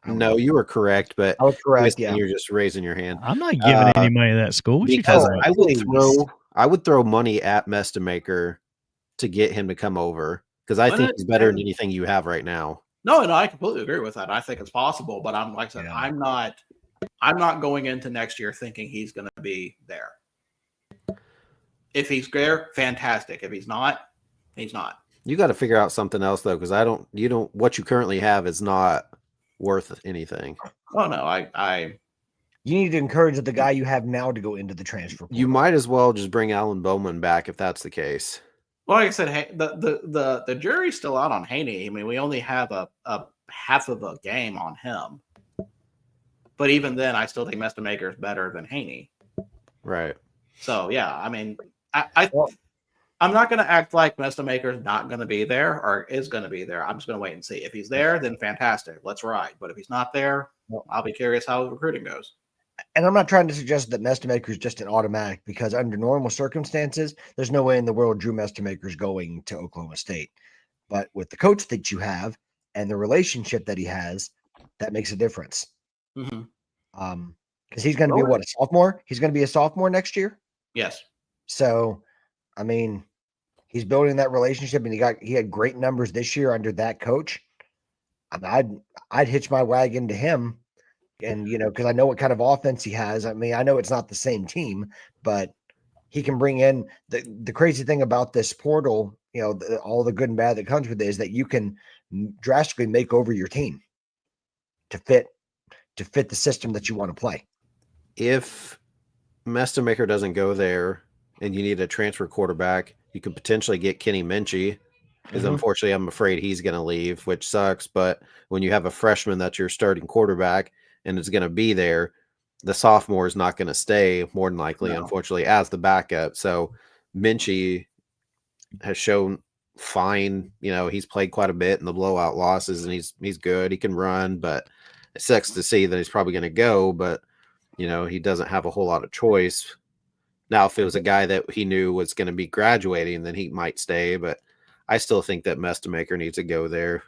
No, you were correct, but I was correct. Yeah. you're just raising your hand. I'm not giving any money to that school. What you Because talking about? I would throw money at Mestemaker to get him to come over because I think he's better than anything you have right now. No, I completely agree with that. I think it's possible, but I'm like I said, Yeah. I'm not going into next year thinking he's going to be there. If he's there, fantastic. If he's not, he's not. You got to figure out something else though, because what you currently have is not worth anything. Oh no, You need to encourage the guy you have now to go into the transfer portal. You might as well just bring Alan Bowman back if that's the case. well, like I said, the jury's still out on Haney. I mean, we only have a half of a game on him. But even then, I still think Mestemaker is better than Haney. Right. So yeah, I mean, I'm not going to act like Mestemaker is not going to be there or is going to be there. I'm just going to wait and see. If he's there, then fantastic. Let's ride. But if he's not there, I'll be curious how the recruiting goes. And I'm not trying to suggest that Mestemaker is just an automatic because under normal circumstances, there's no way in the world Drew Mestemaker is going to Oklahoma State. But with the coach that you have and the relationship that he has, that makes a difference. Mm-hmm. Because he's going to be a sophomore? He's going to be a sophomore next year. Yes. So, I mean, he's building that relationship, and he had great numbers this year under that coach. I mean, I'd hitch my wagon to him, and because I know what kind of offense he has. I mean, I know it's not the same team, but he can bring in the crazy thing about this portal. All the good and bad that comes with it is that you can drastically make over your team to fit the system that you want to play. If Mestemaker doesn't go there and you need a transfer quarterback, you could potentially get Kenny Minchie because unfortunately I'm afraid he's going to leave, which sucks. But when you have a freshman that's your starting quarterback and is going to be there, the sophomore is not going to stay more than likely, unfortunately, as the backup. So Minchie has shown fine. He's played quite a bit in the blowout losses and he's good. He can run, but it sucks to see that he's probably going to go, but he doesn't have a whole lot of choice. Now, if it was a guy that he knew was going to be graduating, then he might stay, but I still think that Mestemaker needs to go there.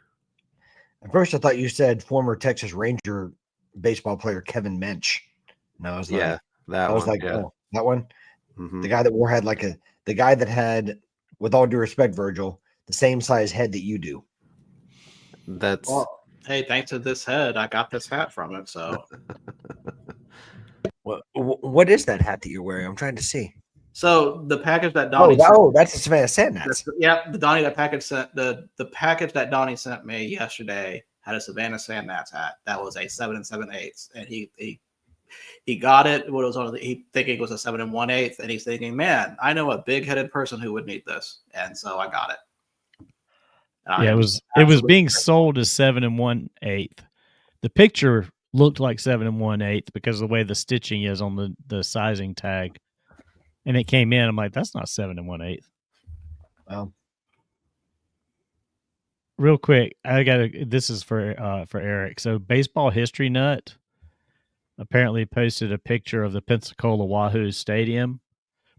At first, I thought you said former Texas Ranger baseball player Kevin Mench. No, I was that one. Mm-hmm. The guy that the guy that had, with all due respect, Virgil, the same size head that you do. That's hey, thanks to this head, I got this hat from it. So what is that hat that you're wearing? I'm trying to see. So the package that Donnie That's the Savannah Sandnats. the package that Donnie sent me yesterday had a Savannah Sandnats hat. That was a 7 7/8, and he got it. What was on he thinking it was a 7 1/8, and he's thinking, man, I know a big-headed person who would need this, and so I got it. Yeah, it was being sold as 7 1/8. The picture looked like 7 1/8 because of the way the stitching is on the sizing tag, and it came in. I'm like, that's not 7 1/8. Well, real quick, this is for Eric. So Baseball History Nut apparently posted a picture of the Pensacola Wahoo Stadium,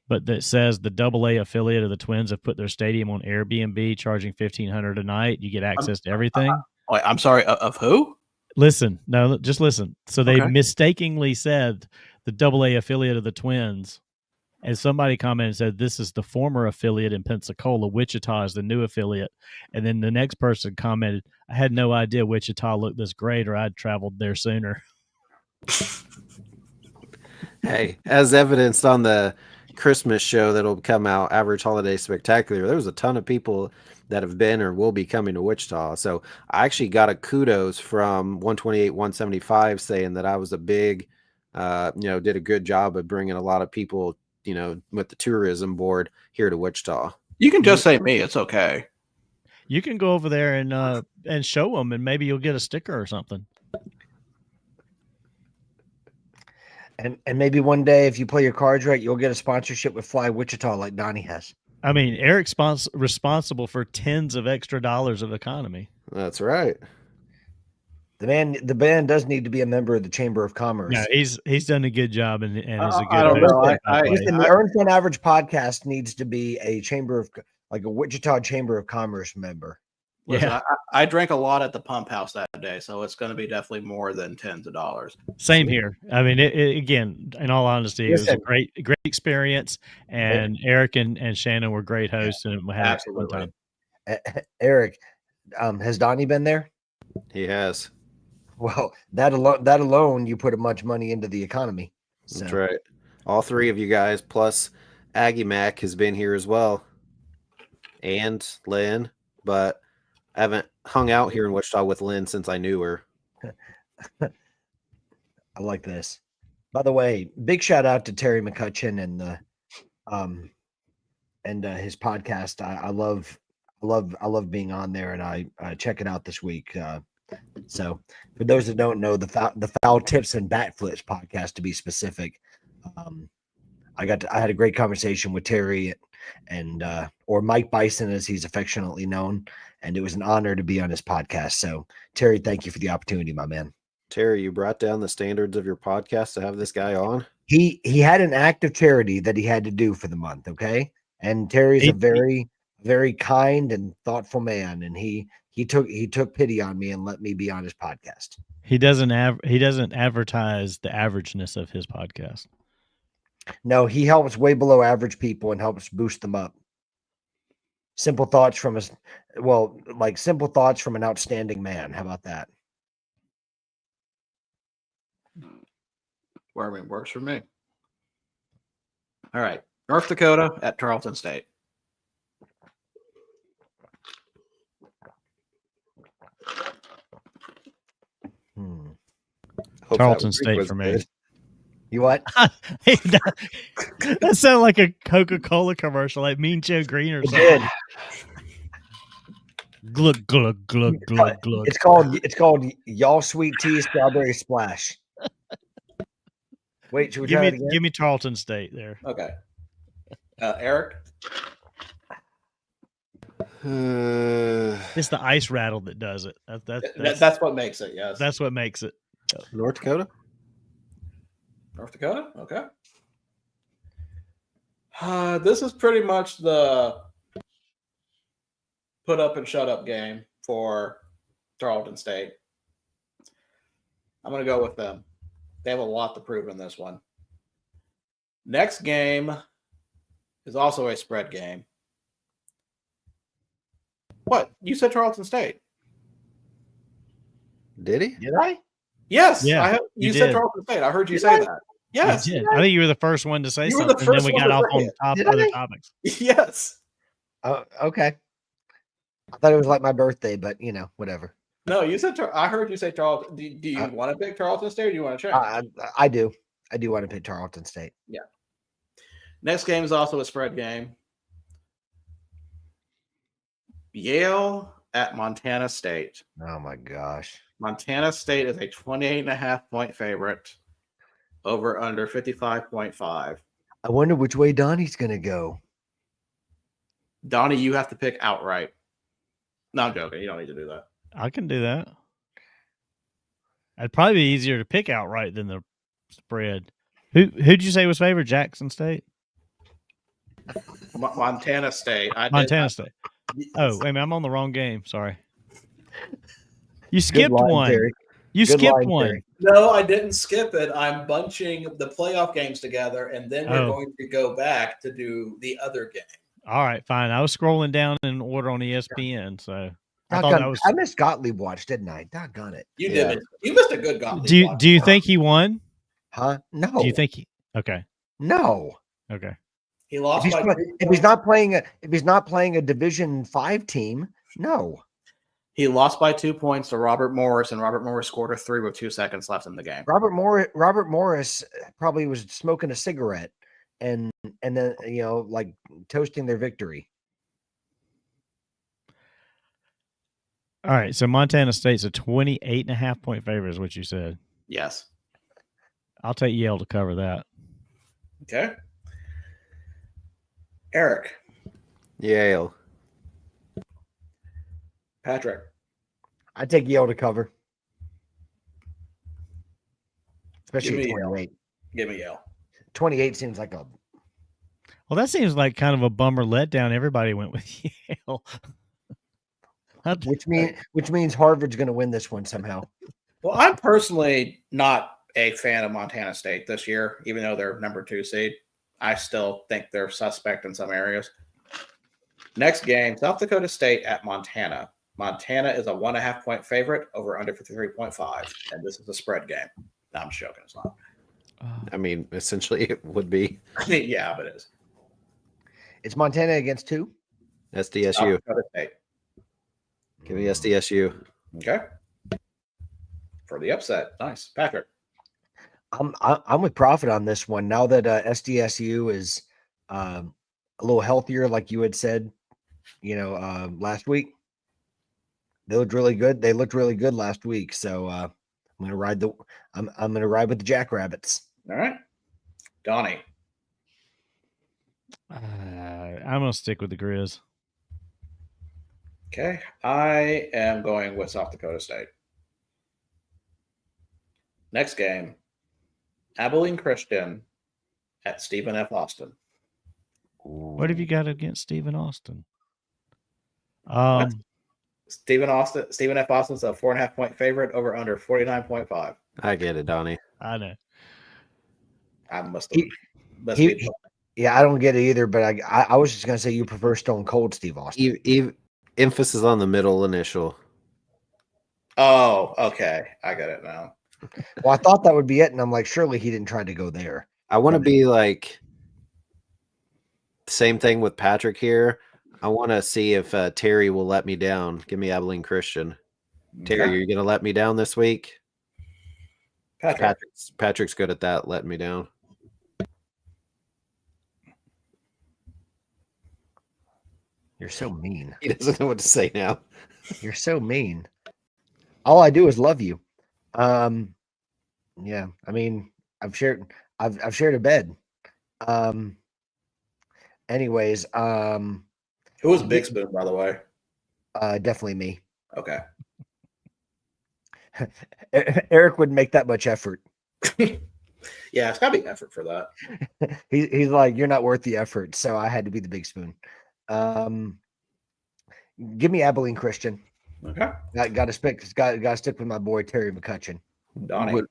but that says the AA affiliate of the Twins have put their stadium on Airbnb, charging $1,500 a night. You get access to everything. Wait, I'm sorry, of who? Listen, no, just listen. So they Okay. mistakenly said the AA affiliate of the Twins, and somebody commented and said, this is the former affiliate in Pensacola. Wichita is the new affiliate. And then the next person commented, I had no idea Wichita looked this great, or I'd traveled there sooner. Hey, as evidenced on the Christmas show that'll come out, Average Holiday Spectacular, there was a ton of people that have been or will be coming to Wichita. So I actually got a kudos from 128, 175 saying that I was a big, did a good job of bringing a lot of people, with the tourism board here to Wichita. You can just say me. It's okay. You can go over there and show them, and maybe you'll get a sticker or something. And maybe one day, if you play your cards right, you'll get a sponsorship with Fly Wichita like Donnie has. I mean, Eric's responsible for tens of extra dollars of economy. That's right. The band does need to be a member of the Chamber of Commerce. Yeah, he's done a good job and is a good. I don't know. Listen, the Earn Fun Average podcast needs to be a a Wichita Chamber of Commerce member. Listen, Yeah. I drank a lot at the pump house that day, so it's going to be definitely more than tens of dollars. Same here. I mean, again, in all honesty, it was a great experience, and Eric and Shannon were great hosts, and we had a fun time. Eric, has Donnie been there? He has. Well, that alone, you put much money into the economy. So. That's right. All three of you guys, plus Aggie Mac has been here as well, and Lynn, but I haven't hung out here in Wichita with Lynn since I knew her. I like this. By the way, big shout out to Terry McCutcheon and his podcast. I love being on there, and I check it out this week. So for those that don't know, the Foul Tips and Bat Flips podcast, to be specific, I had a great conversation with Terry and or Mike Bison, as he's affectionately known. And it was an honor to be on his podcast. So, Terry, thank you for the opportunity, my man. Terry, you brought down the standards of your podcast to have this guy on. He had an act of charity that he had to do for the month, okay? And Terry's a very, very kind and thoughtful man, and he took pity on me and let me be on his podcast. He doesn't advertise the averageness of his podcast. No, he helps way below average people and helps boost them up. Simple thoughts from simple thoughts from an outstanding man. How about that? Wherever it works for me. All right. North Dakota at Tarleton State. Tarleton State for me. Good. You what? That sounded like a Coca-Cola commercial, like Mean Joe Green or something. It did. Glug glug glug glug glug. It's called Y'all Sweet Tea Strawberry Splash. Wait, should we try it again? Give me Tarleton State there. Okay. Eric? It's the ice rattle that does it. That's what makes it, yes. That's what makes it. North Dakota? North Dakota? Okay. This is pretty much the put up and shut up game for Tarleton State. I'm going to go with them. They have a lot to prove in this one. Next game is also a spread game. What? You said Tarleton State. Did he? Did I? Yes. Yeah, you you said did. Tarleton State. I heard you say that. Yes. You did. I think you were the first one to say You were the something. Then first we one got to off say on it. other I? topics. Yes. Oh, okay. I thought it was like my birthday, but whatever. No, you said. I heard you say Charlton. Do you want to pick Charleston State, or do you want to change? I do. I do want to pick Tarleton State. Yeah. Next game is also a spread game. Yale at Montana State. Oh my gosh. Montana State is a 28.5-point favorite. Over under 55.5. I wonder which way Donnie's going to go. Donnie, you have to pick outright. No, I'm joking. You don't need to do that. I can do that. It'd probably be easier to pick outright than the spread. Who'd you say was favored? Jackson State? Montana State. Montana State. Oh, wait a minute. I'm on the wrong game. Sorry. You skipped one. Terry. You Good skipped line, one. Terry. No, I didn't skip it. I'm bunching the playoff games together, and then we're going to go back to do the other game. All right, fine. I was scrolling down in order on ESPN, so I thought that was. I missed Gottlieb watch, didn't I? Doggone it. You did. You missed a good Gottlieb. Do you think he won? Huh? No. Do you think he? Okay. No. Okay. He lost if he's not playing a Division 5 team, no. He lost by 2 points to Robert Morris, and Robert Morris scored a 3 with 2 seconds left in the game. Robert Morris probably was smoking a cigarette and then like toasting their victory. All right, so Montana State's a 28.5-point favorite is what you said. Yes. I'll take Yale to cover that. Okay. Eric. Yale. Patrick. I take Yale to cover. Especially Give me 28. Give me Yale. 28 seems like a. Well, that seems like kind of a bummer letdown. Everybody went with Yale. Which means Harvard's going to win this one somehow. Well, I'm personally not a fan of Montana State this year, even though they're number 2 seed. I still think they're suspect in some areas. Next game, South Dakota State at Montana. Montana is a 1.5-point favorite over under 53.5, and this is a spread game. No, I'm joking. It's not. I mean, essentially, it would be. Yeah, but it is. It's Montana against who? SDSU. South Dakota State. Give me SDSU. Okay. For the upset. Nice. Patrick. I'm with Prophet on this one. Now that SDSU is a little healthier, like you had said, last week. They looked really good. They looked really good last week. So I'm gonna ride I'm gonna ride with the Jackrabbits. All right. Donnie. I'm gonna stick with the Grizz. Okay. I am going with South Dakota State. Next game. Abilene Christian at Stephen F. Austin. What have you got against Stephen Austin? Stephen F. Austin's a 4.5-point favorite over under 49.5. I get it, Donnie. I know. I must He- be. Yeah, I don't get it either, but I was just gonna say you prefer Stone Cold Steve Austin. Emphasis on the middle initial. Oh, okay. I get it now. Well, I thought that would be it, and I'm like, surely he didn't try to go there. I want to be like same thing with Patrick here. I want to see if Terry will let me down. Give me Abilene Christian. Terry, are you going to let me down this week? Patrick's good at that, letting me down. You're so mean. He doesn't know what to say now. You're so mean. All I do is love you. Yeah. I mean, I've shared a bed. Anyways, Who was Big Spoon, by the way? definitely me. Okay. Eric wouldn't make that much effort. Yeah, it's got to be effort for that. He's like, you're not worth the effort, so I had to be the Big Spoon. Give me Abilene Christian. Okay. Got to stick with my boy Terry McCutcheon. Donnie.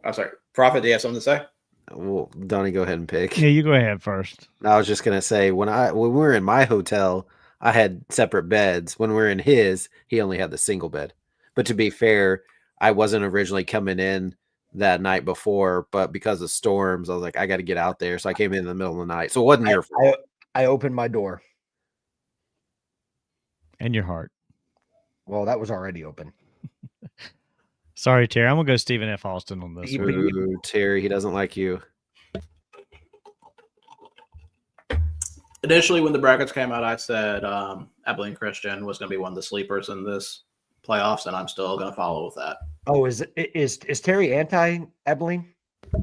I'm sorry. Prophet, do you have something to say? Well, Donnie, go ahead and pick. Yeah, you go ahead first. I was just gonna say when we were in my hotel, I had separate beds. When we were in his, he only had the single bed. But to be fair, I wasn't originally coming in that night before, but because of storms, I was like, I got to get out there. So I came in the middle of the night. So it wasn't your fault. I opened my door. And your heart. Well, that was already open. Sorry, Terry. I'm going to go Stephen F. Austin on this one. Ooh, Terry, he doesn't like you. Initially, when the brackets came out, I said Abilene Christian was going to be one of the sleepers in this playoffs, and I'm still going to follow with that. Oh, is Terry anti-Abilene?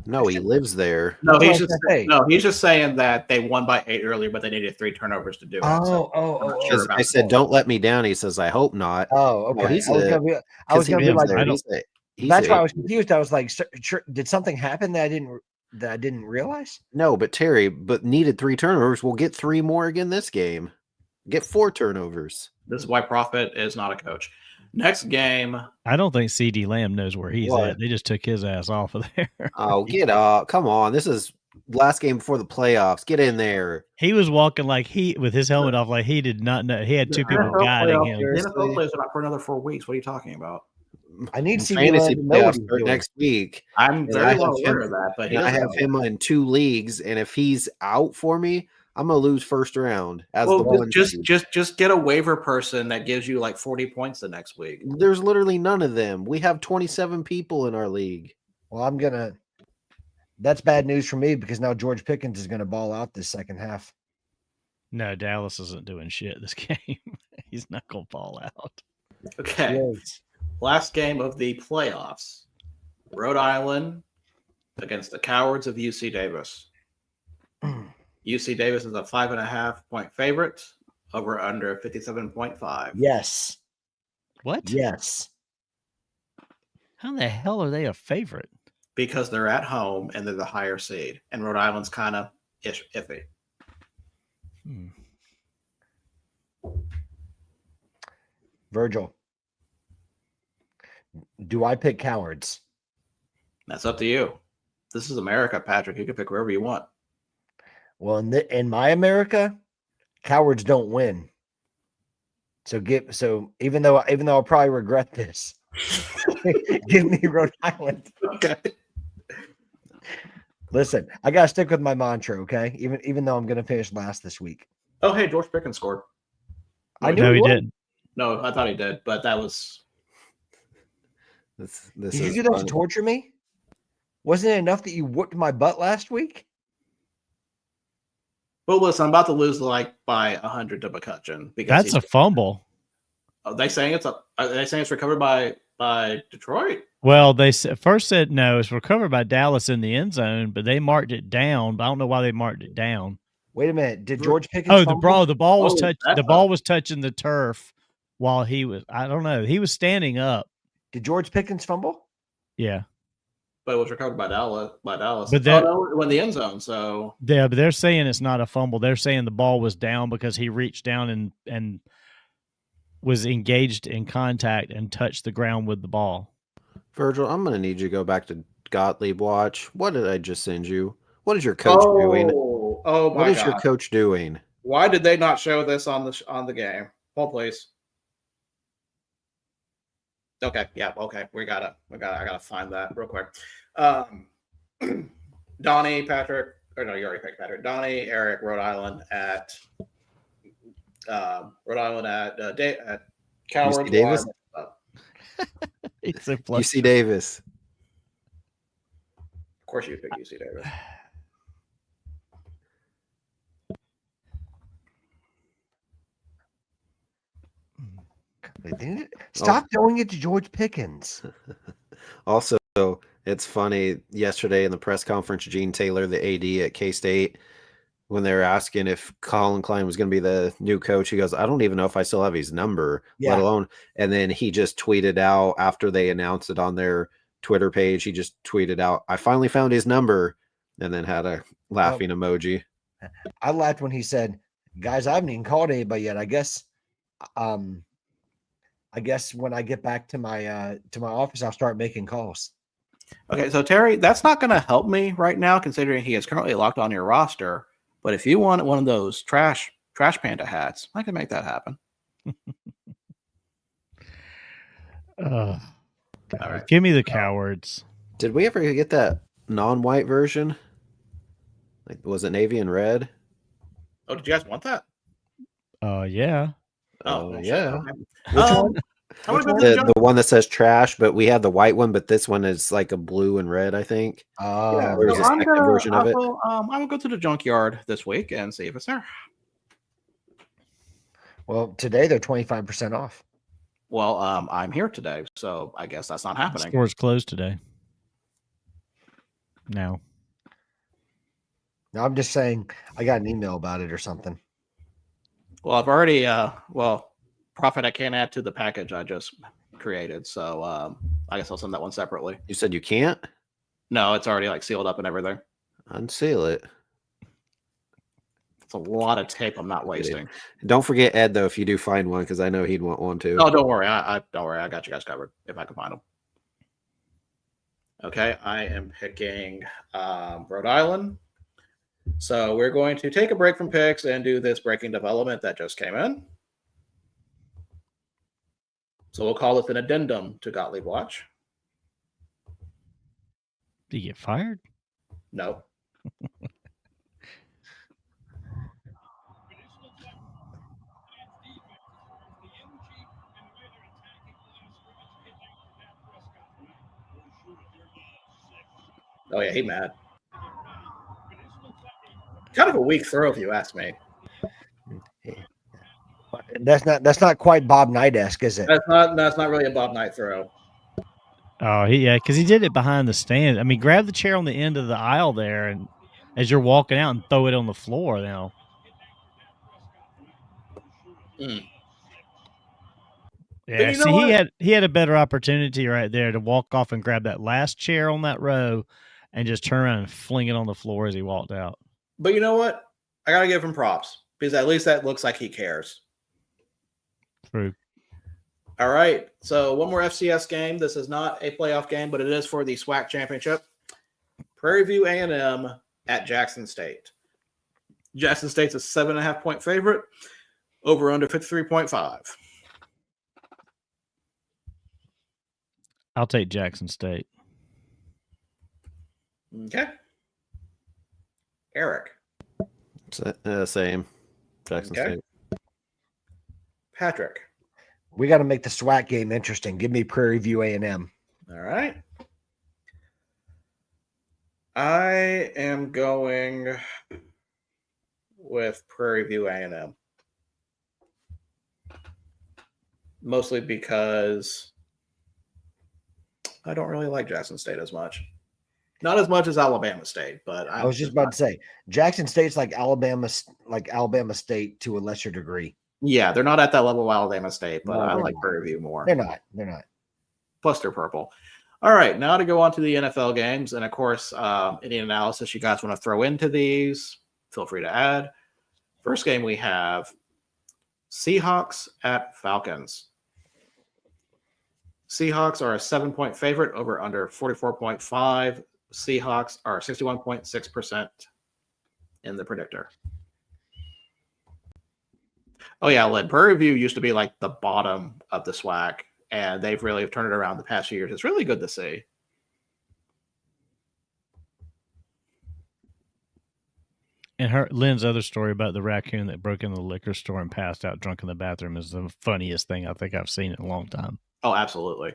No, he lives there. No, That's he's what I just was gonna say. no, he's just saying that they won by 8 earlier, but they needed 3 turnovers to do it. Oh. Sure about I said, that. don't let me down. He says, I hope not. Oh, okay. No, he's I was a- gonna be Because like, I don't- that's why I was confused. I was like, did something happen that I didn't realize? No, but Terry, needed 3 turnovers. We'll get 3 more again this game. Get 4 turnovers. This is why Prophet is not a coach. Next game, I don't think CD Lamb knows where he's What? at. They just took his ass off of there. Oh, get up. Come on. This is last game before the playoffs. Get in there. He was walking like with his helmet off, like he did not know. He had 2 people NFL guiding playoff- him. The NFL Seriously? plays are not for another 4 weeks. What are you talking about? I need CD Fantasy Lamb to know what playoffs he's start doing. next week. I'm And very I well have him- aware of that, but he And I doesn't have him in 2 leagues, and if he's out for me, I'm gonna lose first round as the Well, one. just seed. just get a waiver person that gives you like 40 points the next week. There's literally none of them. We have 27 people in our league. Well, that's bad news for me because now George Pickens is gonna ball out this second half. No, Dallas isn't doing shit this game. He's not going to fall out. Okay. Yes. Last game of the playoffs. Rhode Island against the Cowards of UC Davis. UC Davis is a 5.5 point favorite. Over under 57.5. Yes. What? Yes. How the hell are they a favorite? Because they're at home and they're the higher seed. And Rhode Island's kind of iffy. Hmm. Virgil. Do I pick Cowards? That's up to you. This is America, Patrick. You can pick wherever you want. Well, in my America, Cowards don't win. So even though I'll probably regret this, give me Rhode Island. Okay. Listen, I gotta stick with my mantra, okay? Even though I'm gonna finish last this week. Oh, hey, George Pickens scored. I knew No, he he would. didn't. No, I thought he did, but that was This Did is you do that to fun. torture me? Wasn't it enough that you whooped my butt last week? Well, listen, I'm about to lose like by 100 to McCutcheon because That's a fumble. Are they saying it's recovered by Detroit? Well, they first said no, it's recovered by Dallas in the end zone, but they marked it down. But I don't know why they marked it down. Wait a minute. Did George Pickens? Oh, fumble? the ball was Oh, touch. that's The ball was touching the turf while he was. I don't know. He was standing up. Did George Pickens fumble? Yeah, But it was recovered by Dallas. But Oh, that- no, it went in the end zone. So yeah. But they're saying it's not a fumble. They're saying the ball was down because he reached down and was engaged in contact and touched the ground with the ball. Virgil, I'm gonna need you to go back to Gottlieb watch. What did I just send you? What is your coach doing? Oh my What is God. your coach doing? Why did they not show this on the game? Hold please. Okay, yeah, okay. I gotta find that real quick. Donnie, Patrick, or no, you already picked Patrick. Donnie, Eric, Rhode Island at Cowards. UC Davis? It's a plus. UC Davis. Of course, you pick UC Davis. Stop throwing it to George Pickens. Also, it's funny. Yesterday in the press conference, Gene Taylor, the AD at K-State, when they were asking if Colin Klein was going to be the new coach, he goes, I don't even know if I still have his number, let alone. And then he just tweeted out after they announced it on their Twitter page, he just tweeted out, I finally found his number, and then had a laughing emoji. I laughed when he said, guys, I haven't even called anybody yet. I guess when I get back to my office, I'll start making calls. Okay, so Terry, that's not going to help me right now, considering he is currently locked on your roster. But if you want one of those trash panda hats, I can make that happen. All right. Give me the Cowards. Did we ever get that non-white version? Like, was it navy and red? Oh, did you guys want that? Yeah. Oh, well, shit, yeah. okay. Which one? I want to go Which to the The junk. one that says trash, but we had the white one, but this one is like a blue and red, I think. Yeah, There's so a second version of it. I'm gonna go to the junkyard this week and see if it's there. Well, today they're 25% off. Well, I'm here today, so I guess that's not The happening. store's closed today. No. No, I'm just saying I got an email about it or something. Well, I've already profit I can't add to the package I just created, so I guess I'll send that one separately. You said you can't No, it's already like sealed up and everything. unseal it. It's a lot of tape I'm not wasting. Don't forget Ed though if you do find one, because I know he'd want one too. Oh, don't worry. I don't worry. I got you guys covered if I can find them. Okay, I am picking Rhode Island. So we're going to take a break from picks and do this breaking development that just came in. So we'll call it an addendum to Gottlieb Watch. Did you get fired? No. Oh yeah, he mad. Kind of a weak throw, if you ask me. That's not quite Bob Knight-esque, is it? That's not really a Bob Knight throw. Oh, because he did it behind the stand. I mean, grab the chair on the end of the aisle there, and as you're walking out, and throw it on the floor. Now, Mm. yeah. you know See, what? he had a better opportunity right there to walk off and grab that last chair on that row, and just turn around and fling it on the floor as he walked out. But you know what? I gotta give him props because at least that looks like he cares. True. All right. So one more FCS game. This is not a playoff game, but it is for the SWAC championship. Prairie View A&M at Jackson State. Jackson State's a 7.5-point favorite. Over under 53.5. I'll take Jackson State. Okay. Eric. Same. Jackson Okay. State. Patrick. We got to make the SWAC game interesting. Give me Prairie View A&M. All right. I am going with Prairie View A&M. Mostly because I don't really like Jackson State as much. Not as much as Alabama State, but I was just about to say Jackson State's like Alabama State to a lesser degree. Yeah, they're not at that level of Alabama State, but No, I they're like not. Prairie View more. They're not. Plus, they're purple. All right, now to go on to the NFL games. And of course, any analysis you guys want to throw into these, feel free to add. First game we have Seahawks at Falcons. Seahawks are a 7-point favorite over under 44.5. Seahawks are 61.6% in the predictor. Oh yeah, Lynn, Prairie View used to be like the bottom of the SWAC, and they've really turned it around the past few years. It's really good to see. And Lynn's other story about the raccoon that broke into the liquor store and passed out drunk in the bathroom is the funniest thing I think I've seen in a long time. Oh, absolutely.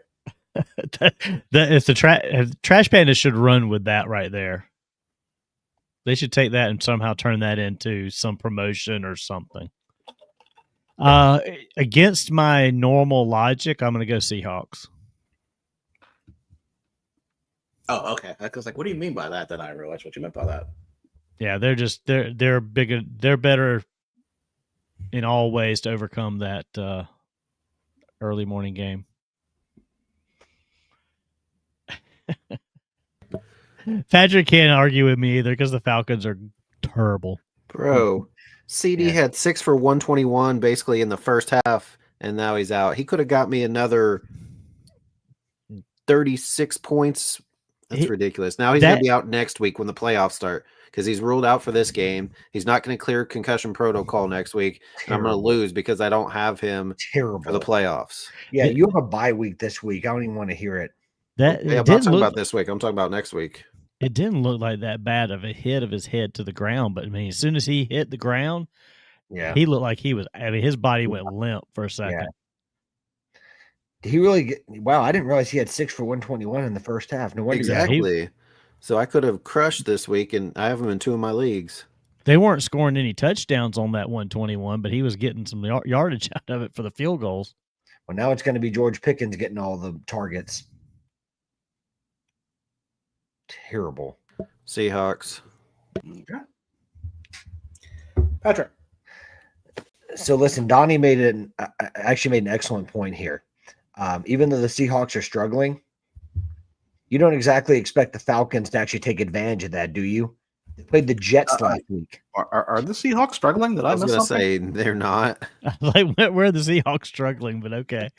It's the Trash Panda should run with that right there. They should take that and somehow turn that into some promotion or something. Against my normal logic, I'm going to go Seahawks. Oh, okay. I was like, what do you mean by that? Then I realized what you meant by that. Yeah, they're bigger. They're better in all ways to overcome that early morning game. Patrick can't argue with me either because the Falcons are terrible. Bro, CD had 6 for 121 basically in the first half, and now he's out. He could have got me another 36 points. That's ridiculous. Now he's going to be out next week when the playoffs start because he's ruled out for this game. He's not going to clear concussion protocol next week. And I'm going to lose because I don't have him for the playoffs. Yeah, you have a bye week this week. I don't even want to hear it. That Hey, it I'm not didn't talking look. about this week. I'm talking about next week. It didn't look like that bad of a hit of his head to the ground, but I mean, as soon as he hit the ground, Yeah. he looked like he was. I mean, his body went limp for a second. Did he really get? Wow, I didn't realize he had 6 for 121 in the first half. No wonder. Exactly. So I could have crushed this week, and I have him in 2 of my leagues. They weren't scoring any touchdowns on that 121, but he was getting some yardage out of it for the field goals. Well, now it's going to be George Pickens getting all the targets. Terrible. Seahawks. Okay. Patrick. So listen, Donnie actually made an excellent point here. Even though the Seahawks are struggling, you don't exactly expect the Falcons to actually take advantage of that, do you? They played the Jets last week. Are the Seahawks struggling? Did I I was miss going to something? say they're not. Like, where are the Seahawks struggling? But okay.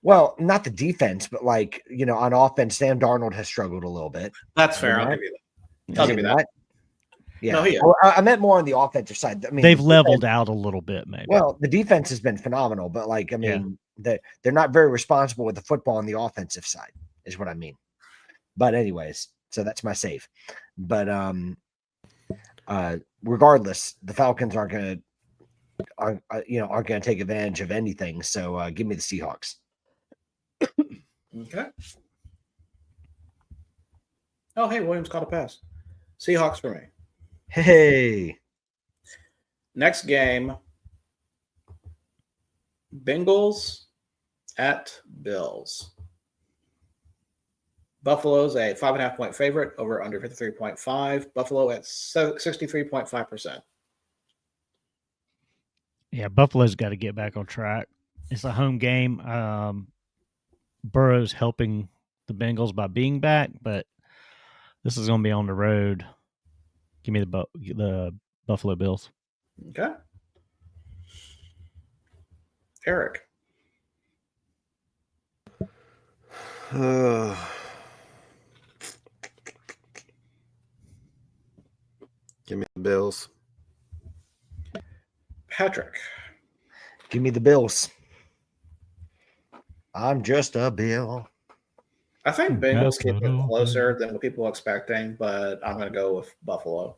Well, not the defense, but on offense, Sam Darnold has struggled a little bit. That's fair. Right? I'll give you that. I'll give you that. Yeah. No, he is. I meant more on the offensive side. I mean, They've leveled out a little bit, maybe. Well, the defense has been phenomenal, but they're not very responsible with the football on the offensive side, is what I mean. But anyways, so that's my save. But regardless, the Falcons aren't going to take advantage of anything. So give me the Seahawks. Okay. Oh, hey, Williams caught a pass. Seahawks for me. Hey, Next game, Bengals at Bills. Buffalo's a 5.5 point favorite over under 53.5. Buffalo at 63.5%. Yeah, Buffalo's got to get back on track. It's a home game. Burrow's helping the Bengals by being back, but this is going to be on the road. Give me the Buffalo Bills. Okay. Eric. Give me the Bills. Patrick. give me the Bills. I'm just a Bill. I think Bengals keep it closer than what people are expecting, but I'm going to go with Buffalo.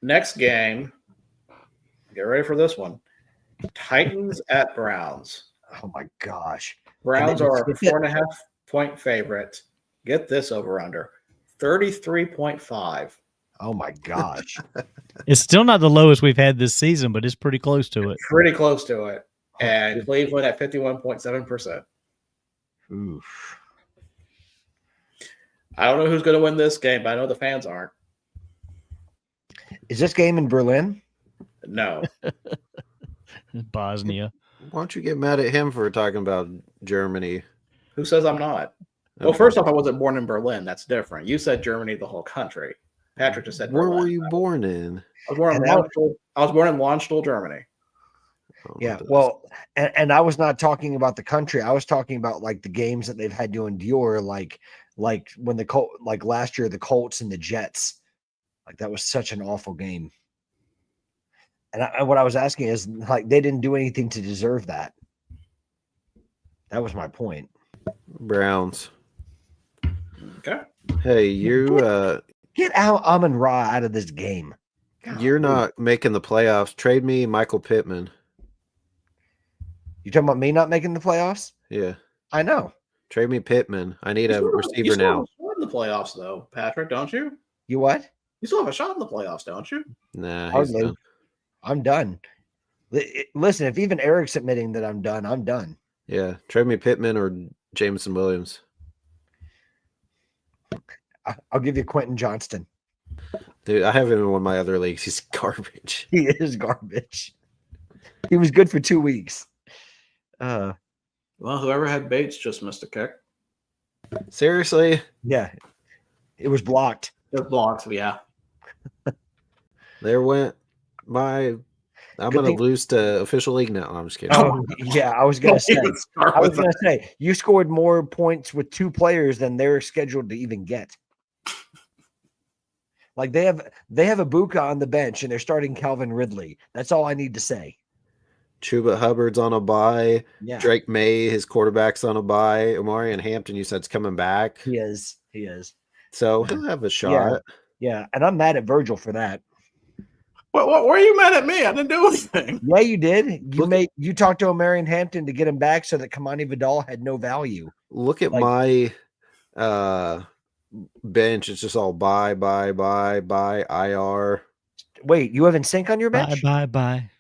Next game. Get ready for this one. Titans at Browns. Oh my gosh. Browns are a 4.5 point favorite. Get this over under 33.5. Oh my gosh. It's still not the lowest we've had this season, but it's pretty close to it. Pretty close to it. And Cleveland at 51.7%. Oof. I don't know who's going to win this game, but I know the fans aren't. Is this game in Berlin? No. Bosnia. Why don't you get mad at him for talking about Germany? Who says I'm not? Well, first off, I wasn't born in Berlin. That's different. You said Germany, the whole country. Patrick just said Where Berlin. were you born in? I was born in Landstuhl, Germany. Oh, Yeah. that's- Well, and I was not talking about the country. I was talking about like the games that they've had to endure, like when like last year, the Colts and the Jets. Like that was such an awful game. And what I was asking is like they didn't do anything to deserve that. That was my point. Browns. Okay. Hey, you Get Amon Ra out of this game. you're not making the playoffs. Trade me Michael Pittman. You talking about me not making the playoffs? Yeah. I know. Trade me Pittman. I need a You receiver still have now. a shot in the playoffs, though, Patrick, don't you? You what? You still have a shot in the playoffs, don't you? Nah, he's Hardly. done. I'm done. Listen, if even Eric's admitting that I'm done, I'm done. Yeah. Trade me Pittman or Jameson Williams. I'll give you Quentin Johnston. Dude, I have him in one of my other leagues. He's garbage. He is garbage. He was good for 2 weeks. Well, whoever had Bates just missed a kick. Seriously? Yeah, it was blocked. It was blocked, yeah. There went my I'm Good gonna thing- lose to official league now. I'm just kidding. Oh, yeah, I was gonna say. I was gonna say you scored more points with 2 players than they're scheduled to even get. Like they have Ibuka on the bench and they're starting Calvin Ridley. That's all I need to say. Chuba Hubbard's on a bye. Yeah, Drake May, his quarterback's on a bye. Omarion Hampton, you said, is coming back. he is. He is. So Yeah. he'll have a shot. Yeah, and I'm mad at Virgil for that. What were you mad at me? I didn't do anything. Yeah, you did. You talked to Omarion Hampton to get him back so that Kamani Vidal had no value. Look at my bench. It's just all bye, IR. Wait, you have in sync on your bench? Bye.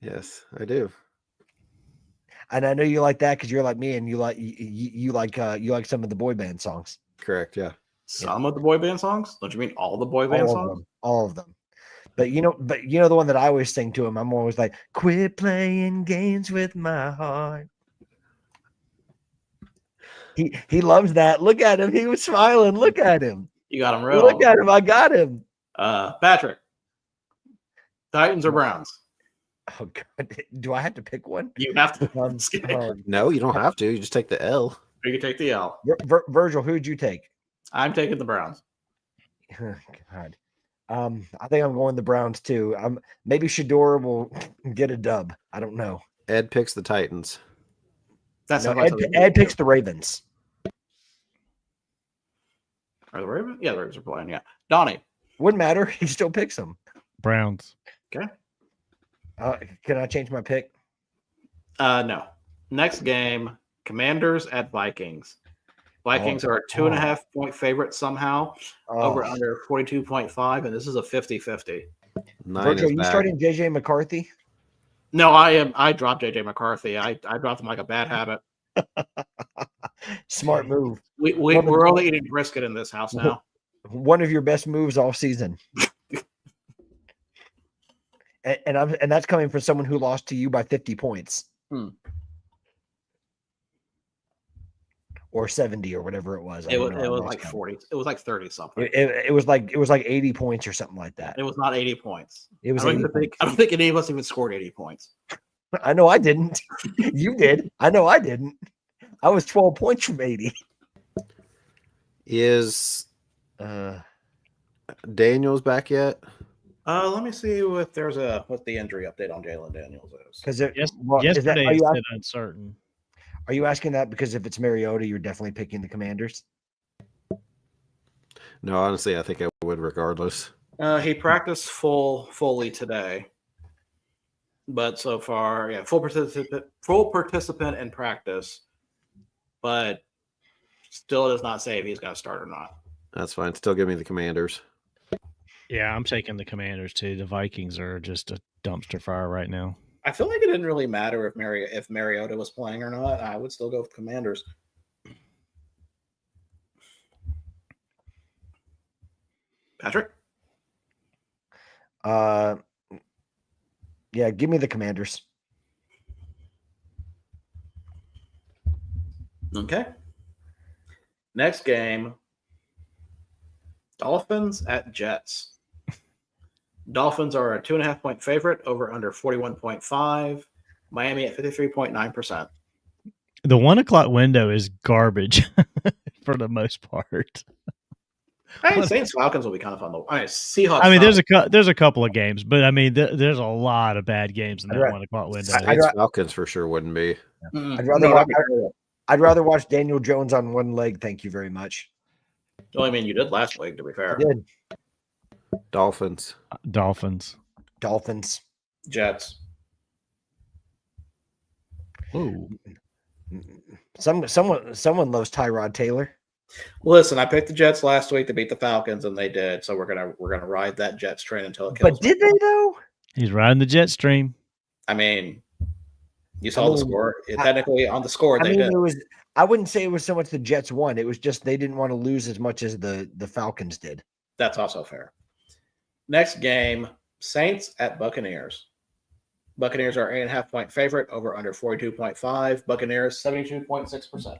Yes, I do. And I know you like that because you're like me and you like some of the boy band songs. Correct, yeah. Some of the boy band songs? Don't you mean all the boy band songs? All of them. But you know the one that I always sing to him, I'm always like, quit playing games with my heart. He loves that. Look at him. He was smiling. Look at him. You got him real. Look at him. I got him. Patrick. Titans or Browns? Oh God. Do I have to pick one? You have to. No, you don't have to. You just take the L. You can take the L. Virgil, who'd you take? I'm taking the Browns. God. I think I'm going the Browns too. Maybe Shador will get a dub. I don't know. Ed picks the Titans. That's No, Ed picks the Ravens. Are the Ravens? Yeah, the Ravens are playing. Yeah, Donnie. Wouldn't matter. He still picks them. Browns. Okay. Can I change my pick? No. Next game: Commanders at Vikings. Vikings are a 2.5 point favorite somehow. Over under 42.5, and this is a 50-50. Virgil, are you starting JJ McCarthy? No, I dropped JJ McCarthy. I dropped him like a bad habit. Smart move. We're only eating brisket in this house now. One of your best moves all season. and that's coming from someone who lost to you by 50 points. Or 70 or whatever it was. It was like 40. It was like 30 something. It was like 80 points or something like that. It was not 80 points. It was. I don't think any of us even scored 80 points. I know I didn't. You did. I know I didn't. I was 12 points from 80. Is Daniels back yet? Let me see what the injury update on Jalen Daniels is. Because yesterday it said uncertain. Are you asking that because if it's Mariota, you're definitely picking the Commanders? No, honestly, I think I would regardless. He practiced fully today, but so far, yeah, full participant in practice, but still does not say if he's going to start or not. That's fine. Still give me the Commanders. Yeah, I'm taking the Commanders too. The Vikings are just a dumpster fire right now. I feel like it didn't really matter if Mariota was playing or not. I would still go with Commanders. Patrick? Yeah, give me the Commanders. Okay. Next game, Dolphins at Jets. Dolphins are a 2.5 point favorite, over under 41.5. Miami at 53.9%. The 1 o'clock window is garbage for the most part. I mean, Saints Falcons will be kind of fun. Seahawks. I mean, there's a couple of games, but I mean, there's a lot of bad games in that 1 o'clock window. Falcons for sure wouldn't be. I'd rather watch Daniel Jones on one leg. Thank you very much. Well, I mean, you did last week, to be fair. I did. Dolphins. Jets. Ooh. Someone loves Tyrod Taylor. Listen, I picked the Jets last week to beat the Falcons, and they did. So we're gonna ride that Jets train until it kills. But did they though? He's riding the jet stream. I mean, you saw the score. Technically, on the score, they did. I wouldn't say it was so much the Jets won. It was just they didn't want to lose as much as the Falcons did. That's also fair. Next game, Saints at Buccaneers. Buccaneers are 8.5 point favorite, over under 42.5. Buccaneers 72.6%.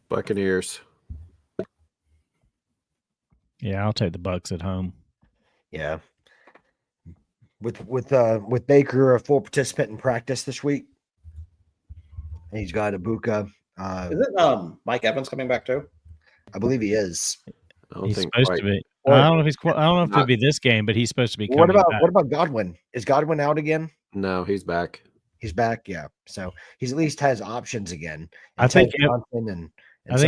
Buccaneers. Yeah, I'll take the Bucs at home. Yeah. With Baker a full participant in practice this week. And he's got Ibuka. Is it Mike Evans coming back too? I believe he is. He's supposed to be. I don't know if I don't know if it'll be this game, but he's supposed to be coming back. What about Godwin? Is Godwin out again? No, he's back. He's back, yeah. So he's at least has options again. I think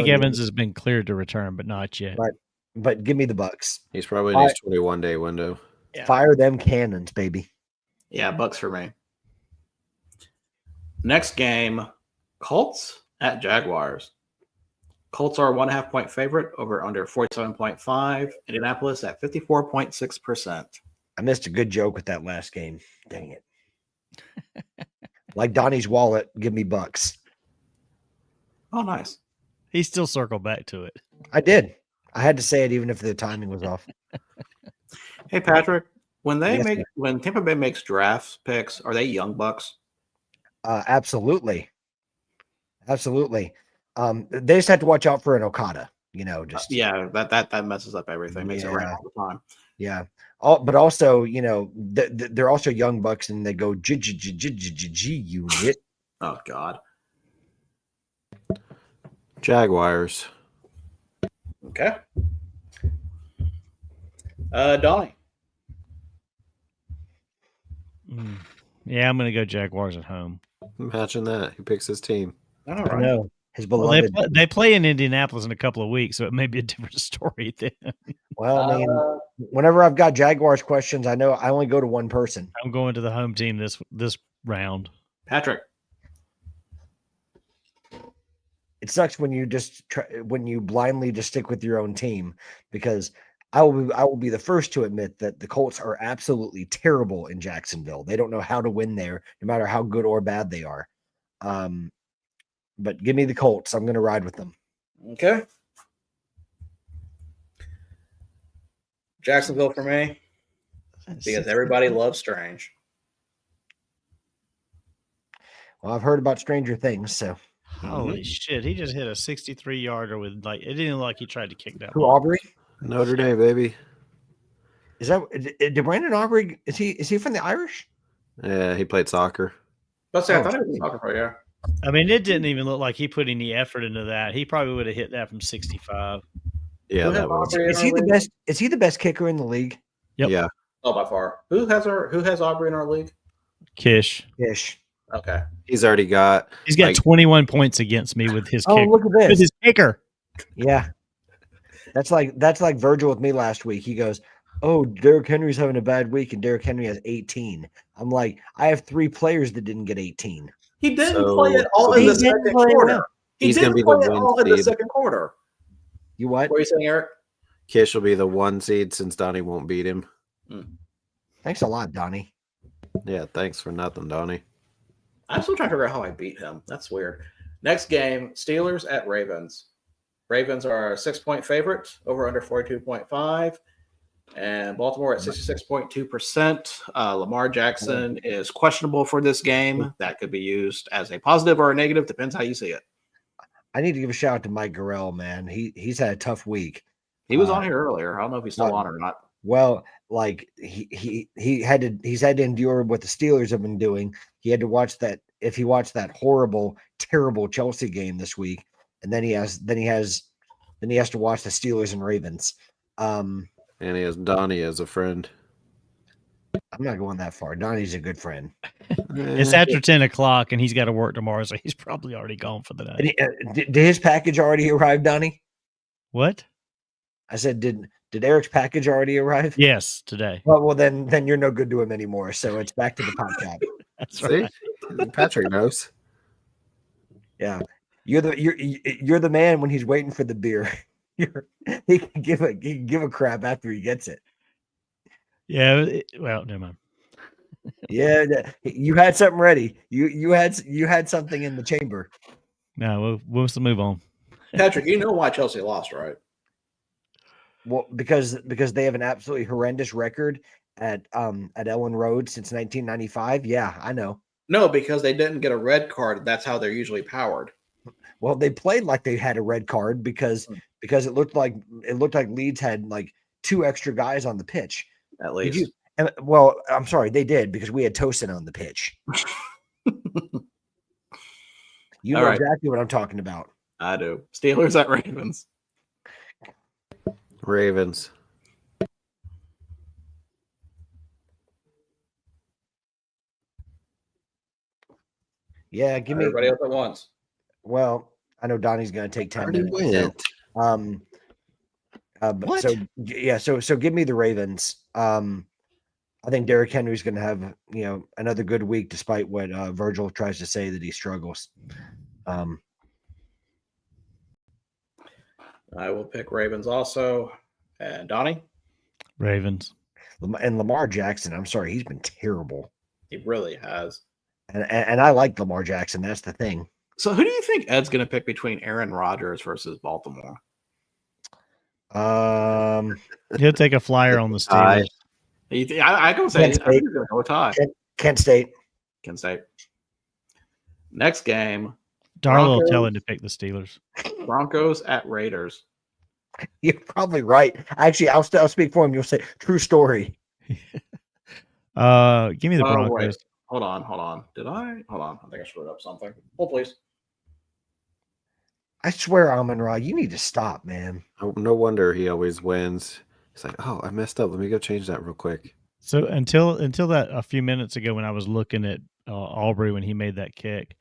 Evans has been cleared to return, but not yet. But give me the Bucks. He's probably in his 21-day window. Yeah. Fire them cannons, baby. Yeah, Bucks for me. Next game, Colts at Jaguars. Colts are 1.5 point favorite over under 47.5. Indianapolis at 54.6%. I missed a good joke with that last game. Dang it. Like Donnie's wallet, give me Bucks. Oh, nice. He still circled back to it. I did. I had to say it even if the timing was off. Hey, Patrick, when Yes, sir. when Tampa Bay makes draft picks, are they young bucks? Absolutely. Absolutely. They just have to watch out for an Okada, Yeah, that messes up everything. Makes it right all the time. Yeah. But also, they're also young bucks and they go G unit. Oh God. Jaguars. Okay. Donnie. Yeah, I'm going to go Jaguars at home. Imagine that. He picks his team. All I right. know. His Well, beloved. they play in Indianapolis in a couple of weeks, so it may be a different story then. Well, I mean, whenever I've got Jaguars questions, I know I only go to one person. I'm going to the home team this round. Patrick. It sucks when you when you blindly just stick with your own team, because I will be the first to admit that the Colts are absolutely terrible in Jacksonville. They don't know how to win there, no matter how good or bad they are. But give me the Colts. I'm going to ride with them. Okay. Jacksonville for me, because everybody loves Strange. Well, I've heard about Stranger Things, so. Holy shit! He just hit a 63-yarder with it didn't look like he tried to kick that. Who, Aubrey? Notre Dame, baby. Is that did Brandon Aubrey? Is he from the Irish? Yeah, he played soccer. Let's say I thought it was soccer for you. I mean, it didn't even look like he put any effort into that. He probably would have hit that from 65. Yeah, that was. Is he the best? Is he the best kicker in the league? Yep. Yeah. Oh, by far. Who has Aubrey in our league? Kish. Ish. Okay. He's already got. He's got 21 points against me with his kick. Look at this. With his kicker. Yeah. That's like Virgil with me last week. He goes, "Oh, Derrick Henry's having a bad week, and Derrick Henry has 18." I'm like, I have 3 players that didn't get 18. He didn't play it all in the second quarter. He's going to be the play it all in the 1 seed. second quarter. You what? What are you saying, Eric? Kish will be the 1 seed since Donnie won't beat him. Thanks a lot, Donnie. Yeah, thanks for nothing, Donnie. I'm still trying to figure out how I beat him. That's weird. Next game, Steelers at Ravens. Ravens are a 6-point favorite, over under 42.5. And Baltimore at 66.2%. Lamar Jackson is questionable for this game. That could be used as a positive or a negative, depends how you see it. I need to give a shout out to Mike Garrell, man. He's had a tough week. He was on here earlier. I don't know if he's still on or not. Well, like he's had to endure what the Steelers have been doing. He had to watch that. If he watched that horrible, terrible Chelsea game this week, and then he has to watch the Steelers and Ravens. And he has Donnie as a friend. I'm not going that far. Donnie's a good friend. It's after 10 o'clock, and he's got to work tomorrow, so he's probably already gone for the night. Did his package already arrive, Donnie? What? I said, did Eric's package already arrive? Yes, today. Well, then you're no good to him anymore. So it's back to the podcast. That's See? right. Patrick knows. Yeah, you're the man when he's waiting for the beer. He can give a crap after he gets it. Yeah. Well, never mind. Yeah, you had something ready. You had something in the chamber. No, we'll move on. Patrick, you know why Chelsea lost, right? Well, because they have an absolutely horrendous record at Ellen Road since 1995. Yeah, I know. No, because they didn't get a red card. That's how they're usually powered. Well, they played like they had a red card because it looked like Leeds had like 2 extra guys on the pitch. At least. Well, I'm sorry, they did, because we had Tosin on the pitch. You know exactly what I'm talking about. I do. Steelers at Ravens. Ravens. Yeah, give me. Everybody else at once. Well, I know Donnie's going to take 10 Already minutes. went. But What? so yeah, so give me the Ravens. I think Derrick Henry's going to have another good week, despite what Virgil tries to say that he struggles. I will pick Ravens also. And Donnie? Ravens. And Lamar Jackson, I'm sorry, he's been terrible. He really has. And I like Lamar Jackson. That's the thing. So who do you think Ed's going to pick between Aaron Rodgers versus Baltimore? He'll take a flyer on the Steelers. I can say Kent I think he's going to go with tie. Kent State. Kent State. Next game, Darla will Broncos. tell him to pick the Steelers. Broncos at Raiders. You're probably right. Actually, I'll speak for him. You'll say true story. Give me the Oh, Broncos. wait. Hold on. Did I? Hold on. I think I screwed up something. Hold, please. I swear, Amon-Ra, you need to stop, man. Oh, no wonder he always wins. He's like, oh, I messed up. Let me go change that real quick. So until that a few minutes ago when I was looking at Aubrey when he made that kick,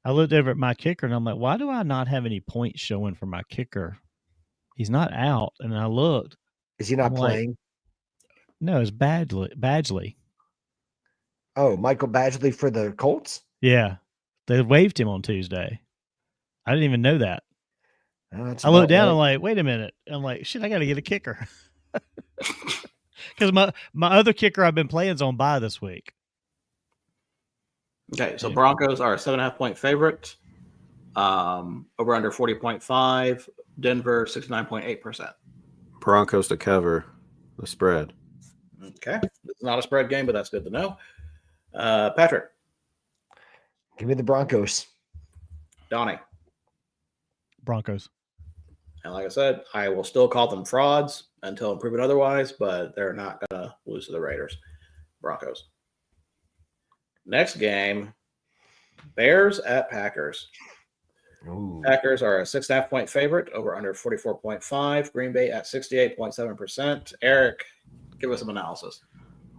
I looked over at my kicker and I'm like, why do I not have any points showing for my kicker? He's not out. And I looked. Is he not I'm like, playing? No, it's Badgley. Oh, Michael Badgley for the Colts? Yeah. They waived him on Tuesday. I didn't even know that. That's I looked about down. right. I'm like, wait a minute. I'm like, shit, I got to get a kicker. Because my other kicker I've been playing is on bye this week. Okay, so Broncos are a 7.5-point favorite. Over under 40.5. Denver 69.8%. Broncos to cover the spread. Okay, it's not a spread game, but that's good to know. Patrick, Give me the Broncos. Donnie, Broncos. and like I said, I will still call them frauds until proven otherwise, but they're not gonna lose to the Raiders. Broncos. Next game, Bears at Packers. Ooh. Packers are a 6.5-point favorite, over under 44.5. Green Bay at 68.7%. Eric, give us some analysis.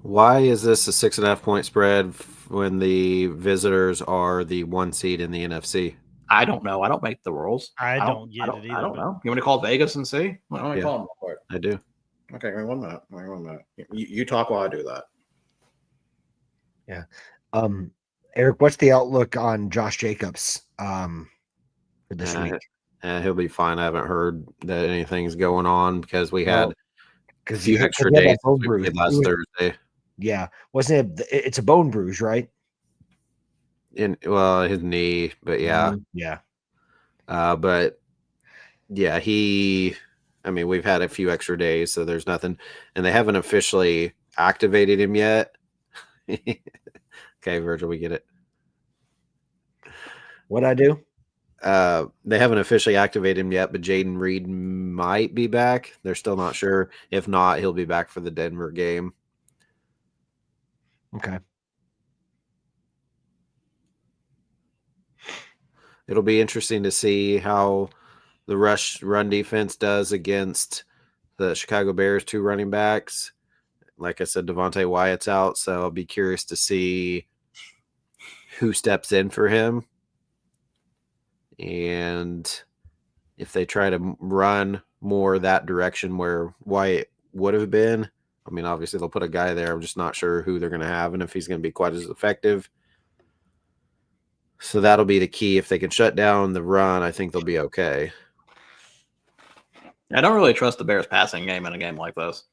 Why is this a 6.5-point spread when the visitors are the 1 seed in the NFC? I don't know. I don't make the rules. I don't get it either. I don't know. You want to call Vegas and see? Why don't I call them real quick? I do. Okay, give me 1 minute. Give me 1 minute. You talk while I do that. Yeah. Eric, what's the outlook on Josh Jacobs for this week? He'll be fine. I haven't heard that anything's going on because we had a Because few extra days since we played last Thursday. Yeah. Wasn't it? It's a bone bruise, right? Well, his knee, but yeah. Yeah. But yeah, we've had a few extra days, so there's nothing, and they haven't officially activated him yet. Okay, Virgil, we get it. What'd I do? They haven't officially activated him yet, but Jaden Reed might be back. They're still not sure. If not, he'll be back for the Denver game. Okay. It'll be interesting to see how the run defense does against the Chicago Bears 2 running backs. Like I said, Devontae Wyatt's out, so I'll be curious to see who steps in for him. And if they try to run more that direction where Wyatt would have been, I mean, obviously they'll put a guy there. I'm just not sure who they're going to have and if he's going to be quite as effective. So that'll be the key. If they can shut down the run, I think they'll be okay. I don't really trust the Bears passing game in a game like this.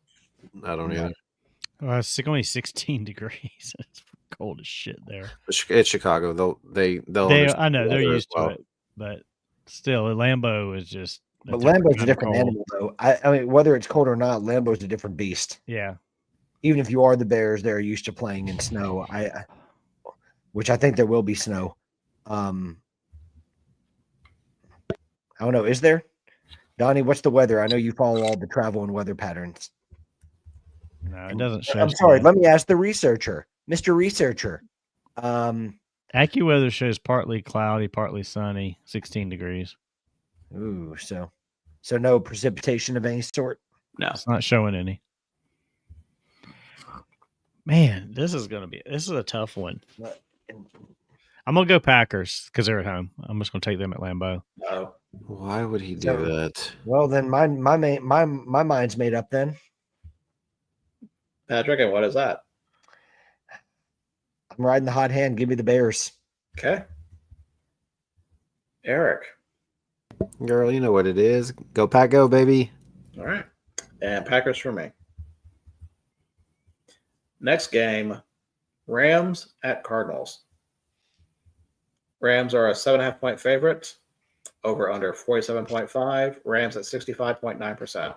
I don't either. It's only 16 degrees. It's cold as shit there. It's Chicago. They'll I know they're used to it, but still, Lambeau is just. But Lambeau's a different animal, though. I mean, whether it's cold or not, Lambeau's a different beast. Yeah. Even if you are the Bears, they're used to playing in snow. Which I think there will be snow. I don't know. Is there? Donnie, what's the weather? I know you follow all the travel and weather patterns. No, it doesn't show. I'm sorry. Let me ask the researcher, Mr. Researcher. AccuWeather shows partly cloudy, partly sunny, 16 degrees. Ooh, so no precipitation of any sort. No, It's not showing any. Man, this is a tough one. I'm gonna go Packers because they're at home. I'm just gonna take them at Lambeau. No. Why would he do So- that? Well, then my mind's made up. Then Patrick, and what is that? I'm riding the hot hand. Give me the Bears. Okay. Eric. Girl, you know what it is. Go Pack, go, baby. All right. And Packers for me. Next game, Rams at Cardinals. Rams are a 7.5-point favorite. Over under 47.5. Rams at 65.9%.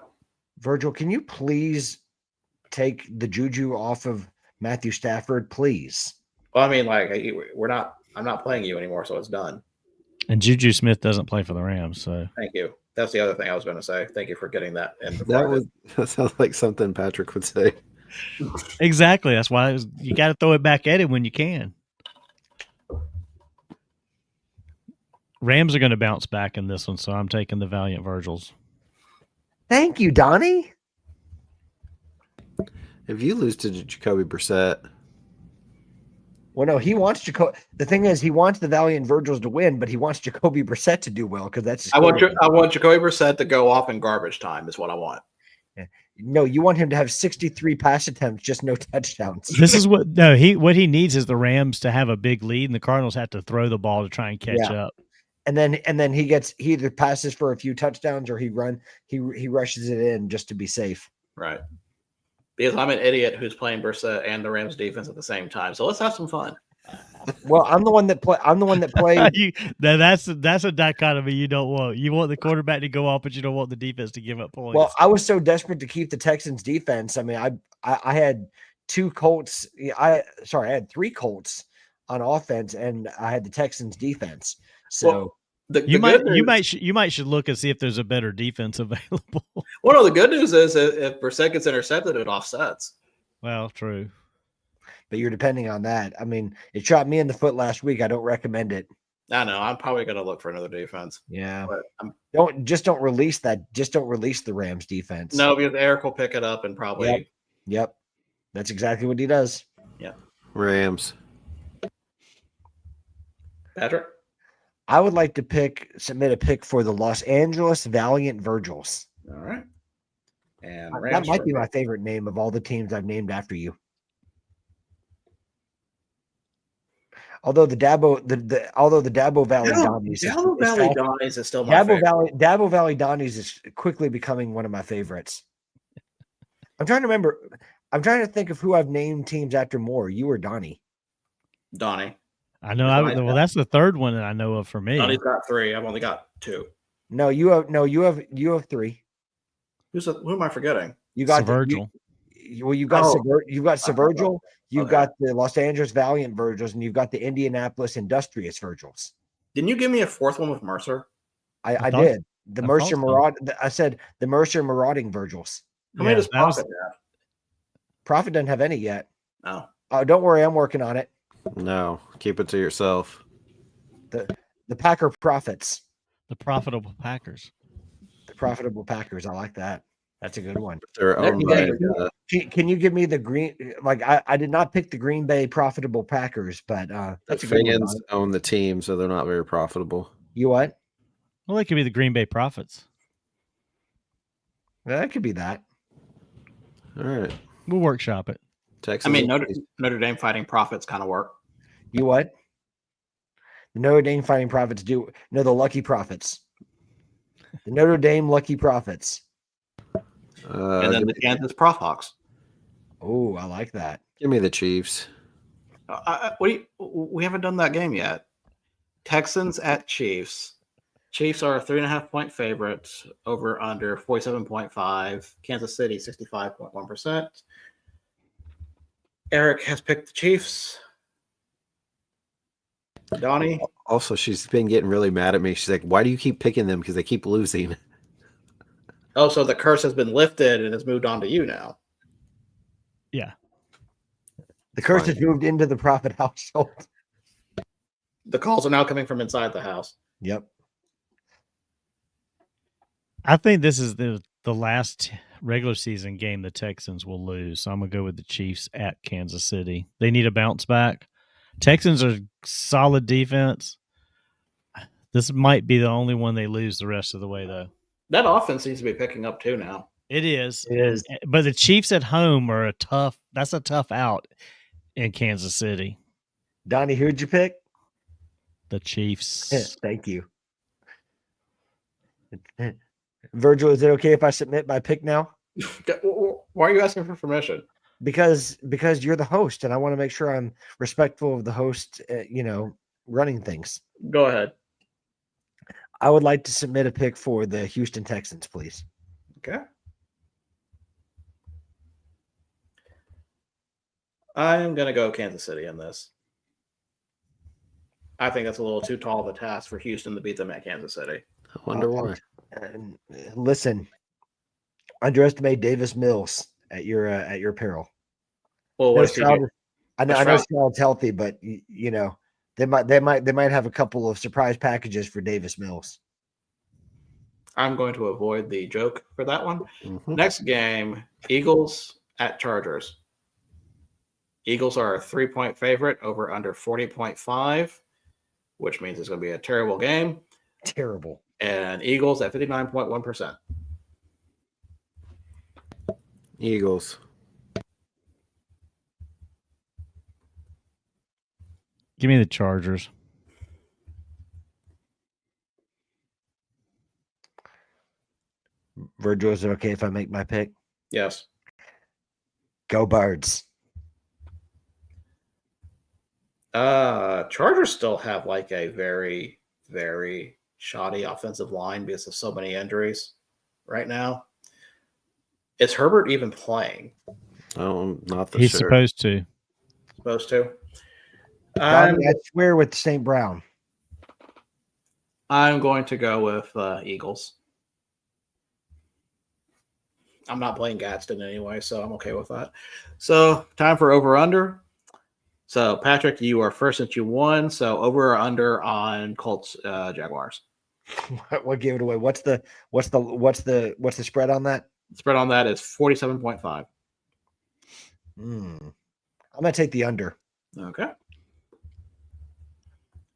Virgil, can you please take the juju off of Matthew Stafford, please? Well, I mean, like, I'm not playing you anymore, so it's done. And Juju Smith doesn't play for the Rams, so Thank you. That's the other thing I was going to say. Thank you for getting that in. before I did. That sounds like something Patrick would say. exactly. That's why you got to throw it back at him when you can. Rams are going to bounce back in this one, so I'm taking the Valiant Virgils. Thank you, Donnie. If you lose to Jacoby Brissett, Well, no, he wants Jacoby. The thing is, he wants the Valiant Virgils to win, but he wants Jacoby Brissett to do well because that's his I want quarterback. Jacoby Brissett to go off in garbage time is what I want. No, you want him to have 63 pass attempts, just no touchdowns. This is what what he needs is the Rams to have a big lead, and the Cardinals have to throw the ball to try and catch up. And then he either passes for a few touchdowns or he rushes it in just to be safe. Right. Because I'm an idiot who's playing Brissett and the Rams defense at the same time. So let's have some fun. Well, I'm the one that played. That's a dichotomy you don't want. You want the quarterback to go off, but you don't want the defense to give up points. Well, I was so desperate to keep the Texans defense. I mean, I had two Colts. I had three Colts on offense, and I had the Texans defense. So you might should look and see if there's a better defense available. Well, no, the good news is if Brissett gets intercepted, it offsets. Well, true. But you're depending on that. I mean, it shot me in the foot last week. I don't recommend it. I know. I'm probably going to look for another defense. Yeah. But Don't release that. Just don't release the Rams defense. No, because Eric will pick it up and probably. Yep. That's exactly what he does. Yeah. Rams. Patrick? I would like to submit a pick for the Los Angeles Valiant Virgils. All right. And That Rams might be my favorite name of all the teams I've named after you. Although the Dabo Valley Donnies, Dabo Valley Donnies is still my favorite. Dabo Valley Donnies is quickly becoming one of my favorites. I'm trying to remember. I'm trying to think of who I've named teams after more. You or Donnie? Donnie. I know. That's the third one that I know of for me. Donnie's got three. I've only got two. No, you have three. Who am I forgetting? You got Virgil. You've got Virgil. You've got the Los Angeles Valiant Virgils, and you've got the Indianapolis Industrious Virgils. Didn't you give me a fourth one with Mercer? I did. The Mercer I said the Mercer Marauding Virgils. How many does Profit have? Profit doesn't have any yet. No. Oh, don't worry, I'm working on it. No, keep it to yourself. The Packer Profits. The Profitable Packers. The Profitable Packers. I like that. That's a good one. They're owned by. Can you give me the green? Like I did not pick the Green Bay Profitable Packers, but that's a good one. Fans own the team, so they're not very profitable. You what? Well, they could be the Green Bay Profits. That could be that. All right. We'll workshop it. Texas. I mean, Notre Dame Fighting Profits kind of work. You what? The Notre Dame Fighting Profits do. No, the Lucky Profits. The Notre Dame Lucky Profits. And then the Kansas Profhawks. Oh, I like that. Give me the Chiefs. We haven't done that game yet. Texans at Chiefs. Chiefs are a 3.5-point favorites. Over under 47.5. Kansas City 65.1%. Eric has picked the Chiefs. Donnie. Also, she's been getting really mad at me. She's like, "Why do you keep picking them? Because they keep losing." Oh, so the curse has been lifted and has moved on to you now. Yeah. The curse has moved into the Profit household. The calls are now coming from inside the house. Yep. I think this is the last regular season game the Texans will lose. So I'm going to go with the Chiefs at Kansas City. They need a bounce back. Texans are solid defense. This might be the only one they lose the rest of the way, though. That offense seems to be picking up too now. It is. It is. But the Chiefs at home are that's a tough out in Kansas City. Donnie, who'd you pick? The Chiefs. Thank you. Virgil, is it okay if I submit my pick now? Why are you asking for permission? Because you're the host, and I want to make sure I'm respectful of the host, running things. Go ahead. I would like to submit a pick for the Houston Texans, please. Okay. I am going to go Kansas City in this. I think that's a little too tall of a task for Houston to beat them at Kansas City. I wonder why. Listen, underestimate Davis Mills at your peril. Well, what if I know Stroud's healthy, but they might have a couple of surprise packages for Davis Mills. I'm going to avoid the joke for that one. Mhm. Next game, Eagles at Chargers. Eagles are a 3-point favorite over under 40.5, which means it's going to be a terrible game. Terrible. And Eagles at 59.1%. Eagles. Give me the Chargers. Virgil, is it okay if I make my pick? Yes. Go Birds. Chargers still have like a very, very shoddy offensive line because of so many injuries right now. Is Herbert even playing? Oh, not the He's sure. supposed to. Supposed to? Donnie, I swear with St. Brown. I'm going to go with Eagles. I'm not playing Gadsden anyway, so I'm okay with that. So time for over-under. So Patrick, you are first since you won. So over or under on Colts Jaguars. What gave it away? What's the spread on that? The spread on that is 47.5. I'm gonna take the under. Okay.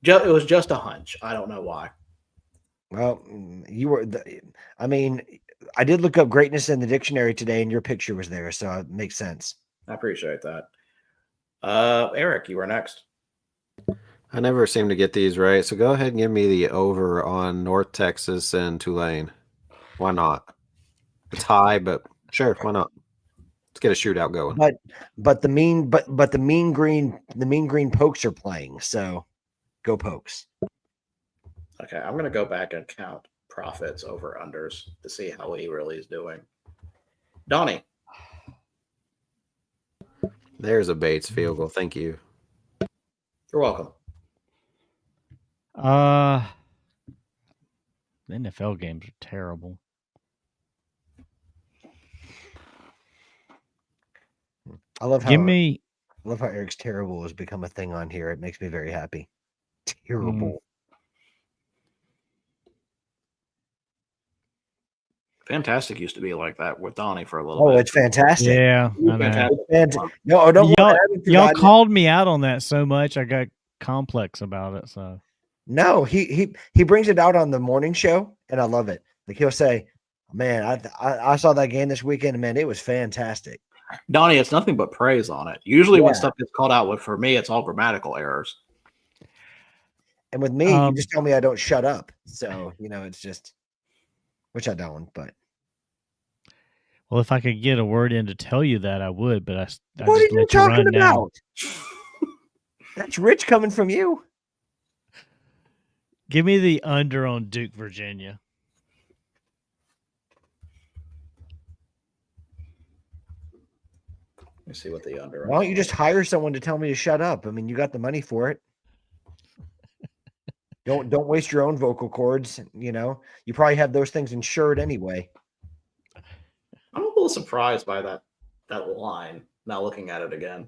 It was just a hunch. I don't know why. Well, I did look up greatness in the dictionary today, and your picture was there, so it makes sense. I appreciate that. Eric, you are next. I never seem to get these right, so go ahead and give me the over on North Texas and Tulane. Why not? It's high, but sure, why not? Let's get a shootout going. But the mean green Pokes are playing, so go Pokes. Okay, I'm going to go back and count profits over unders to see how he really is doing. Donnie. There's a Bates field goal. Thank you. You're welcome. The NFL games are terrible. I love how Eric's terrible has become a thing on here. It makes me very happy. Terrible. Fantastic used to be like that with Donnie for a little bit. Oh, it's fantastic. Yeah. No, don't y'all called me out on that so much. I got complex about it. So no, he brings it out on the morning show, and I love it. Like he'll say, "Man, I saw that game this weekend, and man, it was fantastic." Donnie, it's nothing but praise on it. Usually when stuff gets called out, for me, it's all grammatical errors. And with me, you just tell me I don't shut up. So, it's just, which I don't, but. Well, if I could get a word in to tell you that, I would, but I what just are you let talking run about? That's rich coming from you. Give me the under on Duke, Virginia. Let me see what the under. Why don't you just hire someone to tell me to shut up? I mean, you got the money for it. Don't waste your own vocal cords. You probably have those things insured anyway. I'm a little surprised by that line. Now looking at it again.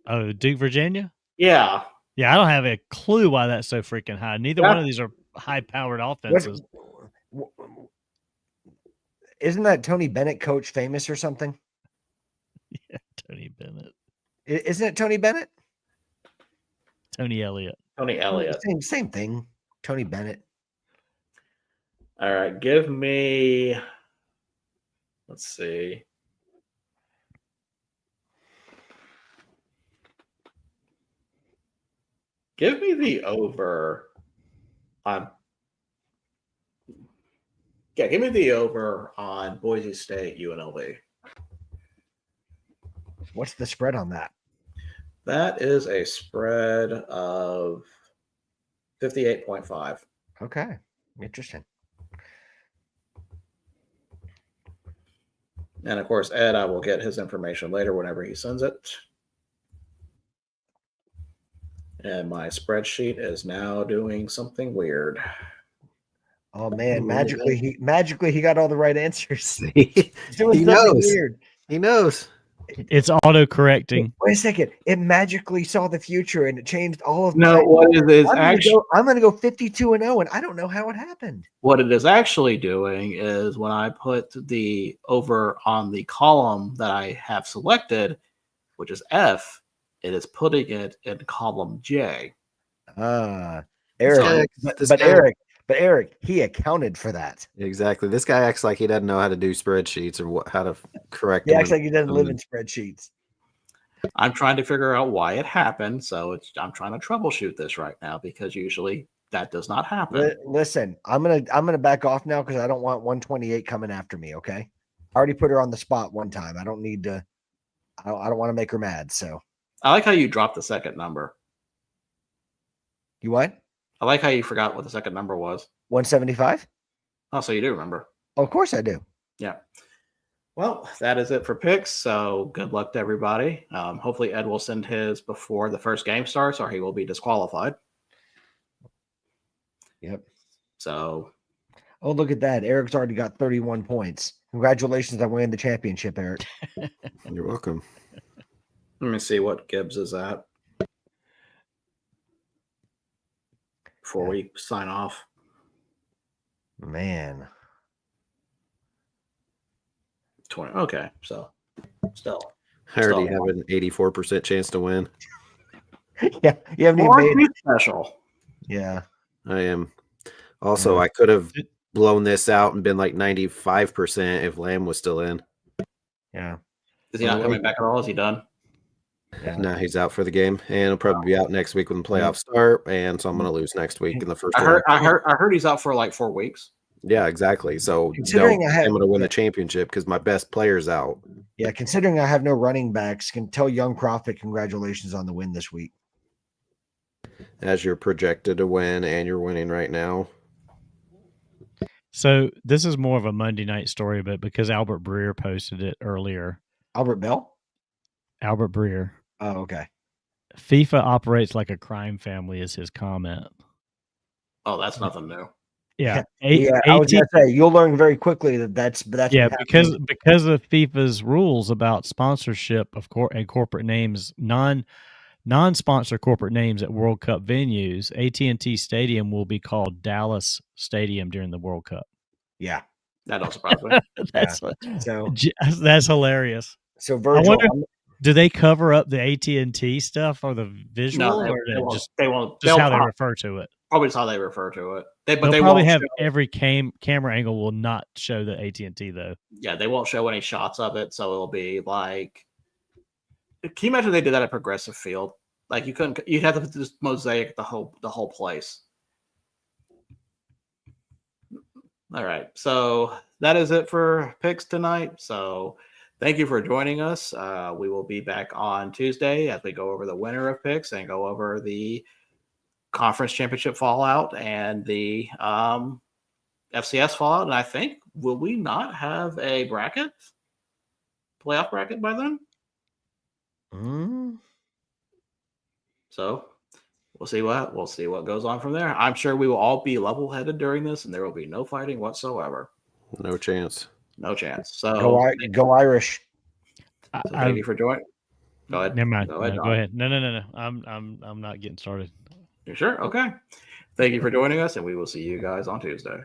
Oh, Duke, Virginia? Yeah. Yeah, I don't have a clue why that's so freaking high. Neither one of these are high-powered offenses. Isn't that Tony Bennett coach famous or something? Yeah, Tony Bennett. Isn't it Tony Bennett? Tony Elliott. Tony Elliott. Same thing. Tony Bennett. All right, give me. Let's see. Give me the over on. Yeah, give me the over on Boise State UNLV. What's the spread on that? That is a spread of 58.5. Okay. Interesting. And of course, Ed, I will get his information later whenever he sends it. And my spreadsheet is now doing something weird. Oh man, Ooh, magically he got all the right answers. he Doing something knows. weird. He knows. It's auto correcting. Wait a second. It magically saw the future and it changed all of No, my. what it is actually I'm gonna go 52-0, and I don't know how it happened. what it is actually doing is when I put the over on the column that I have selected, which is F, it is putting it in column J. Eric, This guy- Eric, he accounted for that. Exactly. This guy acts like he doesn't know how to do spreadsheets or how to correct He them. acts like he doesn't live in spreadsheets. I'm trying to figure out why it happened, so I'm trying to troubleshoot this right now because usually that does not happen. Listen, I'm gonna back off now because I don't want 128 coming after me. Okay, I already put her on the spot one time. I don't need to. I don't want to make her mad. So I like how you dropped the second number. you what? I like how you forgot what the second number was. 175? Oh, so you do remember. Oh, of course I do. Yeah. Well, that is it for picks. So good luck to everybody. Hopefully Ed will send his before the first game starts or he will be disqualified. Yep. So. Oh, look at that. Eric's already got 31 points. Congratulations on winning the championship, Eric. You're welcome. Let me see what Gibbs is at before we sign off. Man. 20. Okay. So still. I already Still. have an 84% chance to win. Yeah, you haven't even Or made be special. Yeah. I am. Also, Yeah. I could have blown this out and been like 95% if Lamb was still in. Yeah. Is he not coming back at all? Is he done? Yeah. No, he's out for the game, and he'll probably be out next week when the playoffs start. And so I'm going to lose next week in the first. I heard he's out for like 4 weeks. Yeah, exactly. So Considering I'm going to win the championship because my best player's out. Yeah, considering I have no running backs, can tell Young Profit congratulations on the win this week. As you're projected to win, and you're winning right now. So this is more of a Monday night story, but because Albert Breer posted it earlier. Albert Bell? Albert Breer. Oh, okay. FIFA operates like a crime family is his comment. Oh, that's nothing new. Yeah. I was going to say, you'll learn very quickly that's yeah, what because of FIFA's rules about sponsorship of and corporate names, non-sponsor corporate names at World Cup venues, AT&T Stadium will be called Dallas Stadium during the World Cup. Yeah. That don't surprise me. That's hilarious. So Virgil, do they cover up the AT&T stuff or the visual, No, or they won't. Just how they refer to it? Probably just how they refer to it. They probably won't have show, every camera angle will not show the AT&T though. Yeah, they won't show any shots of it, so it'll be like. Can you imagine if they did that at Progressive Field? Like you'd have to just mosaic the whole place. All right, so that is it for picks tonight. So thank you for joining us. We will be back on Tuesday as we go over the winner of picks and go over the conference championship fallout and the FCS fallout. And I think, will we not have a playoff bracket by then? So we'll see what goes on from there. I'm sure we will all be level-headed during this, and there will be no fighting whatsoever. No chance. No chance. So go Irish. So thank you for joining. Go ahead. Never mind. Go ahead. Go ahead. No. I'm not getting started. You sure? Okay. Thank you for joining us, and we will see you guys on Tuesday.